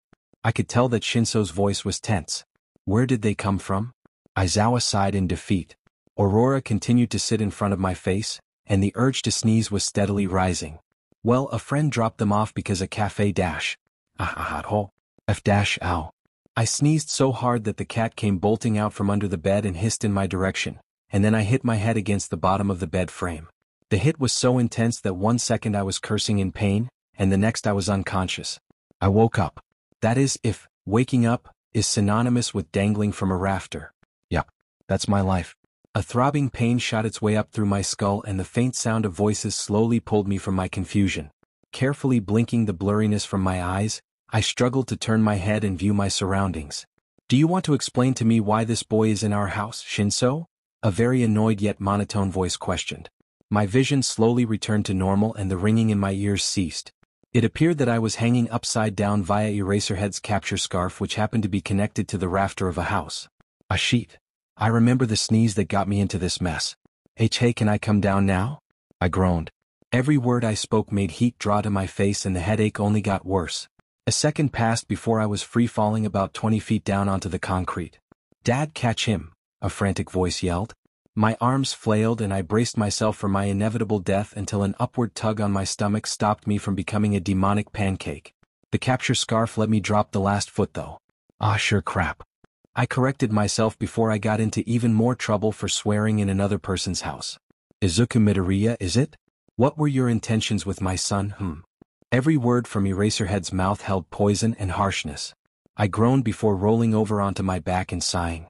I could tell that Shinso's voice was tense. Where did they come from? Aizawa sighed in defeat. Aurora continued to sit in front of my face, and the urge to sneeze was steadily rising. Well, a friend dropped them off because a cafe dash. F dash ow. I sneezed so hard that the cat came bolting out from under the bed and hissed in my direction, and then I hit my head against the bottom of the bed frame. The hit was so intense that 1 second I was cursing in pain, and the next I was unconscious. I woke up. That is, if waking up is synonymous with dangling from a rafter. Yup, that's my life. A throbbing pain shot its way up through my skull and the faint sound of voices slowly pulled me from my confusion. Carefully blinking the blurriness from my eyes, I struggled to turn my head and view my surroundings. Do you want to explain to me why this boy is in our house, Shinso? A very annoyed yet monotone voice questioned. My vision slowly returned to normal and the ringing in my ears ceased. It appeared that I was hanging upside down via Eraserhead's capture scarf, which happened to be connected to the rafter of a house. A sheet. I remember the sneeze that got me into this mess. Hey, can I come down now? I groaned. Every word I spoke made heat draw to my face and the headache only got worse. A second passed before I was free falling about 20 feet down onto the concrete. Dad, catch him, a frantic voice yelled. My arms flailed and I braced myself for my inevitable death until an upward tug on my stomach stopped me from becoming a demonic pancake. The capture scarf let me drop the last foot though. Ah, sure crap. I corrected myself before I got into even more trouble for swearing in another person's house. Izuku Midoriya, is it? What were your intentions with my son, Every word from Eraserhead's mouth held poison and harshness. I groaned before rolling over onto my back and sighing.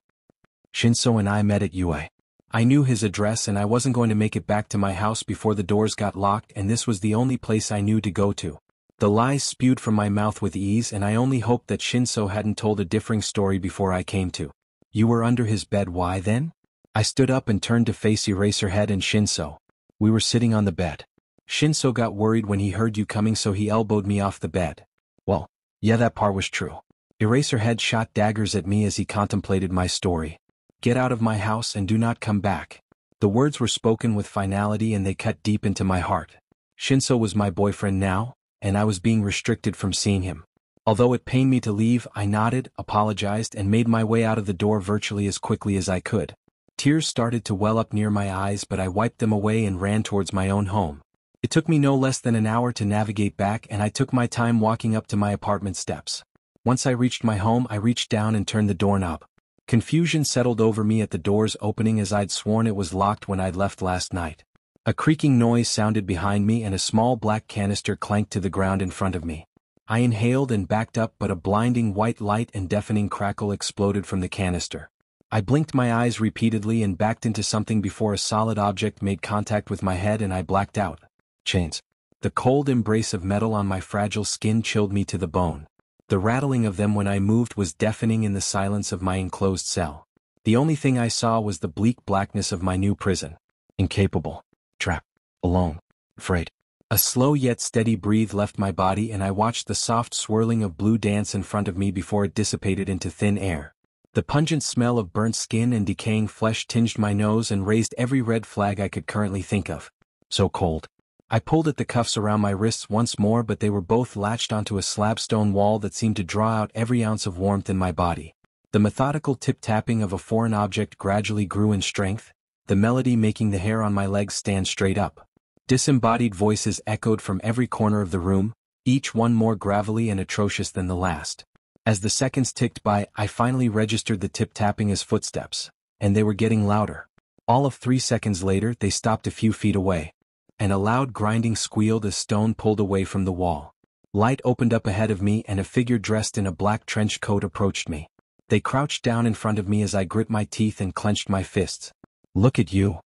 Shinso and I met at UA. I knew his address and I wasn't going to make it back to my house before the doors got locked, and this was the only place I knew to go to. The lies spewed from my mouth with ease, and I only hoped that Shinso hadn't told a differing story before I came to. You were under his bed, why then? I stood up and turned to face Eraserhead and Shinso. We were sitting on the bed. Shinso got worried when he heard you coming, so he elbowed me off the bed. Well, yeah, that part was true. Eraserhead shot daggers at me as he contemplated my story. Get out of my house and do not come back. The words were spoken with finality and they cut deep into my heart. Shinso was my boyfriend now, and I was being restricted from seeing him. Although it pained me to leave, I nodded, apologized, and made my way out of the door virtually as quickly as I could. Tears started to well up near my eyes, but I wiped them away and ran towards my own home. It took me no less than an hour to navigate back, and I took my time walking up to my apartment steps. Once I reached my home, I reached down and turned the doorknob. Confusion settled over me at the door's opening, as I'd sworn it was locked when I'd left last night. A creaking noise sounded behind me and a small black canister clanked to the ground in front of me. I inhaled and backed up, but a blinding white light and deafening crackle exploded from the canister. I blinked my eyes repeatedly and backed into something before a solid object made contact with my head and I blacked out. Chains. The cold embrace of metal on my fragile skin chilled me to the bone. The rattling of them when I moved was deafening in the silence of my enclosed cell. The only thing I saw was the bleak blackness of my new prison. Incapable. Trapped. Alone. Afraid. A slow yet steady breath left my body and I watched the soft swirling of blue dance in front of me before it dissipated into thin air. The pungent smell of burnt skin and decaying flesh tinged my nose and raised every red flag I could currently think of. So cold. I pulled at the cuffs around my wrists once more, but they were both latched onto a slab-stone wall that seemed to draw out every ounce of warmth in my body. The methodical tip-tapping of a foreign object gradually grew in strength, the melody making the hair on my legs stand straight up. Disembodied voices echoed from every corner of the room, each one more gravelly and atrocious than the last. As the seconds ticked by, I finally registered the tip-tapping as footsteps, and they were getting louder. All of 3 seconds later, they stopped a few feet away, and a loud grinding squealed as stone pulled away from the wall. Light opened up ahead of me and a figure dressed in a black trench coat approached me. They crouched down in front of me as I grit my teeth and clenched my fists. Look at you.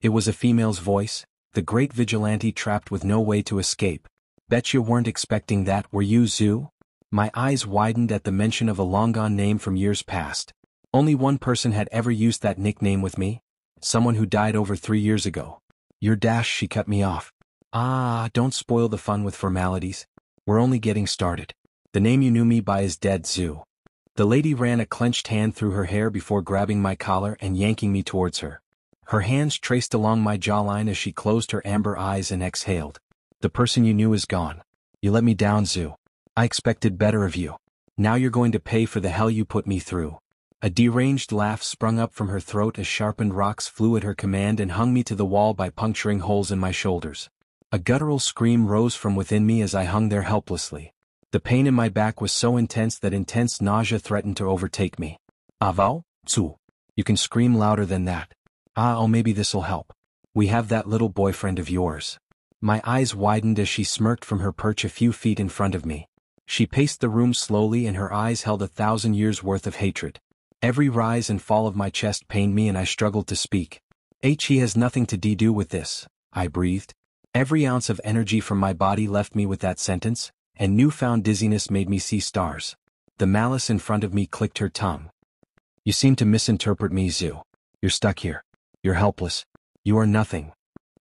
It was a female's voice, the great vigilante trapped with no way to escape. Bet you weren't expecting that, were you, Zu? My eyes widened at the mention of a long-gone name from years past. Only one person had ever used that nickname with me. Someone who died over 3 years ago. Your dash, she cut me off. Ah, don't spoil the fun with formalities. We're only getting started. The name you knew me by is dead, Zu. The lady ran a clenched hand through her hair before grabbing my collar and yanking me towards her. Her hands traced along my jawline as she closed her amber eyes and exhaled. The person you knew is gone. You let me down, Zu. I expected better of you. Now you're going to pay for the hell you put me through. A deranged laugh sprung up from her throat as sharpened rocks flew at her command and hung me to the wall by puncturing holes in my shoulders. A guttural scream rose from within me as I hung there helplessly. The pain in my back was so intense that intense nausea threatened to overtake me. Avao, Zu. You can scream louder than that. Oh, maybe this'll help. We have that little boyfriend of yours. My eyes widened as she smirked from her perch a few feet in front of me. She paced the room slowly and her eyes held 1,000 years' worth of hatred. Every rise and fall of my chest pained me and I struggled to speak. He has nothing to do with this, I breathed. Every ounce of energy from my body left me with that sentence, and newfound dizziness made me see stars. The malice in front of me clicked her tongue. You seem to misinterpret me, Zu. You're stuck here. You're helpless. You are nothing.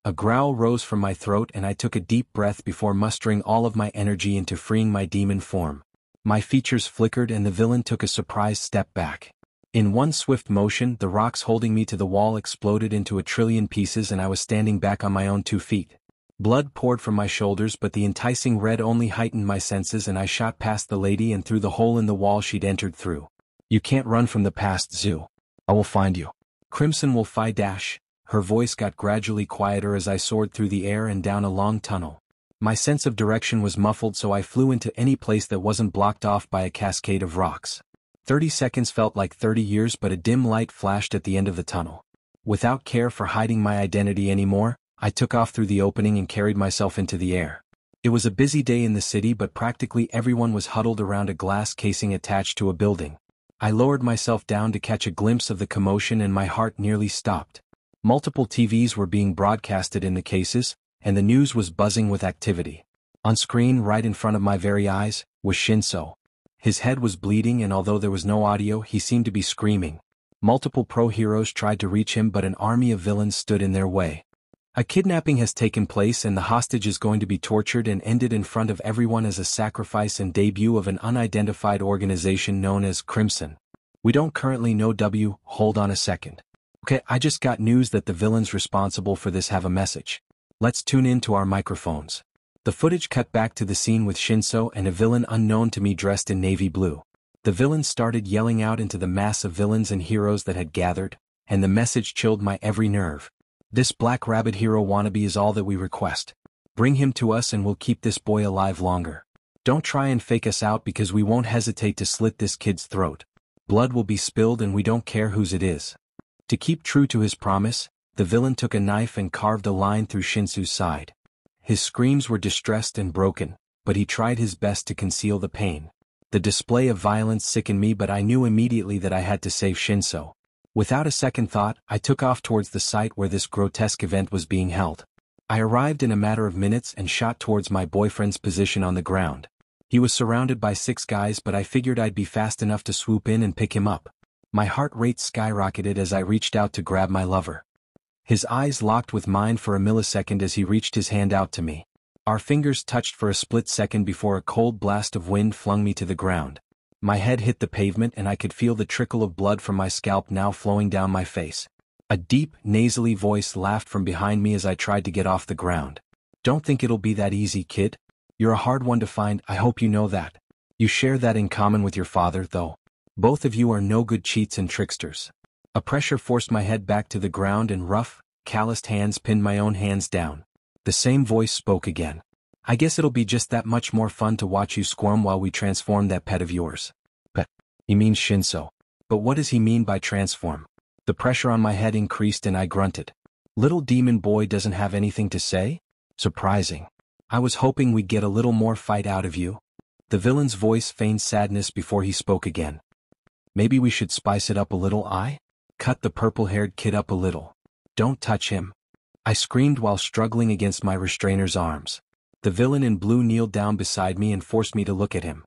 A growl rose from my throat and I took a deep breath before mustering all of my energy into freeing my demon form. My features flickered and the villain took a surprised step back. In one swift motion, the rocks holding me to the wall exploded into 1,000,000,000,000 pieces and I was standing back on my own 2 feet. Blood poured from my shoulders but the enticing red only heightened my senses and I shot past the lady and through the hole in the wall she'd entered through. You can't run from the past, Zu. I will find you. Crimson will fi dash. Her voice got gradually quieter as I soared through the air and down a long tunnel. My sense of direction was muffled so I flew into any place that wasn't blocked off by a cascade of rocks. 30 seconds felt like 30 years but a dim light flashed at the end of the tunnel. Without care for hiding my identity anymore, I took off through the opening and carried myself into the air. It was a busy day in the city but practically everyone was huddled around a glass casing attached to a building. I lowered myself down to catch a glimpse of the commotion and my heart nearly stopped. Multiple TVs were being broadcasted in the cases, and the news was buzzing with activity. On screen right in front of my very eyes was Shinso. His head was bleeding and although there was no audio he seemed to be screaming. Multiple pro-heroes tried to reach him but an army of villains stood in their way. A kidnapping has taken place and the hostage is going to be tortured and ended in front of everyone as a sacrifice and debut of an unidentified organization known as Crimson. We don't currently know Hold on a second. Okay, I just got news that the villains responsible for this have a message. Let's tune in to our microphones. The footage cut back to the scene with Shinso and a villain unknown to me dressed in navy blue. The villain started yelling out into the mass of villains and heroes that had gathered, and the message chilled my every nerve. This Black Rabbit hero wannabe is all that we request. Bring him to us and we'll keep this boy alive longer. Don't try and fake us out because we won't hesitate to slit this kid's throat. Blood will be spilled and we don't care whose it is. To keep true to his promise, the villain took a knife and carved a line through Shinsu's side. His screams were distressed and broken, but he tried his best to conceal the pain. The display of violence sickened me but I knew immediately that I had to save Shinso. Without a second thought, I took off towards the site where this grotesque event was being held. I arrived in a matter of minutes and shot towards my boyfriend's position on the ground. He was surrounded by 6 guys but I figured I'd be fast enough to swoop in and pick him up. My heart rate skyrocketed as I reached out to grab my lover. His eyes locked with mine for a millisecond as he reached his hand out to me. Our fingers touched for a split second before a cold blast of wind flung me to the ground. My head hit the pavement and I could feel the trickle of blood from my scalp now flowing down my face. A deep, nasally voice laughed from behind me as I tried to get off the ground. Don't think it'll be that easy, kid. You're a hard one to find, I hope you know that. You share that in common with your father, though. Both of you are no good cheats and tricksters. A pressure forced my head back to the ground and rough, calloused hands pinned my own hands down. The same voice spoke again. I guess it'll be just that much more fun to watch you squirm while we transform that pet of yours. Pet? He means Shinso. But what does he mean by transform? The pressure on my head increased and I grunted. Little demon boy doesn't have anything to say? Surprising. I was hoping we'd get a little more fight out of you. The villain's voice feigned sadness before he spoke again. Maybe we should spice it up a little, Cut the purple-haired kid up a little. Don't touch him. I screamed while struggling against my restrainer's arms. The villain in blue kneeled down beside me and forced me to look at him.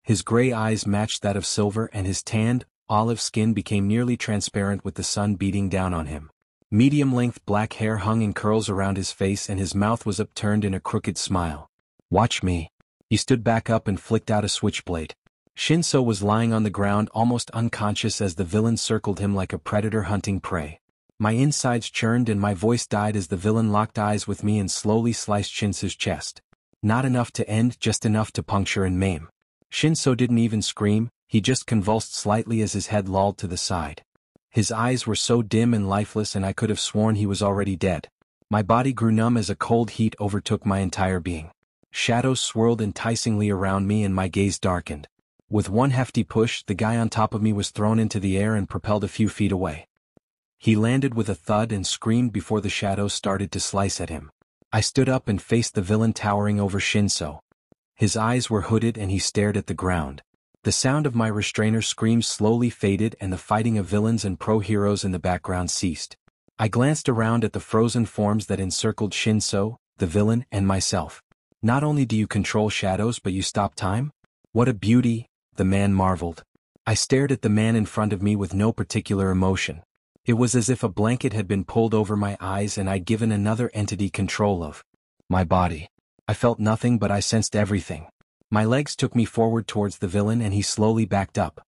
His gray eyes matched that of silver and his tanned, olive skin became nearly transparent with the sun beating down on him. Medium-length black hair hung in curls around his face and his mouth was upturned in a crooked smile. Watch me. He stood back up and flicked out a switchblade. Shinso was lying on the ground almost unconscious as the villain circled him like a predator hunting prey. My insides churned and my voice died as the villain locked eyes with me and slowly sliced Shinso's chest. Not enough to end, just enough to puncture and maim. Shinso didn't even scream, he just convulsed slightly as his head lolled to the side. His eyes were so dim and lifeless and I could have sworn he was already dead. My body grew numb as a cold heat overtook my entire being. Shadows swirled enticingly around me and my gaze darkened. With one hefty push, the guy on top of me was thrown into the air and propelled a few feet away. He landed with a thud and screamed before the shadows started to slice at him. I stood up and faced the villain towering over Shinso. His eyes were hooded and he stared at the ground. The sound of my restrainer screams slowly faded and the fighting of villains and pro-heroes in the background ceased. I glanced around at the frozen forms that encircled Shinso, the villain, and myself. Not only do you control shadows but you stop time? What a beauty, the man marveled. I stared at the man in front of me with no particular emotion. It was as if a blanket had been pulled over my eyes and I'd given another entity control of my body. I felt nothing but I sensed everything. My legs took me forward towards the villain and he slowly backed up.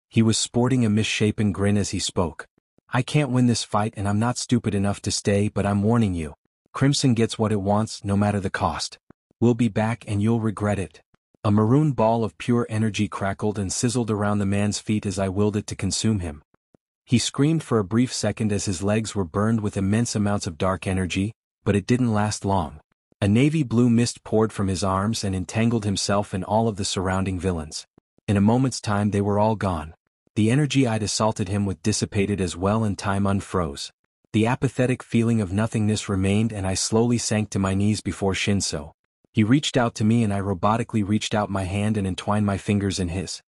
He was sporting a misshapen grin as he spoke. I can't win this fight and I'm not stupid enough to stay, but I'm warning you. Crimson gets what it wants no matter the cost. We'll be back and you'll regret it. A maroon ball of pure energy crackled and sizzled around the man's feet as I willed it to consume him. He screamed for a brief second as his legs were burned with immense amounts of dark energy, but it didn't last long. A navy blue mist poured from his arms and entangled himself in all of the surrounding villains. In a moment's time they were all gone. The energy I'd assaulted him with dissipated as well and time unfroze. The apathetic feeling of nothingness remained and I slowly sank to my knees before Shinso. He reached out to me and I robotically reached out my hand and entwined my fingers in his.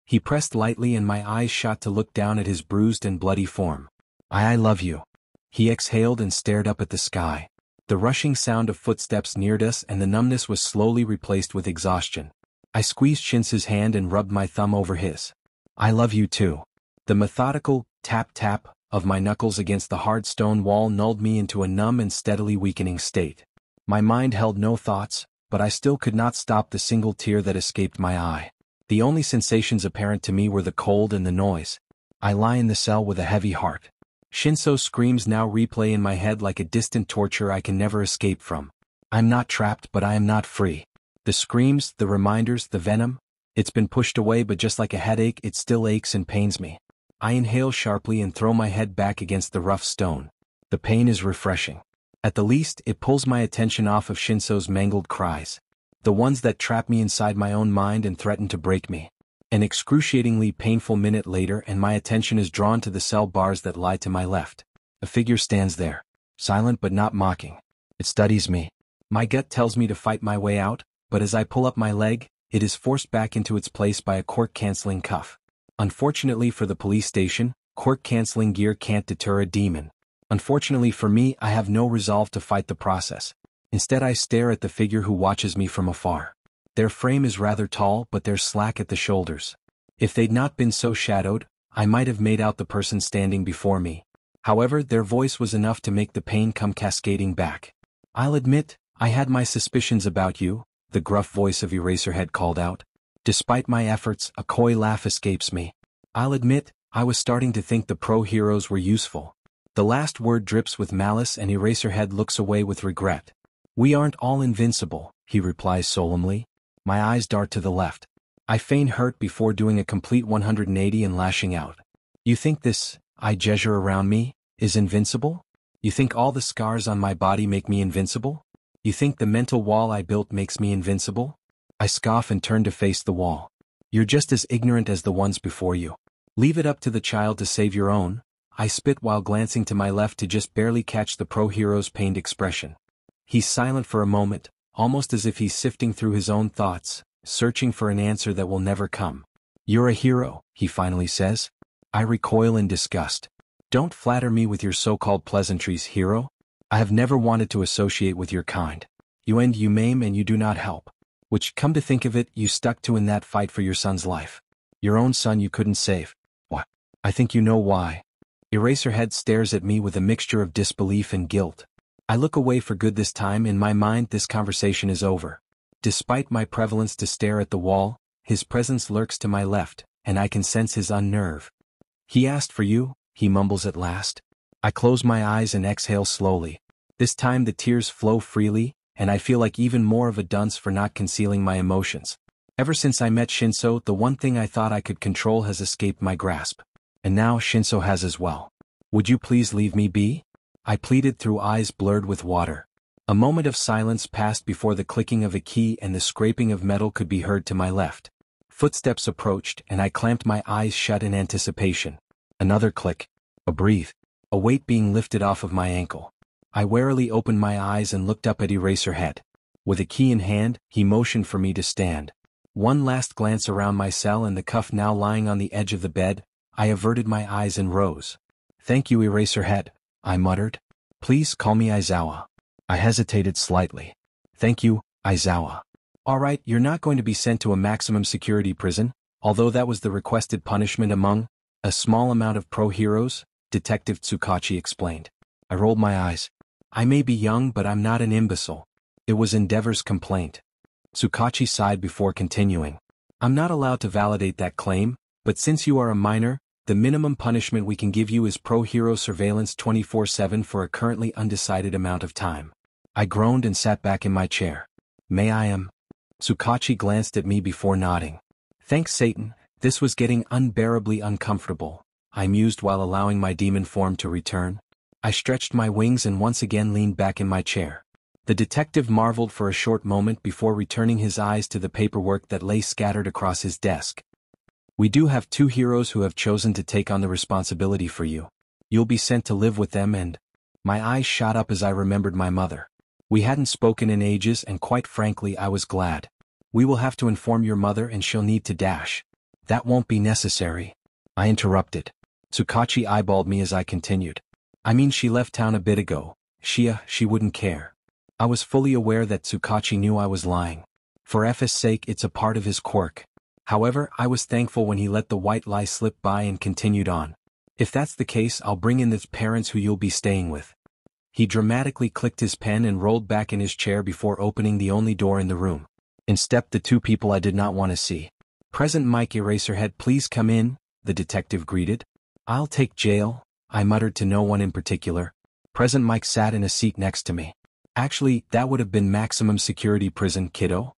He pressed lightly and my eyes shot to look down at his bruised and bloody form. I love you. He exhaled and stared up at the sky. The rushing sound of footsteps neared us and the numbness was slowly replaced with exhaustion. I squeezed Shinso's hand and rubbed my thumb over his. I love you too. The methodical tap-tap of my knuckles against the hard stone wall nulled me into a numb and steadily weakening state. My mind held no thoughts, but I still could not stop the single tear that escaped my eye. The only sensations apparent to me were the cold and the noise. I lie in the cell with a heavy heart. Shinso's screams now replay in my head like a distant torture I can never escape from. I'm not trapped but I am not free. The screams, the reminders, the venom. It's been pushed away but just like a headache it still aches and pains me. I inhale sharply and throw my head back against the rough stone. The pain is refreshing. At the least, it pulls my attention off of Shinso's mangled cries. The ones that trap me inside my own mind and threaten to break me. An excruciatingly painful minute later and my attention is drawn to the cell bars that lie to my left. A figure stands there. Silent but not mocking. It studies me. My gut tells me to fight my way out, but as I pull up my leg, it is forced back into its place by a quirk-canceling cuff. Unfortunately for the police station, quirk-canceling gear can't deter a demon. Unfortunately for me, I have no resolve to fight the process. Instead I stare at the figure who watches me from afar. Their frame is rather tall but they're slack at the shoulders. If they'd not been so shadowed, I might have made out the person standing before me. However, their voice was enough to make the pain come cascading back. I'll admit, I had my suspicions about you, the gruff voice of Eraserhead called out. Despite my efforts, a coy laugh escapes me. I'll admit, I was starting to think the pro-heroes were useful. The last word drips with malice and Eraserhead looks away with regret. We aren't all invincible, he replies solemnly. My eyes dart to the left. I feign hurt before doing a complete 180 and lashing out. You think this, gesture around me, is invincible? You think all the scars on my body make me invincible? You think the mental wall I built makes me invincible? I scoff and turn to face the wall. You're just as ignorant as the ones before you. Leave it up to the child to save your own. I spit while glancing to my left to just barely catch the pro-hero's pained expression. He's silent for a moment, almost as if he's sifting through his own thoughts, searching for an answer that will never come. You're a hero, he finally says. I recoil in disgust. Don't flatter me with your so-called pleasantries, hero. I have never wanted to associate with your kind. You end, you maim, and you do not help. Which, come to think of it, you stuck to in that fight for your son's life. Your own son you couldn't save. What? I think you know why. Eraserhead stares at me with a mixture of disbelief and guilt. I look away for good this time. In my mind this conversation is over. Despite my prevalence to stare at the wall, his presence lurks to my left, and I can sense his unnerve. "He asked for you," he mumbles at last. I close my eyes and exhale slowly. This time the tears flow freely, and I feel like even more of a dunce for not concealing my emotions. Ever since I met Shinso, the one thing I thought I could control has escaped my grasp. And now Shinso has as well. "Would you please leave me be?" I pleaded through eyes blurred with water. A moment of silence passed before the clicking of a key and the scraping of metal could be heard to my left. Footsteps approached, and I clamped my eyes shut in anticipation. Another click. A breathe. A weight being lifted off of my ankle. I warily opened my eyes and looked up at Eraserhead. With a key in hand, he motioned for me to stand. One last glance around my cell and the cuff now lying on the edge of the bed, I averted my eyes and rose. "Thank you, Eraserhead," I muttered. "Please call me Aizawa." I hesitated slightly. "Thank you, Aizawa." "Alright, you're not going to be sent to a maximum security prison, although that was the requested punishment among a small amount of pro-heroes," Detective Tsukachi explained. I rolled my eyes. "I may be young, but I'm not an imbecile." It was Endeavor's complaint. Tsukachi sighed before continuing. "I'm not allowed to validate that claim, but since you are a minor, the minimum punishment we can give you is pro-hero surveillance 24/7 for a currently undecided amount of time." I groaned and sat back in my chair. "May I Tsukachi glanced at me before nodding. "Thanks Satan, this was getting unbearably uncomfortable," I mused while allowing my demon form to return. I stretched my wings and once again leaned back in my chair. The detective marveled for a short moment before returning his eyes to the paperwork that lay scattered across his desk. "We do have 2 heroes who have chosen to take on the responsibility for you. You'll be sent to live with them and—" My eyes shot up as I remembered my mother. We hadn't spoken in ages and quite frankly I was glad. "We will have to inform your mother and she'll need to dash." "That won't be necessary," I interrupted. Tsukachi eyeballed me as I continued. "I mean she left town a bit ago. She wouldn't care." I was fully aware that Tsukachi knew I was lying. For F's sake, it's a part of his quirk. However, I was thankful when he let the white lie slip by and continued on. "If that's the case, I'll bring in the parents who you'll be staying with." He dramatically clicked his pen and rolled back in his chair before opening the only door in the room. In stepped the 2 people I did not want to see. "Present Mike Eraserhead, please come in," the detective greeted. "I'll take jail," I muttered to no one in particular. Present Mike sat in a seat next to me. "Actually, that would have been maximum security prison, kiddo."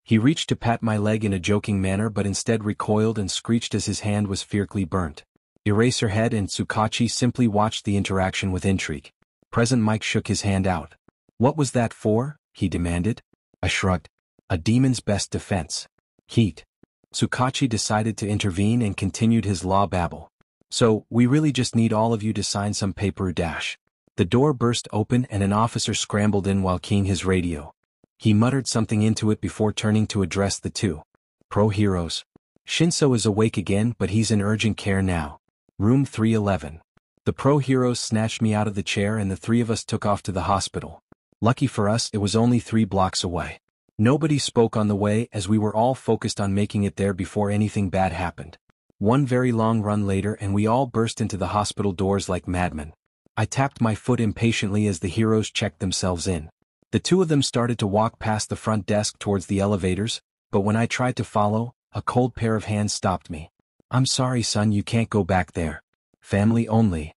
He reached to pat my leg in a joking manner but instead recoiled and screeched as his hand was fiercely burnt. Eraserhead and Tsukachi simply watched the interaction with intrigue. Present Mike shook his hand out. "What was that for?" he demanded. I shrugged. "A demon's best defense. Heat." Tsukachi decided to intervene and continued his law babble. "So, we really just need all of you to sign some paper dash." The door burst open and an officer scrambled in while keying his radio. He muttered something into it before turning to address the 2 pro-heroes. "Shinso is awake again, but he's in urgent care now. Room 311. The pro-heroes snatched me out of the chair and the 3 of us took off to the hospital. Lucky for us, it was only 3 blocks away. Nobody spoke on the way as we were all focused on making it there before anything bad happened. One very long run later and we all burst into the hospital doors like madmen. I tapped my foot impatiently as the heroes checked themselves in. The 2 of them started to walk past the front desk towards the elevators, but when I tried to follow, a cold pair of hands stopped me. "I'm sorry son, you can't go back there. Family only."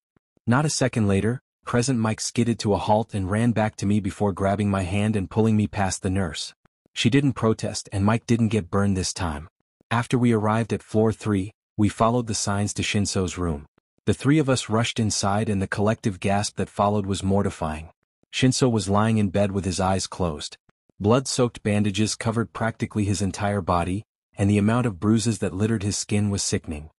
Not a second later, Present Mike skidded to a halt and ran back to me before grabbing my hand and pulling me past the nurse. She didn't protest and Mike didn't get burned this time. After we arrived at floor 3, we followed the signs to Shinso's room. The 3 of us rushed inside and the collective gasp that followed was mortifying. Shinso was lying in bed with his eyes closed. Blood-soaked bandages covered practically his entire body, and the amount of bruises that littered his skin was sickening.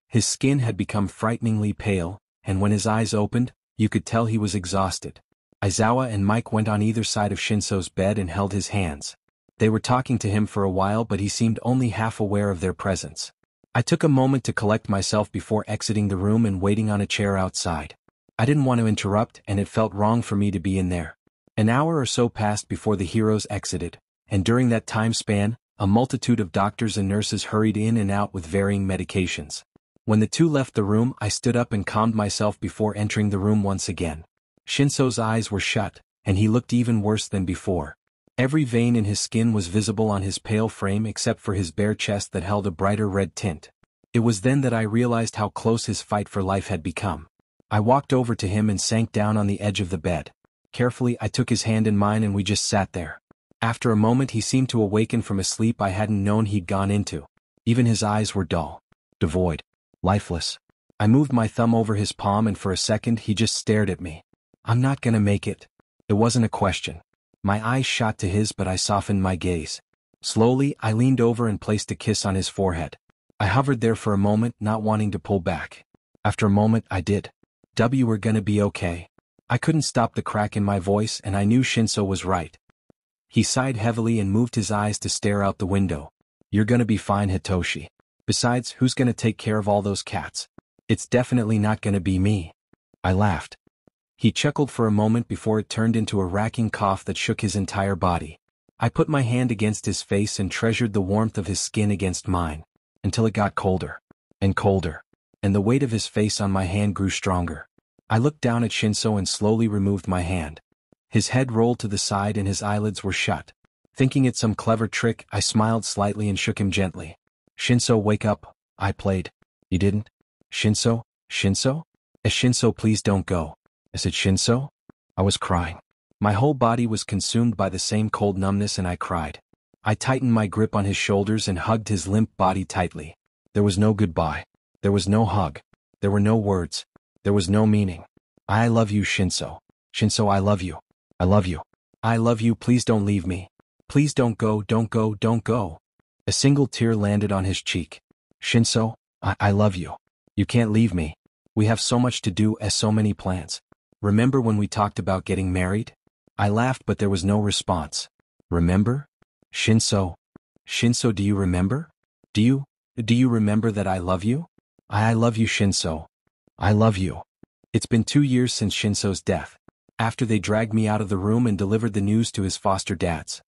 His skin had become frighteningly pale, and when his eyes opened, you could tell he was exhausted. Aizawa and Mike went on either side of Shinso's bed and held his hands. They were talking to him for a while but he seemed only half aware of their presence. I took a moment to collect myself before exiting the room and waiting on a chair outside. I didn't want to interrupt and it felt wrong for me to be in there. An hour or so passed before the heroes exited, and during that time span, a multitude of doctors and nurses hurried in and out with varying medications. When the 2 left the room, I stood up and calmed myself before entering the room once again. Shinso's eyes were shut, and he looked even worse than before. Every vein in his skin was visible on his pale frame except for his bare chest that held a brighter red tint. It was then that I realized how close his fight for life had become. I walked over to him and sank down on the edge of the bed. Carefully, I took his hand in mine and we just sat there. After a moment he seemed to awaken from a sleep I hadn't known he'd gone into. Even his eyes were dull, devoid, lifeless. I moved my thumb over his palm and for a second he just stared at me. "I'm not gonna make it." It wasn't a question. My eyes shot to his but I softened my gaze. Slowly, I leaned over and placed a kiss on his forehead. I hovered there for a moment, not wanting to pull back. After a moment, I did. "We're gonna be okay." I couldn't stop the crack in my voice and I knew Shinso was right. He sighed heavily and moved his eyes to stare out the window. "You're gonna be fine, Hitoshi. Besides, who's gonna take care of all those cats? It's definitely not gonna be me." I laughed. He chuckled for a moment before it turned into a racking cough that shook his entire body. I put my hand against his face and treasured the warmth of his skin against mine, until it got colder, and colder, and the weight of his face on my hand grew stronger. I looked down at Shinso and slowly removed my hand. His head rolled to the side and his eyelids were shut. Thinking it some clever trick, I smiled slightly and shook him gently. "Shinso, wake up," I played. "You didn't? Shinso? Shinso? Shinso, please don't go." I said, "Shinso?" I was crying. My whole body was consumed by the same cold numbness and I cried. I tightened my grip on his shoulders and hugged his limp body tightly. There was no goodbye. There was no hug. There were no words. There was no meaning. "I love you, Shinso. Shinso, I love you. I love you. I love you, please don't leave me. Please don't go, don't go, don't go." A single tear landed on his cheek. "Shinso, I love you. You can't leave me. We have so much to do, so many plans. Remember when we talked about getting married?" I laughed but there was no response. "Remember? Shinso. Shinso, do you remember? Do you remember that I love you? I love you, Shinso. I love you." It's been 2 years since Shinso's death. After they dragged me out of the room and delivered the news to his foster dads.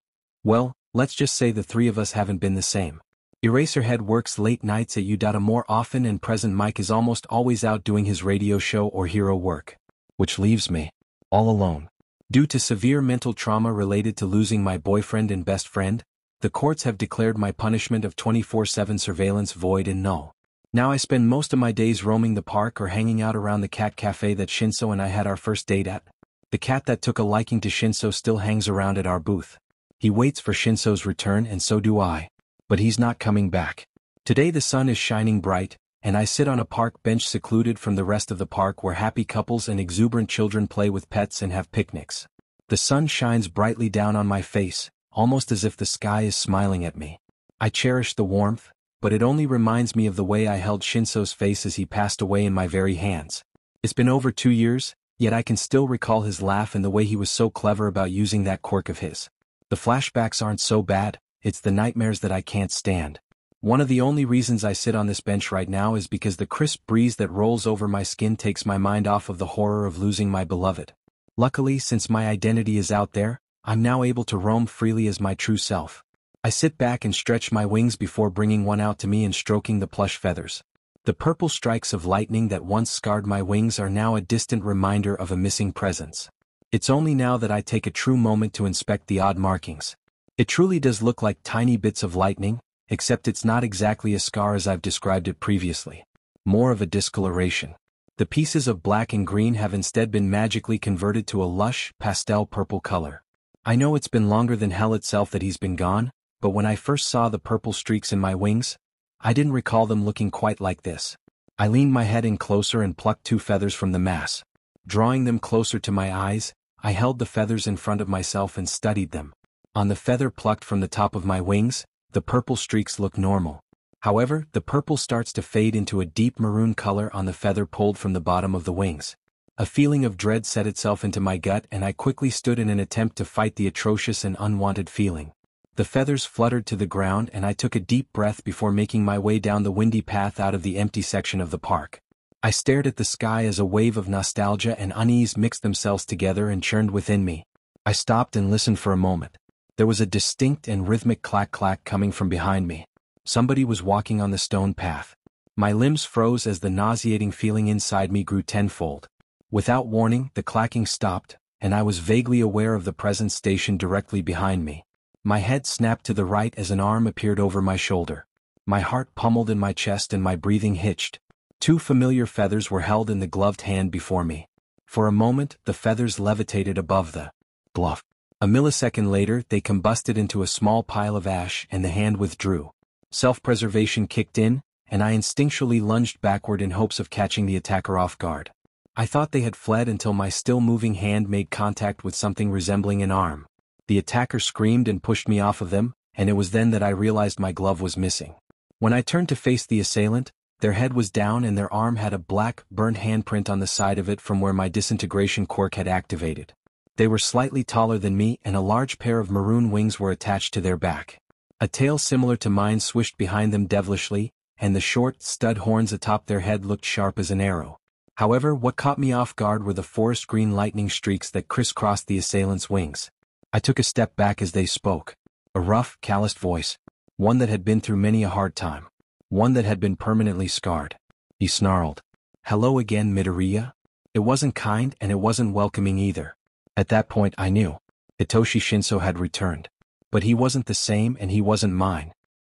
Well, let's just say the three of us haven't been the same. Eraserhead works late nights at UDATA more often and Present Mike is almost always out doing his radio show or hero work. Which leaves me all alone. Due to severe mental trauma related to losing my boyfriend and best friend, the courts have declared my punishment of 24/7 surveillance void and null. Now I spend most of my days roaming the park or hanging out around the cat cafe that Shinso and I had our first date at. The cat that took a liking to Shinso still hangs around at our booth. He waits for Shinso's return and so do I. But he's not coming back. Today the sun is shining bright, and I sit on a park bench secluded from the rest of the park where happy couples and exuberant children play with pets and have picnics. The sun shines brightly down on my face, almost as if the sky is smiling at me. I cherish the warmth, but it only reminds me of the way I held Shinso's face as he passed away in my very hands. It's been over 2 years, yet I can still recall his laugh and the way he was so clever about using that quirk of his. The flashbacks aren't so bad, it's the nightmares that I can't stand. One of the only reasons I sit on this bench right now is because the crisp breeze that rolls over my skin takes my mind off of the horror of losing my beloved. Luckily, since my identity is out there, I'm now able to roam freely as my true self. I sit back and stretch my wings before bringing one out to me and stroking the plush feathers. The purple strikes of lightning that once scarred my wings are now a distant reminder of a missing presence. It's only now that I take a true moment to inspect the odd markings. It truly does look like tiny bits of lightning, except it's not exactly a scar as I've described it previously. More of a discoloration. The pieces of black and green have instead been magically converted to a lush, pastel purple color. I know it's been longer than hell itself that he's been gone, but when I first saw the purple streaks in my wings, I didn't recall them looking quite like this. I leaned my head in closer and plucked 2 feathers from the mass. Drawing them closer to my eyes, I held the feathers in front of myself and studied them. On the feather plucked from the top of my wings, the purple streaks look normal. However, the purple starts to fade into a deep maroon color on the feather pulled from the bottom of the wings. A feeling of dread set itself into my gut and I quickly stood in an attempt to fight the atrocious and unwanted feeling. The feathers fluttered to the ground and I took a deep breath before making my way down the windy path out of the empty section of the park. I stared at the sky as a wave of nostalgia and unease mixed themselves together and churned within me. I stopped and listened for a moment. There was a distinct and rhythmic clack-clack coming from behind me. Somebody was walking on the stone path. My limbs froze as the nauseating feeling inside me grew tenfold. Without warning, the clacking stopped, and I was vaguely aware of the presence stationed directly behind me. My head snapped to the right as an arm appeared over my shoulder. My heart pummeled in my chest and my breathing hitched. Two familiar feathers were held in the gloved hand before me. For a moment, the feathers levitated above the glove. A millisecond later, they combusted into a small pile of ash and the hand withdrew. Self-preservation kicked in, and I instinctually lunged backward in hopes of catching the attacker off guard. I thought they had fled until my still-moving hand made contact with something resembling an arm. The attacker screamed and pushed me off of them, and it was then that I realized my glove was missing. When I turned to face the assailant, their head was down and their arm had a black, burned handprint on the side of it from where my disintegration quirk had activated. They were slightly taller than me and a large pair of maroon wings were attached to their back. A tail similar to mine swished behind them devilishly, and the short, stud horns atop their head looked sharp as an arrow. However, what caught me off guard were the forest green lightning streaks that crisscrossed the assailant's wings. I took a step back as they spoke. A rough, calloused voice. One that had been through many a hard time. One that had been permanently scarred. He snarled. "Hello again, Midoriya?" It wasn't kind and it wasn't welcoming either. At that point I knew. Hitoshi Shinso had returned. But he wasn't the same and he wasn't mine.